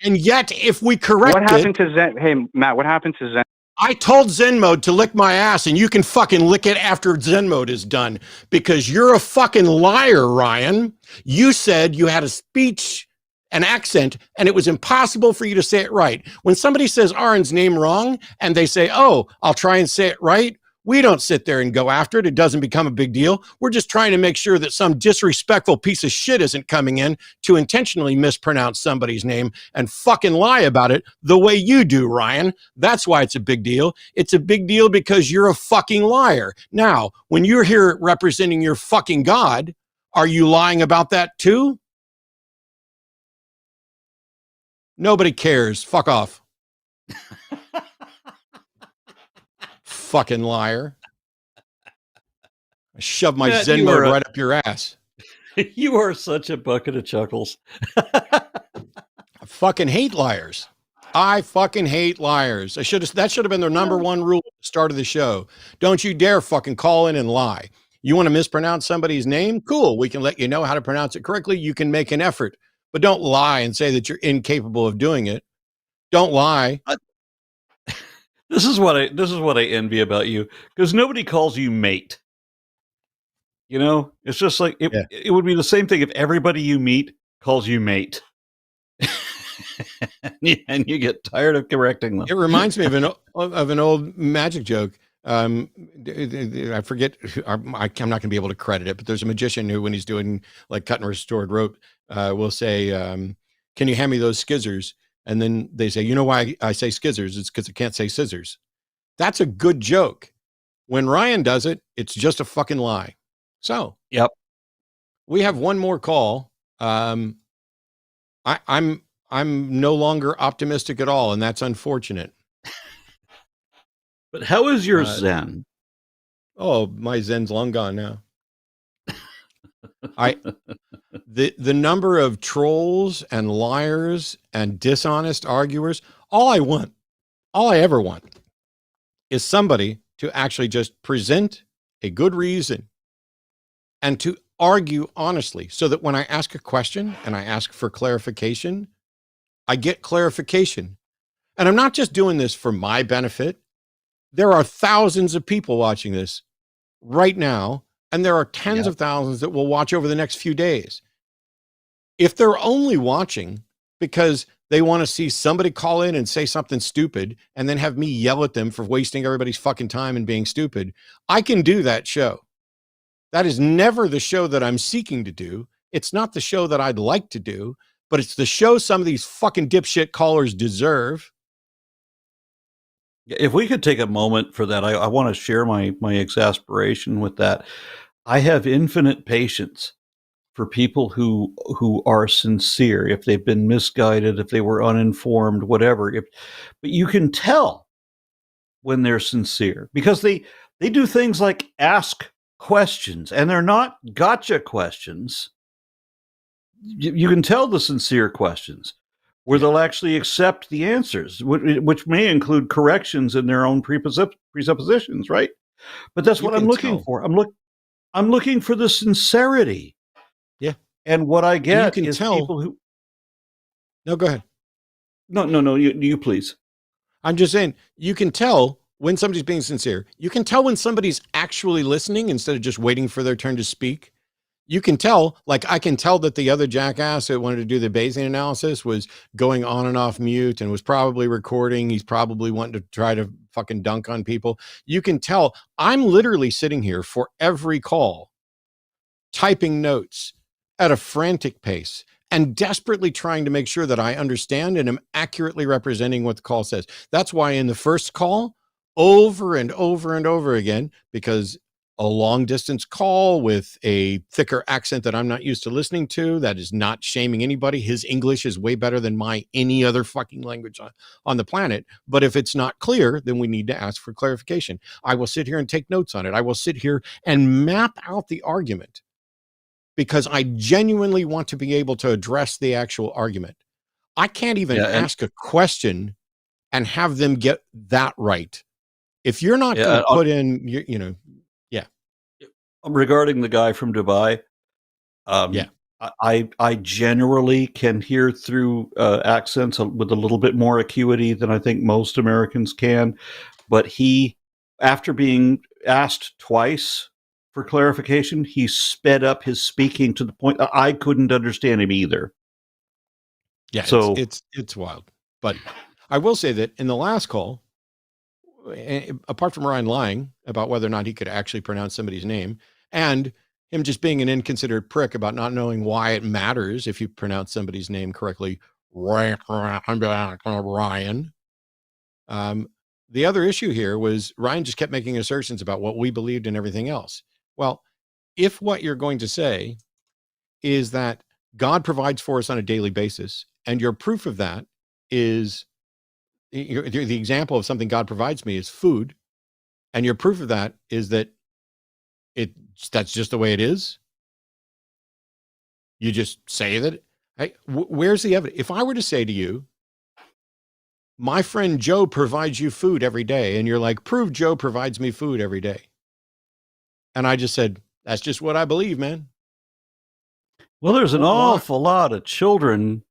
And yet, if we correct What happened to Zen? Hey, Matt, what happened to Zen? I told Zen Mode to lick my ass, and you can fucking lick it after Zen Mode is done, because you're a fucking liar, Ryan. You said you had a speech, an accent, and it was impossible for you to say it right. When somebody says Aron's name wrong, and they say, oh, I'll try and say it right, we don't sit there and go after it. It doesn't become a big deal. We're just trying to make sure that some disrespectful piece of shit isn't coming in to intentionally mispronounce somebody's name and fucking lie about it the way you do, Ryan. That's why it's a big deal. It's a big deal because you're a fucking liar. Now, when you're here representing your fucking God, are you lying about that too? Nobody cares. Fuck off. Fucking liar. I shove my Matt, Zen mode right up your ass. You are such a bucket of chuckles. I fucking hate liars. I fucking hate liars. That should have been their number one rule at the start of the show. Don't you dare fucking call in and lie. You want to mispronounce somebody's name? Cool. We can let you know how to pronounce it correctly. You can make an effort, but don't lie and say that you're incapable of doing it. Don't lie. This is what I envy about you, because nobody calls you mate. You know, it's just like it would be the same thing if everybody you meet calls you mate, and you get tired of correcting them. It reminds me of an old magic joke. I forget. I'm not going to be able to credit it, but there's a magician who, when he's doing like cut and restored rope, will say, "Can you hand me those skizzers?" And then they say, "You know why I say skizzers? It's because I can't say scissors." That's a good joke. When Ryan does it, it's just a fucking lie. So, yep. We have one more call. I'm no longer optimistic at all, and that's unfortunate. But how is your Zen? Oh, my Zen's long gone now. The number of trolls and liars and dishonest arguers, all I ever want is somebody to actually just present a good reason and to argue honestly, so that when I ask a question and I ask for clarification, I get clarification. And I'm not just doing this for my benefit. There are thousands of people watching this right now, and there are tens of thousands that will watch over the next few days. If they're only watching because they want to see somebody call in and say something stupid and then have me yell at them for wasting everybody's fucking time and being stupid, I can do that show. That is never the show that I'm seeking to do. It's not the show that I'd like to do, but it's the show some of these fucking dipshit callers deserve. If we could take a moment for that, I want to share my exasperation with that. I have infinite patience for people who are sincere, if they've been misguided, if they were uninformed, whatever. But you can tell when they're sincere, because they do things like ask questions, and they're not gotcha questions. You can tell the sincere questions where they'll actually accept the answers, which may include corrections in their own presuppositions, right? But that's what I'm looking for. I'm looking for the sincerity. Yeah. And what I get is people who... No, go ahead. No, you please. I'm just saying, you can tell when somebody's being sincere. You can tell when somebody's actually listening instead of just waiting for their turn to speak. You can tell, like I can tell that the other jackass that wanted to do the Bayesian analysis was going on and off mute and was probably recording. He's probably wanting to try to fucking dunk on people. You can tell I'm literally sitting here for every call, typing notes at a frantic pace and desperately trying to make sure that I understand and am accurately representing what the call says. That's why in the first call, over and over and over again, because a long distance call with a thicker accent that I'm not used to listening to, that is not shaming anybody. His English is way better than my any other fucking language on the planet. But if it's not clear, then we need to ask for clarification. I will sit here and take notes on it. I will sit here and map out the argument because I genuinely want to be able to address the actual argument. I can't even ask a question and have them get that right. If you're not going to put in, you know, regarding the guy from Dubai, I generally can hear through accents with a little bit more acuity than I think most Americans can. But he, after being asked twice for clarification, he sped up his speaking to the point that I couldn't understand him either. Yeah, So it's wild. But I will say that in the last call, apart from Ryan lying about whether or not he could actually pronounce somebody's name, and him just being an inconsiderate prick about not knowing why it matters if you pronounce somebody's name correctly, Ryan. The other issue here was Ryan just kept making assertions about what we believed and everything else. Well, if what you're going to say is that God provides for us on a daily basis, and your proof of that is the example of something God provides me is food, and your proof of that is that that's just the way it is. You just say that. Where's the evidence? If I were to say to you, my friend Joe provides you food every day, and you're like, prove Joe provides me food every day. And I just said, that's just what I believe, man. Well, there's an awful lot of children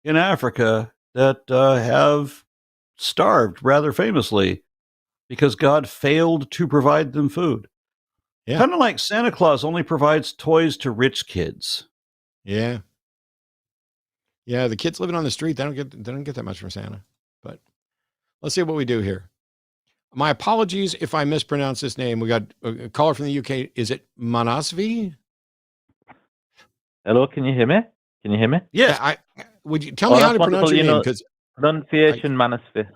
in Africa that have starved rather famously because God failed to provide them food. Yeah. Kind of like Santa Claus only provides toys to rich kids. Yeah. Yeah, the kids living on the street, they don't get that much from Santa. But let's see what we do here. My apologies if I mispronounce this name. We got a caller from the UK. Is it Manasvi? Hello, can you hear me? Can you hear me? Yeah. Would you tell me how to pronounce your name? Because pronunciation, Manasvi.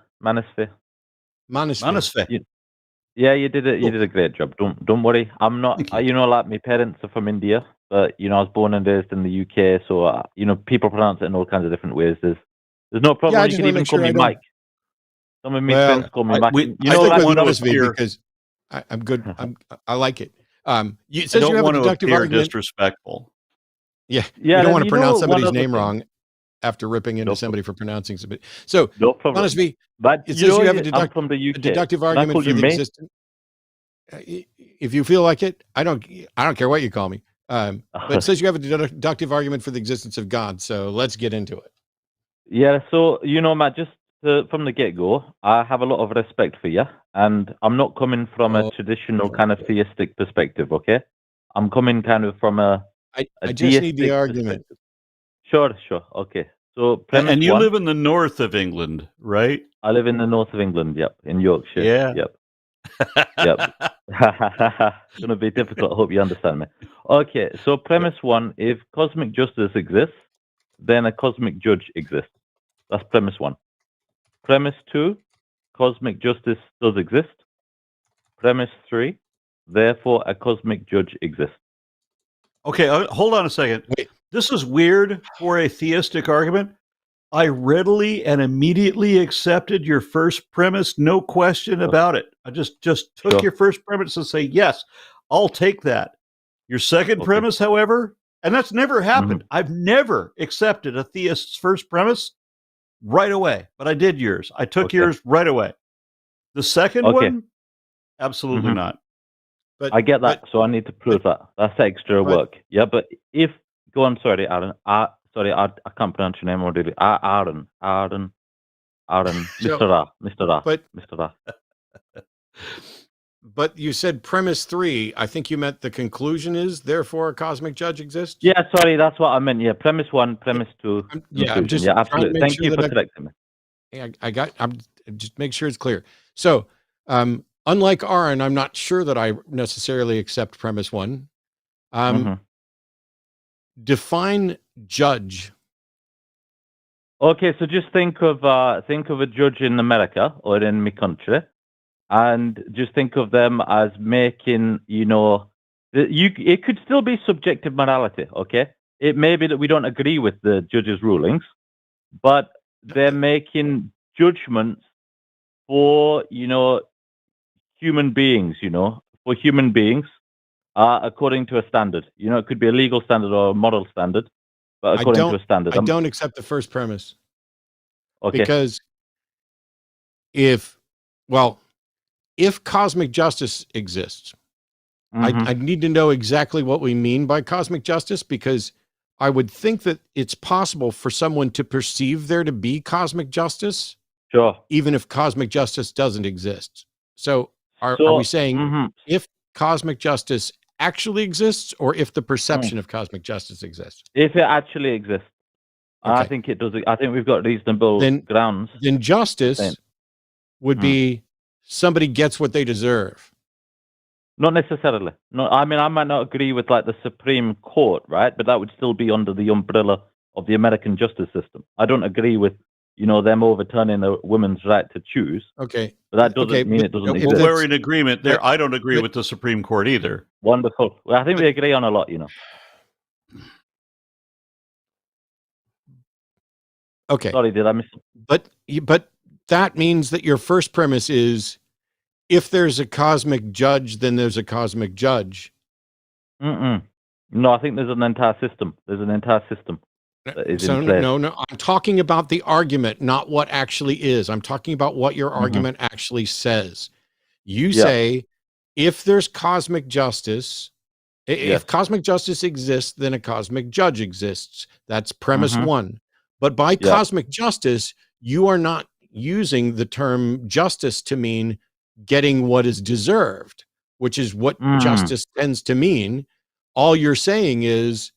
Yeah, you did it. You did a great job. Don't worry. I'm not. Like my parents are from India, but I was born and raised in the UK, so people pronounce it in all kinds of different ways. There's no problem. Yeah, you can even call me Mike. Some of my friends call me Mike. I think with Manasvi because I'm good. I like it. It says you have a deductive argument. Disrespectful. Yeah, you don't want to pronounce somebody's name wrong after ripping into somebody for pronouncing somebody. So, no problem. Honestly, but it says you have a from the UK. deductive argument for the existence. If you feel like it, I don't care what you call me. But it says you have a deductive argument for the existence of God. So let's get into it. Yeah. So Matt, just from the get-go, I have a lot of respect for you, and I'm not coming from a traditional kind of theistic perspective. Okay, I'm coming kind of from a I just need the argument. Sure. Okay. So and you live in the north of England, right? I live in the north of England. Yep, in Yorkshire. Yeah. Yep. It's going to be difficult. I hope you understand me. Okay. So premise one: if cosmic justice exists, then a cosmic judge exists. That's premise one. Premise two: cosmic justice does exist. Premise three: therefore a cosmic judge exists. Okay, hold on a second. Wait. This is weird for a theistic argument. I readily and immediately accepted your first premise, no question about it. I just took your first premise and say, yes, I'll take that. Your second premise, however, and that's never happened. I've never accepted a theist's first premise right away, but I did yours. I took yours right away. The second one, absolutely not. But I get that, so I need to prove that. That's extra work. Yeah, but go on, sorry, Aaron. I can't pronounce your name already. Aron, Mr. Ra. But you said premise 3. I think you meant the conclusion is therefore a cosmic judge exists. Yeah, sorry, that's what I meant. Yeah, premise 1, premise 2. Absolutely. Thank you for correcting me. I'm just make sure it's clear. So, unlike Aron, I'm not sure that I necessarily accept premise 1. Define judge. Okay, so just think of a judge in America or in my country, and just think of them as making, it could still be subjective morality. Okay, it may be that we don't agree with the judge's rulings, but they're making judgments for human beings. For human beings. According to a standard. It could be a legal standard or a moral standard, but according to a standard. I don't accept the first premise. Okay. Because if cosmic justice exists, I need to know exactly what we mean by cosmic justice, because I would think that it's possible for someone to perceive there to be cosmic justice, Sure. even if cosmic justice doesn't exist. So are we saying if cosmic justice actually exists, or if the perception of cosmic justice exists? If it actually exists. Okay. I think it does. I think we've got reasonable grounds. Then justice would be somebody gets what they deserve. Not necessarily. No, I mean, I might not agree with like the Supreme Court, right? But that would still be under the umbrella of the American justice system. I don't agree with, them overturning a woman's right to choose. Okay. But that doesn't mean it doesn't exist. Well, we're in agreement there. I don't agree with the Supreme Court either. Wonderful. Well, I think we agree on a lot, Okay. Sorry, did I miss? But that means that your first premise is, if there's a cosmic judge, then there's a cosmic judge. No, I think there's an entire system. There's an entire system that is in place. No. I'm talking about the argument, not what actually is. I'm talking about what your argument actually says. You say, if there's cosmic justice, if cosmic justice exists, then a cosmic judge exists. That's premise one. But by cosmic justice, you are not using the term justice to mean getting what is deserved, which is what justice tends to mean. All you're saying is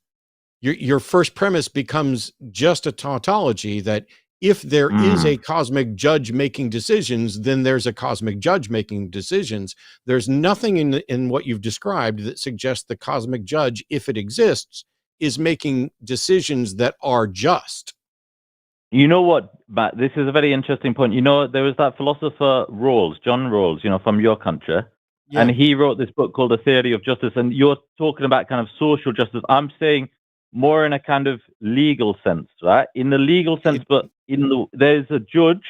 your first premise becomes just a tautology that if there is a cosmic judge making decisions, then there's a cosmic judge making decisions. There's nothing in what you've described that suggests the cosmic judge, if it exists, is making decisions that are just. You know what, Matt? This is a very interesting point. There was that philosopher Rawls, John Rawls, from your country, and he wrote this book called The Theory of Justice. And you're talking about kind of social justice. I'm saying more in a kind of legal sense, right? In the legal sense, but there's a judge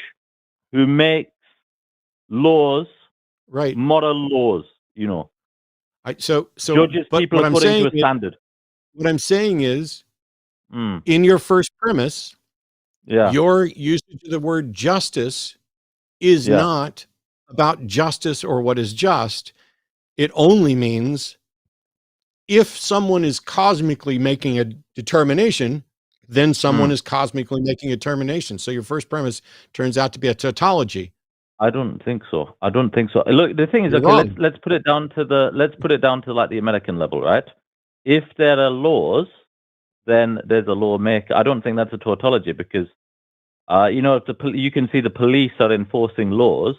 who makes laws, right? Moral laws, So judges, people are put into a standard. What I'm saying is, in your first premise, your usage of the word justice is not about justice or what is just. It only means if someone is cosmically making a determination, then someone is cosmically making a determination. So your first premise turns out to be a tautology. I don't think so. Look, the thing is, okay, let's put it down to like the American level, right? If there are laws, then there's a lawmaker. I don't think that's a tautology because, if you can see the police are enforcing laws,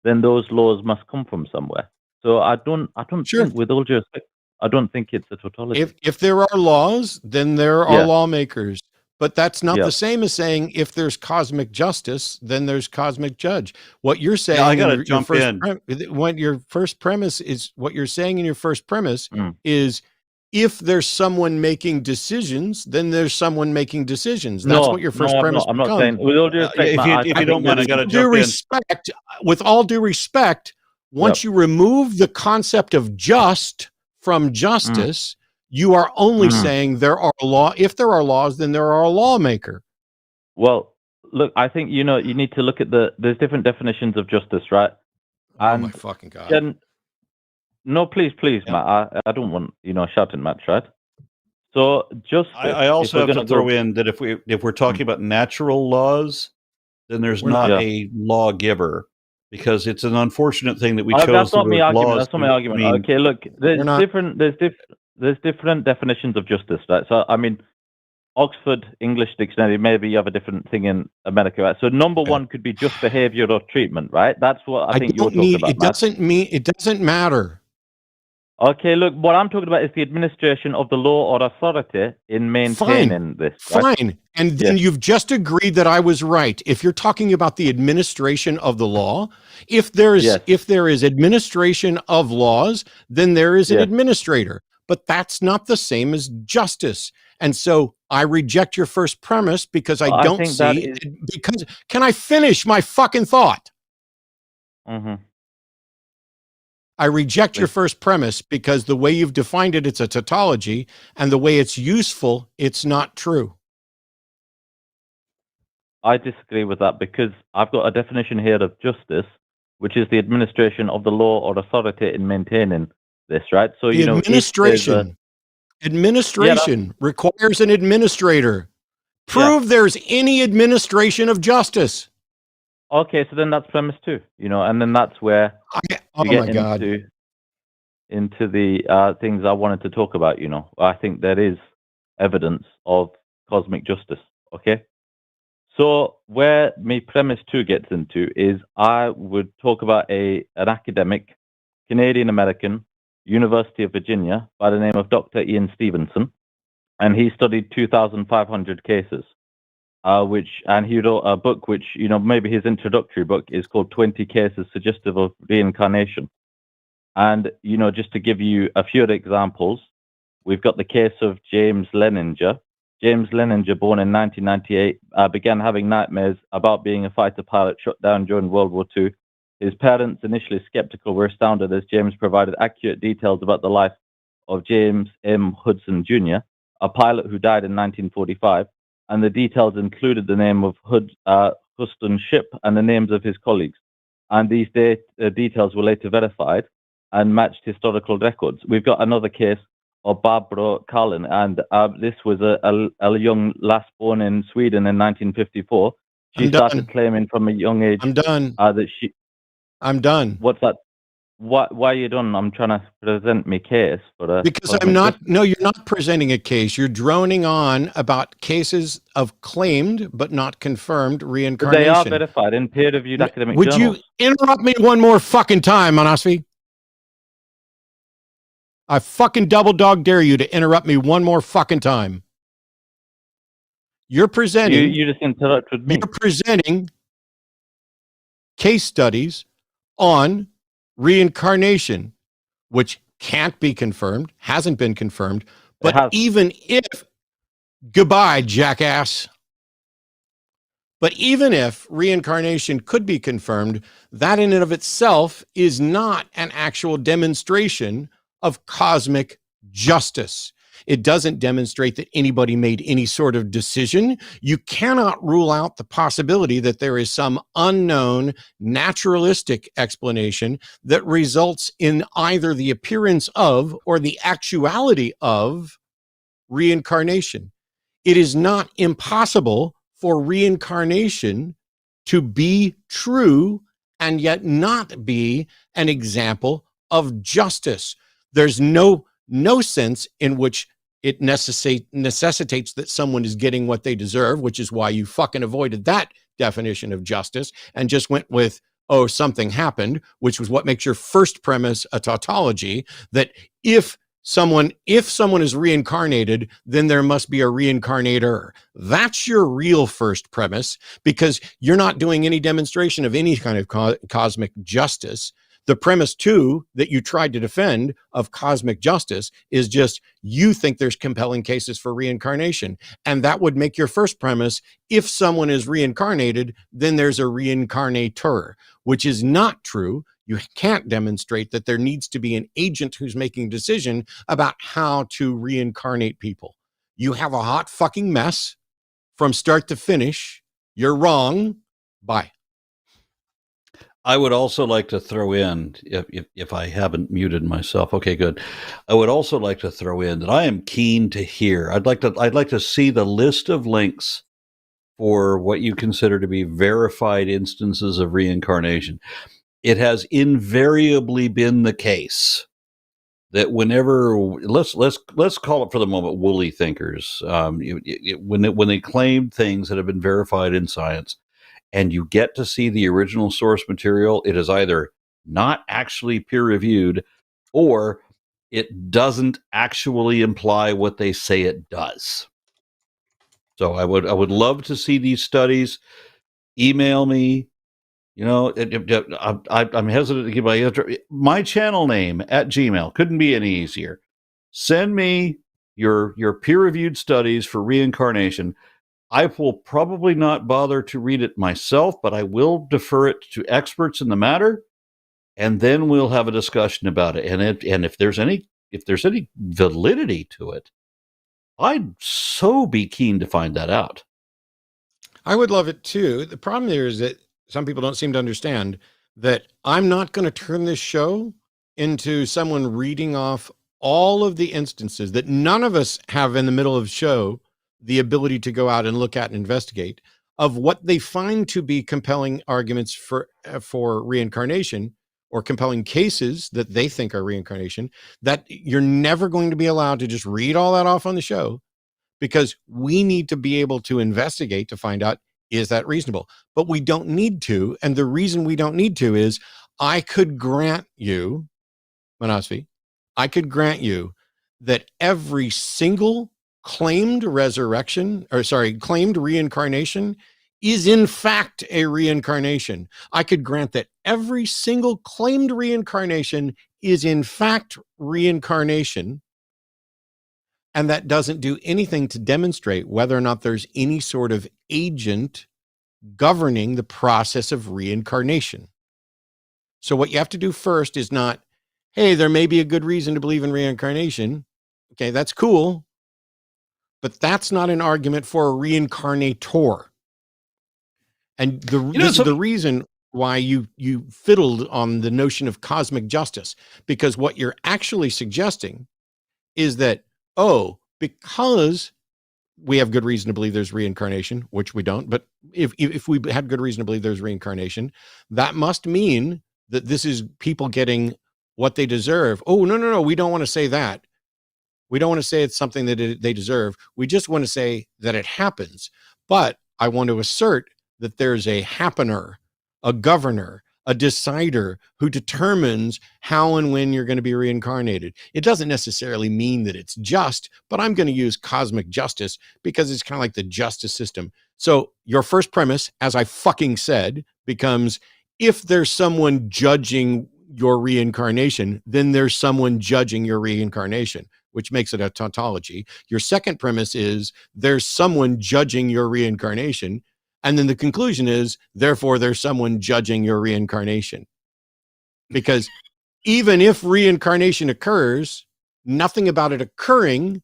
then those laws must come from somewhere. So I don't think, with all due respect, I don't think it's a tautology. If there are laws, then there are lawmakers. But that's not the same as saying if there's cosmic justice, then there's cosmic judge. What you're saying, I got to jump in. What your first premise is, what you're saying in your first premise is, if there's someone making decisions, then there's someone making decisions. That's what your first premise I'm not saying. With all due respect, if you don't mind, I got to jump in. With all due respect, once you remove the concept of just from justice, you are only saying there are if there are laws, then there are a lawmaker. Well, look, I think you need to look at there's different definitions of justice, right? Oh my fucking God. No, please, Matt. I don't want a shouting match, right? So I also have to throw in that if we're talking about natural laws, then there's not a lawgiver, because it's an unfortunate thing that we chose. That's not my argument. That's not my argument. Okay, look, there's different definitions of justice, right? So I mean, Oxford English Dictionary, maybe you have a different thing in America, right? So number one could be just behavior or treatment, right? That's what I think you're talking about. It doesn't matter. Okay, look, what I'm talking about is the administration of the law or authority in maintaining this. Right? Fine. And then you've just agreed that I was right. If you're talking about the administration of the law, if there is administration of laws, then there is an administrator. But that's not the same as justice. And so I reject your first premise because I don't see because can I finish my fucking thought? I reject your first premise because the way you've defined it, it's a tautology, and the way it's useful, it's not true. I disagree with that because I've got a definition here of justice, which is the administration of the law or authority in maintaining this, right? So, the administration. Administration requires an administrator. Prove there's any administration of justice. Okay, so then that's premise 2, and then that's where oh you my get God. into the things I wanted to talk about. I think there is evidence of cosmic justice. Okay, so where my premise 2 gets into is I would talk about an academic, Canadian American, University of Virginia, by the name of Dr. Ian Stevenson, and he studied 2,500 cases. And he wrote a book which, maybe his introductory book is called 20 Cases Suggestive of Reincarnation. And, just to give you a few examples, we've got the case of James Leninger. James Leninger, born in 1998, began having nightmares about being a fighter pilot shot down during World War II. His parents, initially skeptical, were astounded as James provided accurate details about the life of James M. Hudson Jr., a pilot who died in 1945. And the details included the name of Huston's ship and the names of his colleagues. And these details were later verified and matched historical records. We've got another case of Barbara Carlin, and this was a young lass born in Sweden in 1954. She started claiming from a young age that she... I'm done. What's that? Why are you done? I'm trying to present my case for because I'm not. No, you're not presenting a case. You're droning on about cases of claimed but not confirmed reincarnation. They are verified in peer-reviewed academic journals. Would you interrupt me one more fucking time, Manasvi? I fucking double dog dare you to interrupt me one more fucking time. You're presenting. You just interrupted me. You're presenting case studies on reincarnation, which can't be confirmed, hasn't been confirmed, but even if, goodbye, jackass. But even if reincarnation could be confirmed, that in and of itself is not an actual demonstration of cosmic justice. It doesn't demonstrate that anybody made any sort of decision. You cannot rule out the possibility that there is some unknown naturalistic explanation that results in either the appearance of or the actuality of reincarnation. It is not impossible for reincarnation to be true and yet not be an example of justice. There's no sense in which it necessitates that someone is getting what they deserve, which is why you fucking avoided that definition of justice and just went with, oh, something happened, which was what makes your first premise a tautology, that if someone is reincarnated, then there must be a reincarnator. That's your real first premise, because you're not doing any demonstration of any kind of cosmic justice. The premise 2 that you tried to defend of cosmic justice is just you think there's compelling cases for reincarnation. And that would make your first premise, if someone is reincarnated, then there's a reincarnator, which is not true. You can't demonstrate that there needs to be an agent who's making a decision about how to reincarnate people. You have a hot fucking mess from start to finish. You're wrong. Bye. I would also like to throw in, if I haven't muted myself, okay, good. I would also like to throw in that I am keen to hear. I'd like to see the list of links for what you consider to be verified instances of reincarnation. It has invariably been the case that whenever let's call it for the moment woolly thinkers, when they claim things that have been verified in science, and you get to see the original source material, it is either not actually peer-reviewed or it doesn't actually imply what they say it does. So I would love to see these studies. Email me. I'm hesitant to give my channel name at Gmail. Couldn't be any easier. Send me your peer-reviewed studies for reincarnation. I will probably not bother to read it myself, but I will defer it to experts in the matter, and then we'll have a discussion about it. And if there's any validity to it, I'd so be keen to find that out. I would love it too. The problem there is that some people don't seem to understand that I'm not going to turn this show into someone reading off all of the instances that none of us have in the middle of the show the ability to go out and look at and investigate of what they find to be compelling arguments for reincarnation, or compelling cases that they think are reincarnation, that you're never going to be allowed to just read all that off on the show, because we need to be able to investigate to find out, is that reasonable? But we don't need to. And the reason we don't need to is I could grant you, Manasvi, I could grant you that every single claimed reincarnation is in fact a reincarnation. I could grant that every single claimed reincarnation is in fact reincarnation. And that doesn't do anything to demonstrate whether or not there's any sort of agent governing the process of reincarnation. So what you have to do first is not, hey, there may be a good reason to believe in reincarnation. Okay, that's cool. But that's not an argument for a reincarnator. And this is the reason why you fiddled on the notion of cosmic justice, because what you're actually suggesting is that, oh, because we have good reason to believe there's reincarnation, which we don't, but if we had good reason to believe there's reincarnation, that must mean that this is people getting what they deserve. Oh, no, we don't want to say that. We don't want to say it's something that they deserve. We just want to say that it happens. But I want to assert that there's a happener, a governor, a decider who determines how and when you're going to be reincarnated. It doesn't necessarily mean that it's just, but I'm going to use cosmic justice because it's kind of like the justice system. So your first premise, as I fucking said, becomes, if there's someone judging your reincarnation, then there's someone judging your reincarnation, which makes it a tautology. Your second premise is there's someone judging your reincarnation. And then the conclusion is, therefore, there's someone judging your reincarnation. Because even if reincarnation occurs, nothing about it occurring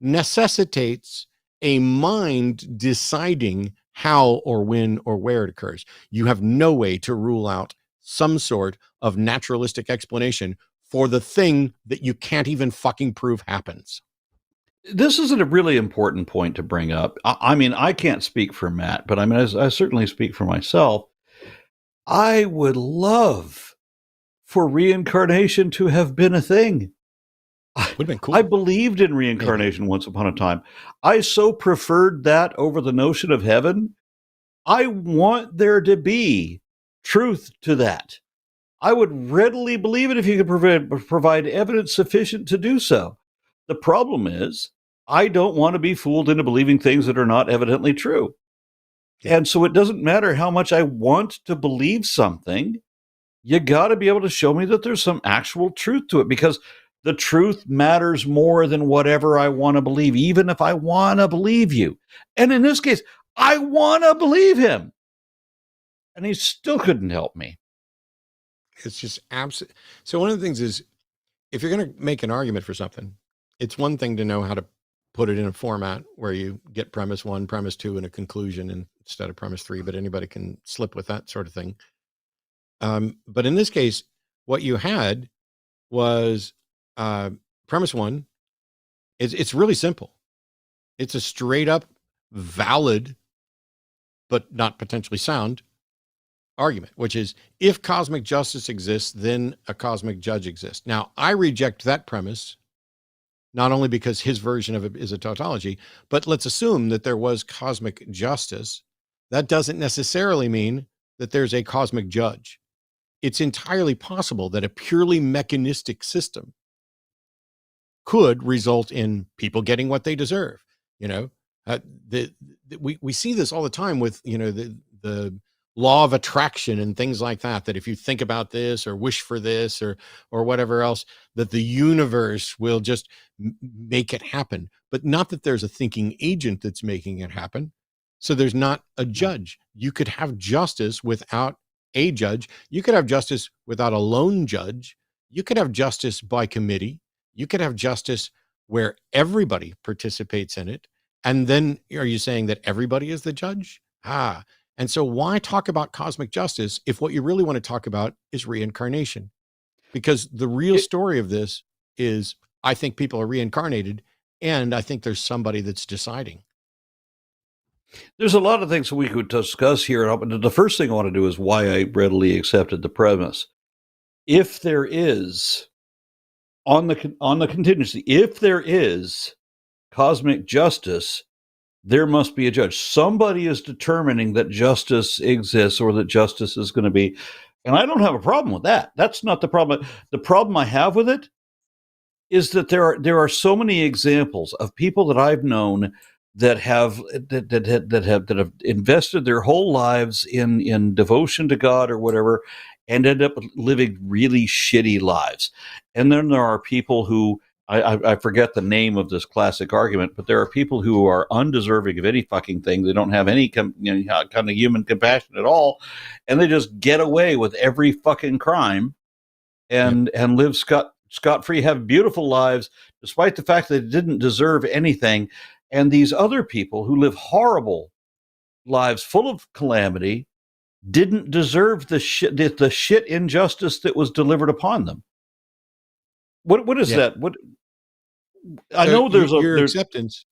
necessitates a mind deciding how or when or where it occurs. You have no way to rule out some sort of naturalistic explanation for the thing that you can't even fucking prove happens. This is a really important point to bring up. I mean, I can't speak for Matt, but I mean, I certainly speak for myself. I would love for reincarnation to have been a thing. Would have been cool. I believed in reincarnation once upon a time. I so preferred that over the notion of heaven. I want there to be truth to that. I would readily believe it if you could provide evidence sufficient to do so. The problem is, I don't want to be fooled into believing things that are not evidently true. And so it doesn't matter how much I want to believe something, you got to be able to show me that there's some actual truth to it, because the truth matters more than whatever I want to believe, even if I want to believe you. And in this case, I want to believe him. And he still couldn't help me. It's just absolute. So one of the things is, if you're going to make an argument for something, it's one thing to know how to put it in a format where you get premise one, premise two, and a conclusion instead of premise three, but anybody can slip with that sort of thing. But in this case, what you had was premise one. It's really simple. It's a straight up valid, but not potentially sound argument, which is, if cosmic justice exists, then a cosmic judge exists. Now, I reject that premise, not only because his version of it is a tautology, but let's assume that there was cosmic justice. That doesn't necessarily mean that there's a cosmic judge. It's entirely possible that a purely mechanistic system could result in people getting what they deserve. You know, we see this all the time with, you know, the law of attraction and things like that, that if you think about this or wish for this or whatever else, that the universe will just make it happen. But not that there's a thinking agent that's making it happen. So there's not a judge. You could have justice without a judge. You could have justice without a lone judge. You could have justice by committee. You could have justice where everybody participates in it. And then are you saying that everybody is the judge? And so why talk about cosmic justice if what you really want to talk about is reincarnation? Because the real story of this is I think people are reincarnated, and I think there's somebody that's deciding. There's a lot of things we could discuss here. But the first thing I want to do is why I readily accepted the premise. If there is, on the contingency, if there is cosmic justice, there must be a judge. Somebody is determining that justice exists or that justice is going to be. And I don't have a problem with that. That's not the problem. The problem I have with it is that there are so many examples of people that I've known that have invested their whole lives in devotion to God or whatever, and end up living really shitty lives. And then there are people who I forget the name of this classic argument, but there are people who are undeserving of any fucking thing. They don't have any kind of human compassion at all, and they just get away with every fucking crime and live scot-free, have beautiful lives, despite the fact that they didn't deserve anything. And these other people who live horrible lives full of calamity didn't deserve the shit injustice that was delivered upon them. What is that? What I know there's your acceptance.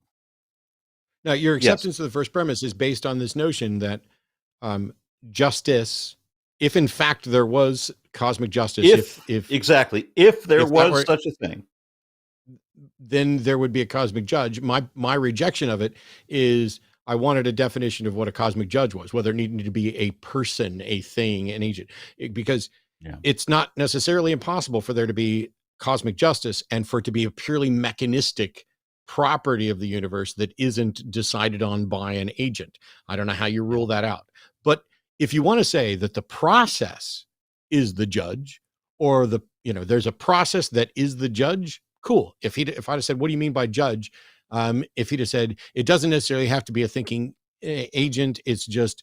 Now, your acceptance of the first premise is based on this notion that justice, if in fact there was cosmic justice, if there was such a thing, then there would be a cosmic judge. My rejection of it is I wanted a definition of what a cosmic judge was, whether it needed to be a person, a thing, an agent, because it's not necessarily impossible for there to be cosmic justice and for it to be a purely mechanistic property of the universe that isn't decided on by an agent. I don't know how you rule that out. But if you want to say that the process is the judge, or there's a process that is the judge, cool. If I'd have said, what do you mean by judge? If he'd have said, it doesn't necessarily have to be a thinking agent. It's just,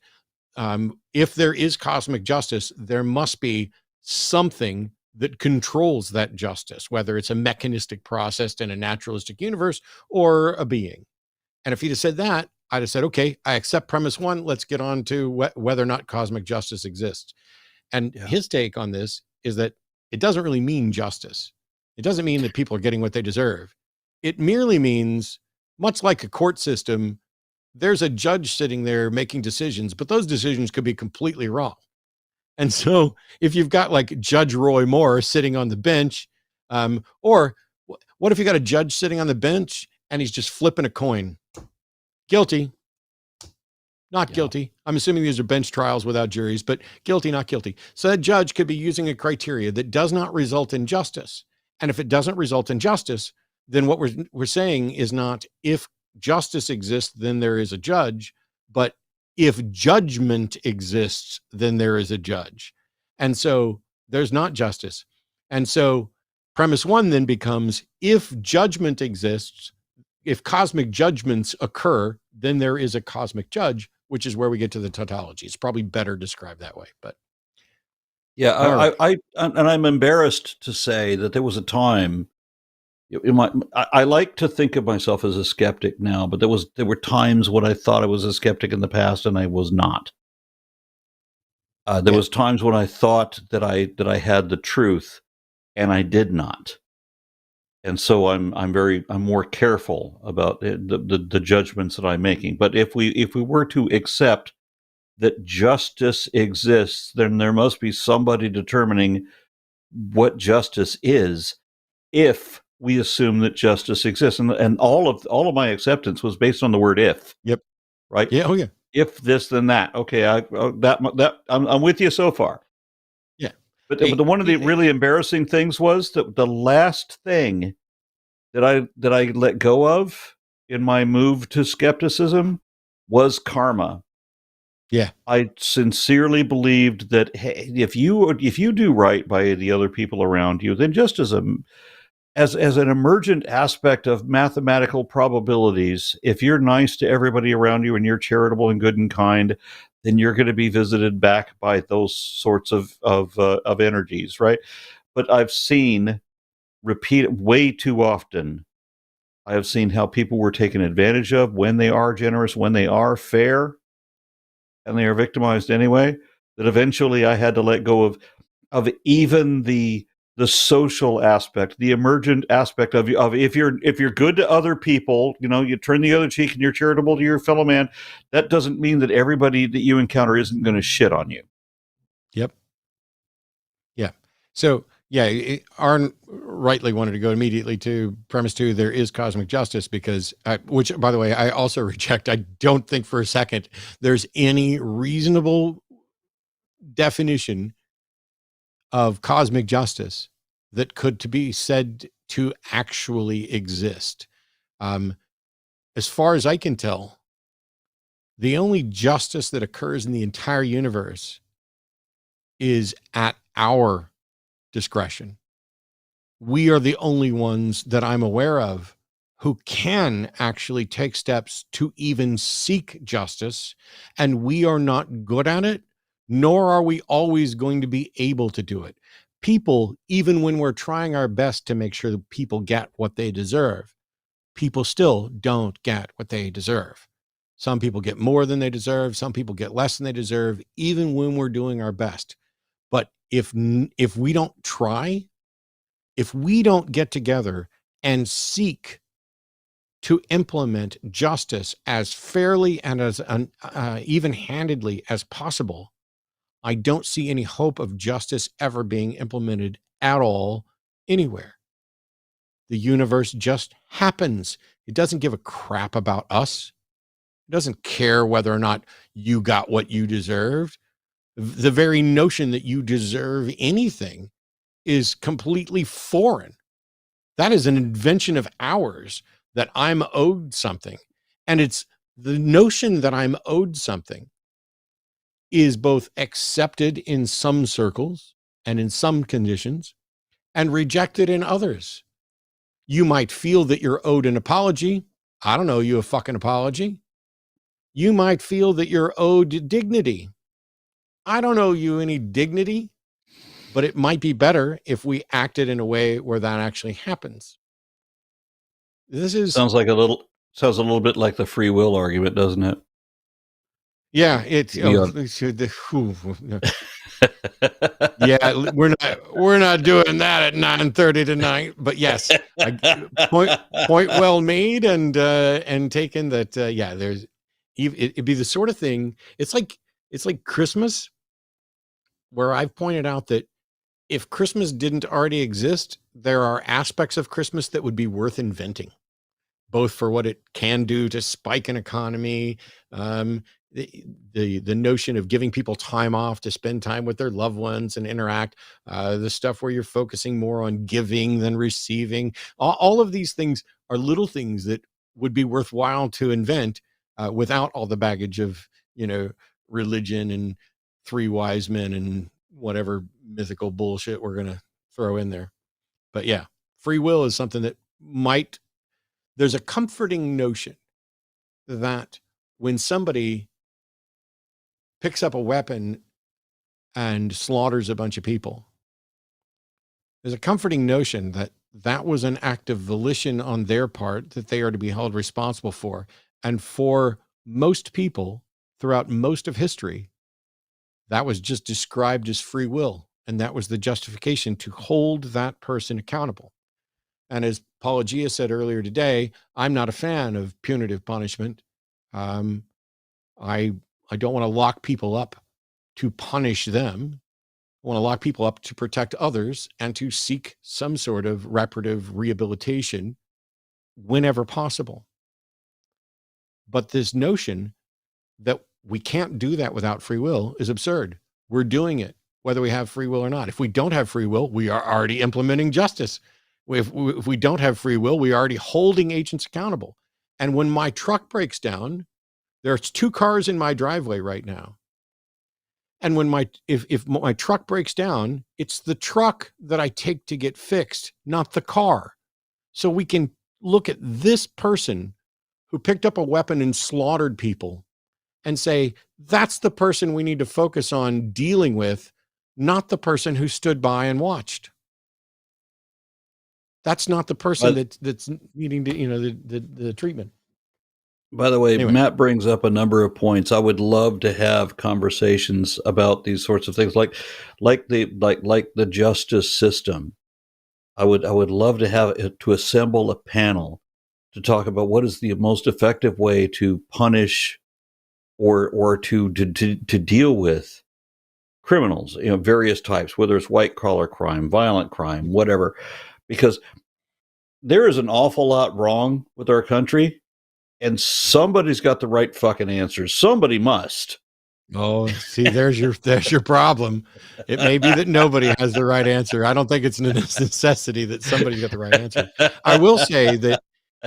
if there is cosmic justice, there must be something that controls that justice, whether it's a mechanistic process in a naturalistic universe or a being. And if he'd have said that, I'd have said, okay, I accept premise one. Let's get on to whether or not cosmic justice exists. And his take on this is that it doesn't really mean justice. It doesn't mean that people are getting what they deserve. It merely means, much like a court system, there's a judge sitting there making decisions, but those decisions could be completely wrong. And so if you've got like Judge Roy Moore sitting on the bench, or what if you got a judge sitting on the bench and he's just flipping a coin? Guilty, not guilty. I'm assuming these are bench trials without juries, but guilty, not guilty. So that judge could be using a criteria that does not result in justice. And if it doesn't result in justice, then what we're saying is not if justice exists, then there is a judge, but if judgment exists, then there is a judge. And so there's not justice. And so premise one then becomes, if judgment exists, if cosmic judgments occur, then there is a cosmic judge, which is where we get to the tautology. It's probably better described that way, but. Yeah, I'm embarrassed to say that there was a time. I like to think of myself as a skeptic now, but there were times when I thought I was a skeptic in the past, and I was not. There was times when I thought that I had the truth, and I did not. And so I'm more careful about the judgments that I'm making. But if we were to accept that justice exists, then there must be somebody determining what justice is, if we assume that justice exists. And all of my acceptance was based on the word if. Yep. Right? Yeah. Oh yeah. If this, then that. Okay. I'm with you so far. Yeah. But one of the really embarrassing things was that the last thing that I let go of in my move to skepticism was karma. Yeah. I sincerely believed that, hey, if you do right by the other people around you, then just as an emergent aspect of mathematical probabilities, if you're nice to everybody around you and you're charitable and good and kind, then you're going to be visited back by those sorts of energies, right? But I've seen way too often. I have seen how people were taken advantage of when they are generous, when they are fair, and they are victimized anyway, that eventually I had to let go of even the the social aspect, the emergent aspect of if you're good to other people, you turn the other cheek and you're charitable to your fellow man. That doesn't mean that everybody that you encounter isn't going to shit on you. Yep. Yeah. So yeah, Aron rightly wanted to go immediately to premise 2. There is cosmic justice because, which by the way, I also reject. I don't think for a second there's any reasonable definition of cosmic justice that could to be said to actually exist. As far as I can tell, the only justice that occurs in the entire universe is at our discretion. We are the only ones that I'm aware of who can actually take steps to even seek justice, and we are not good at it, nor are we always going to be able to do it. People, even when we're trying our best to make sure that people get what they deserve, people still don't get what they deserve. Some people get more than they deserve. Some people get less than they deserve, even when we're doing our best. But if we don't try, if we don't get together and seek to implement justice as fairly and as even-handedly as possible, I don't see any hope of justice ever being implemented at all anywhere. The universe just happens. It doesn't give a crap about us. It doesn't care whether or not you got what you deserved. The very notion that you deserve anything is completely foreign. That is an invention of ours, that I'm owed something. And it's the notion that I'm owed something is both accepted in some circles and in some conditions and rejected in others. You might feel that you're owed an apology. I don't owe you a fucking apology. You might feel that you're owed dignity. I don't owe you any dignity, but it might be better if we acted in a way where that actually happens. This is sounds a little bit like the free will argument, doesn't it? Yeah, yeah, we're not doing that at 9:30 tonight. But yes, point well made and taken. That yeah, it'd be the sort of thing. It's like Christmas, where I've pointed out that if Christmas didn't already exist, there are aspects of Christmas that would be worth inventing, both for what it can do to spike an economy, the notion of giving people time off to spend time with their loved ones and interact, the stuff where you're focusing more on giving than receiving. All of these things are little things that would be worthwhile to invent without all the baggage of, religion and three wise men and whatever mythical bullshit we're going to throw in there. But yeah, free will is something that there's a comforting notion that when somebody picks up a weapon and slaughters a bunch of people, there's a comforting notion that that was an act of volition on their part that they are to be held responsible for. And for most people throughout most of history, that was just described as free will. And that was the justification to hold that person accountable. And as Paulogia said earlier today, I'm not a fan of punitive punishment. I don't want to lock people up to punish them. I want to lock people up to protect others and to seek some sort of reparative rehabilitation whenever possible. But this notion that we can't do that without free will is absurd. We're doing it, whether we have free will or not. If we don't have free will, we are already implementing justice. If we don't have free will, we are already holding agents accountable. And when my truck breaks down, there's 2 cars in my driveway right now. And when if my truck breaks down, it's the truck that I take to get fixed, not the car. So we can look at this person who picked up a weapon and slaughtered people and say, that's the person we need to focus on dealing with, not the person who stood by and watched. That's not the person that's needing to, the treatment. By the way, Anyway. Matt brings up a number of points. I would love to have conversations about these sorts of things, like the justice system. I would love to have to assemble a panel to talk about what is the most effective way to punish or to deal with criminals, various types, whether it's white collar crime, violent crime, whatever, because there is an awful lot wrong with our country, and somebody's got the right fucking answers. Somebody must. Oh, see, there's your problem. It may be that nobody has the right answer. I don't think it's a necessity that somebody's got the right answer. I will say that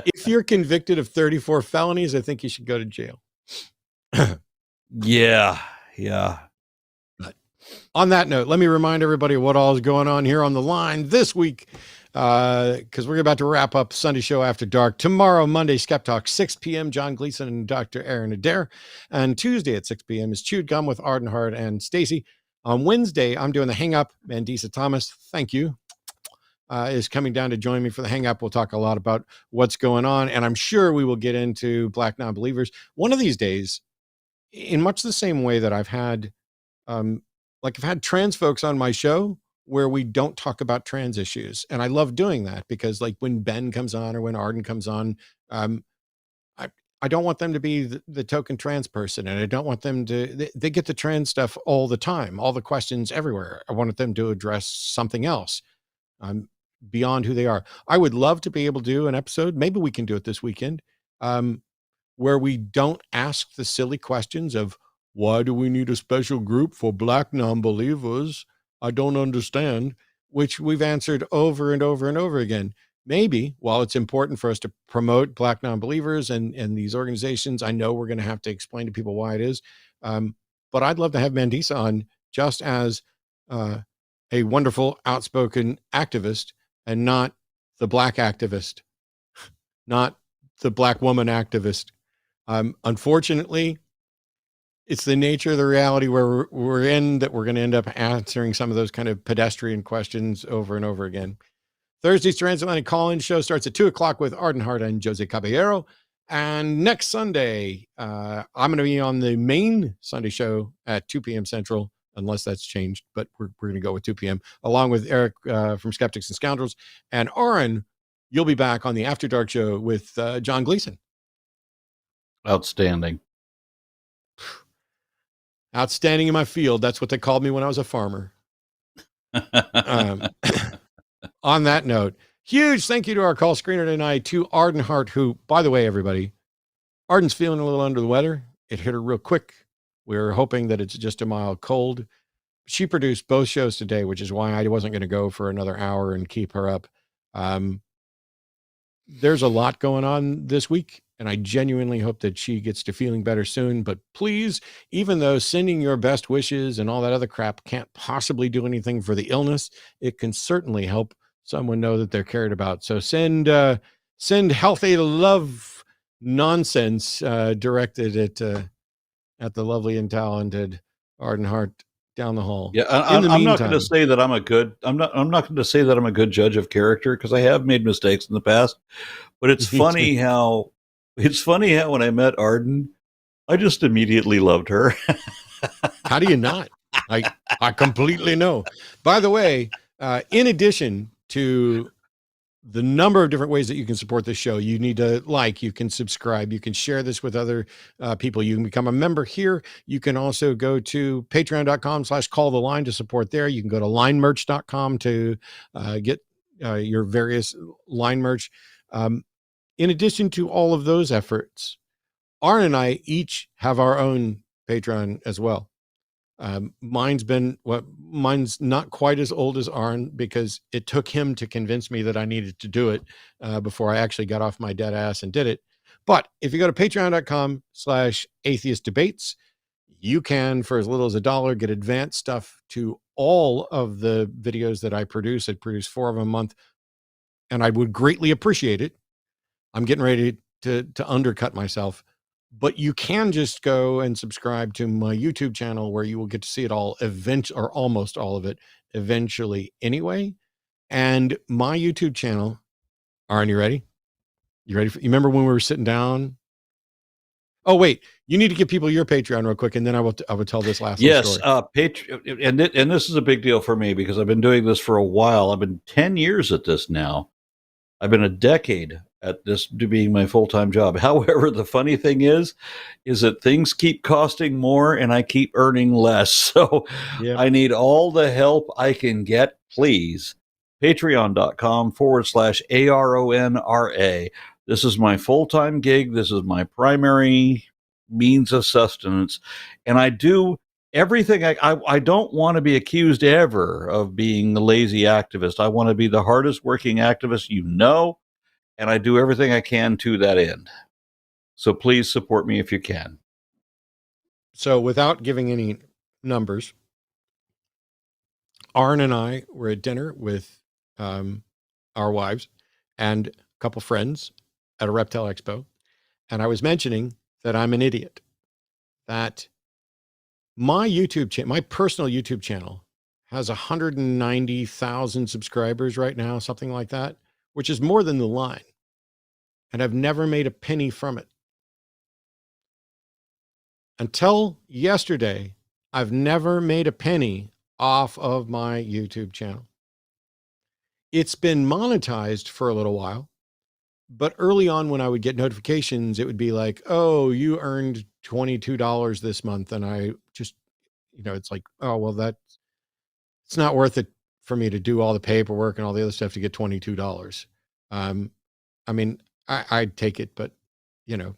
if you're convicted of 34 felonies, I think you should go to jail. Yeah. But on that note, let me remind everybody what all is going on here on the line this week, because we're about to wrap up Sunday show after dark. Tomorrow, Monday, Skeptalk, 6 p.m., John Gleason and Dr. Aron Adair. And Tuesday at 6 p.m. is Chewed Gum with Arden Hart and Stacy. On Wednesday, I'm doing the Hang Up. Mandisa Thomas, thank you, is coming down to join me for the Hang Up. We'll talk a lot about what's going on, and I'm sure we will get into Black non-believers one of these days, in much the same way that I've had trans folks on my show where we don't talk about trans issues. And I love doing that because, like, when Ben comes on or when Arden comes on, I don't want them to be the token trans person, and I don't want them to, they get the trans stuff all the time, all the questions everywhere. I wanted them to address something else beyond who they are. I would love to be able to do an episode, maybe we can do it this weekend, where we don't ask the silly questions of, why do we need a special group for Black non-believers? I don't understand, which we've answered over and over and over again. Maybe, while it's important for us to promote Black non-believers and these organizations, I know we're going to have to explain to people why it is. But I'd love to have Mandisa on just as a wonderful, outspoken activist, and not the Black activist, not the Black woman activist. Unfortunately, it's the nature of the reality where we're in that we're going to end up answering some of those kind of pedestrian questions over and over again. Thursday's Transatlantic Call-In show starts at 2 o'clock with Arden Hart and Jose Caballero. And next Sunday, I'm going to be on the main Sunday show at 2 p.m. Central, unless that's changed, but we're going to go with 2 p.m. along with Eric from Skeptics and Scoundrels. And Aron, you'll be back on the After Dark show with John Gleason. Outstanding. Outstanding in my field. That's what they called me when I was a farmer. On that note, huge thank you to our call screener tonight, to Arden Hart, who, by the way, everybody, Arden's feeling a little under the weather. It hit her real quick. We're hoping that it's just a mild cold. She produced both shows today, which is why I wasn't going to go for another hour and keep her up. There's a lot going on this week, and I genuinely hope that she gets to feeling better soon. But please, even though sending your best wishes and all that other crap can't possibly do anything for the illness, it can certainly help someone know that they're cared about. So send healthy love nonsense directed at the lovely and talented Arden Hart down the hall. Yeah, I'm not going to say that I'm not going to say that I'm a good judge of character, because I have made mistakes in the past. But it's funny how when I met Arden, I just immediately loved her. How do you not? I completely know. By the way, in addition to the number of different ways that you can support this show, you need to you can subscribe, you can share this with other people, you can become a member here. You can also go to patreon.com/calltheline to support there. You can go to linemerch.com to get your various line merch. In addition to all of those efforts, Aron and I each have our own Patreon as well. Mine's not quite as old as Aron, because it took him to convince me that I needed to do it before I actually got off my dead ass and did it. But if you go to patreon.com/atheist debates, you can, for as little as $1, get advanced stuff to all of the videos that I produce. I produce 4 of them a month, and I would greatly appreciate it. I'm getting ready to undercut myself. But you can just go and subscribe to my YouTube channel, where you will get to see it all or almost all of it eventually anyway. And my YouTube channel, Aron, you ready? You ready? You remember when we were sitting down? Oh, wait, you need to give people your Patreon real quick, and then I will tell this last Yes, story. and this is a big deal for me because I've been doing this for a while. I've been 10 years at this now. I've been a decade at this to being my full-time job. However, the funny thing is that things keep costing more and I keep earning less. So I need all the help I can get, please. Patreon.com/ARONRA. This is my full-time gig. This is my primary means of sustenance. And I do everything. I don't want to be accused ever of being a lazy activist. I want to be the hardest working activist and I do everything I can to that end. So please support me if you can. So without giving any numbers, Aron and I were at dinner with our wives and a couple friends at a reptile expo. And I was mentioning that I'm an idiot, that my my personal YouTube channel has 190,000 subscribers right now, something like that, which is more than the line. And I've never made a penny from it. Until yesterday, I've never made a penny off of my YouTube channel. It's been monetized for a little while, but early on when I would get notifications, it would be like, oh, you earned $22 this month. And I just, it's like, oh, well, it's not worth it for me to do all the paperwork and all the other stuff to get $22. I mean, I'd take it, but well,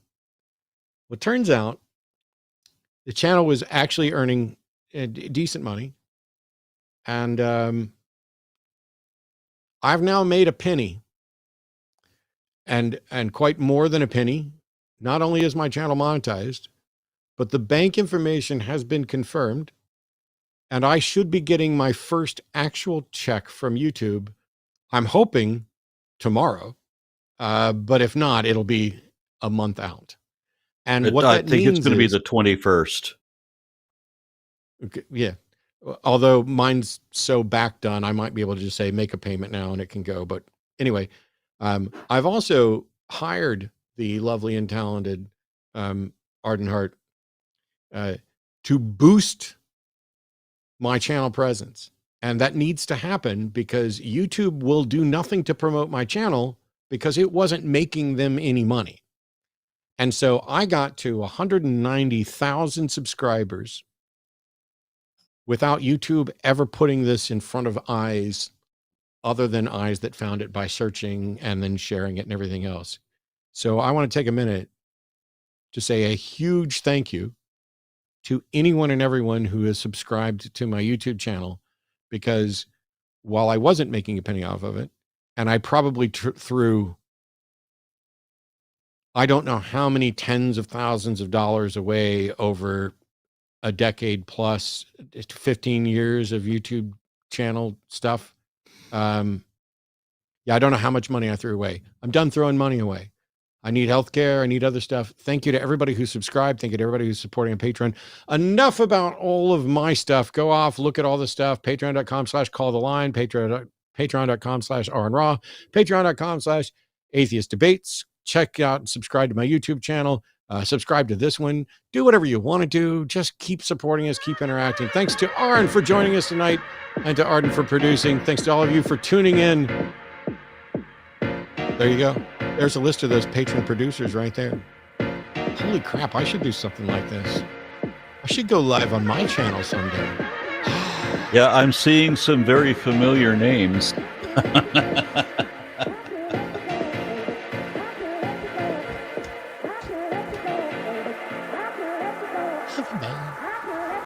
it turns out the channel was actually earning decent money. And I've now made a penny and quite more than a penny. Not only is my channel monetized, but the bank information has been confirmed. And I should be getting my first actual check from YouTube. I'm hoping tomorrow. But if not, it'll be a month out. And I think it's going to be the 21st. Okay, yeah. Although mine's so back done, I might be able to just say, make a payment now and it can go. But anyway, I've also hired the lovely and talented Arden Hart to boost my channel presence. And that needs to happen because YouTube will do nothing to promote my channel because it wasn't making them any money. And so I got to 190,000 subscribers without YouTube ever putting this in front of eyes other than eyes that found it by searching and then sharing it and everything else. So I want to take a minute to say a huge thank you to anyone and everyone who has subscribed to my YouTube channel, because while I wasn't making a penny off of it, and I probably threw, I don't know how many tens of thousands of dollars away over a decade plus, 15 years of YouTube channel stuff. I don't know how much money I threw away. I'm done throwing money away. I need healthcare. I need other stuff. Thank you to everybody who subscribed. Thank you to everybody who's supporting on Patreon. Enough about all of my stuff. Go off, look at all the stuff. Patreon.com/calltheline. Patreon.com/Aron Ra. Patreon.com/Atheist Debates. Check out and subscribe to my YouTube channel. Subscribe to this one. Do whatever you want to do. Just keep supporting us. Keep interacting. Thanks to Aron for joining us tonight and to Arden for producing. Thanks to all of you for tuning in. There you go. There's a list of those patron producers right there. Holy crap, I should do something like this. I should go live on my channel someday. Yeah, I'm seeing some very familiar names.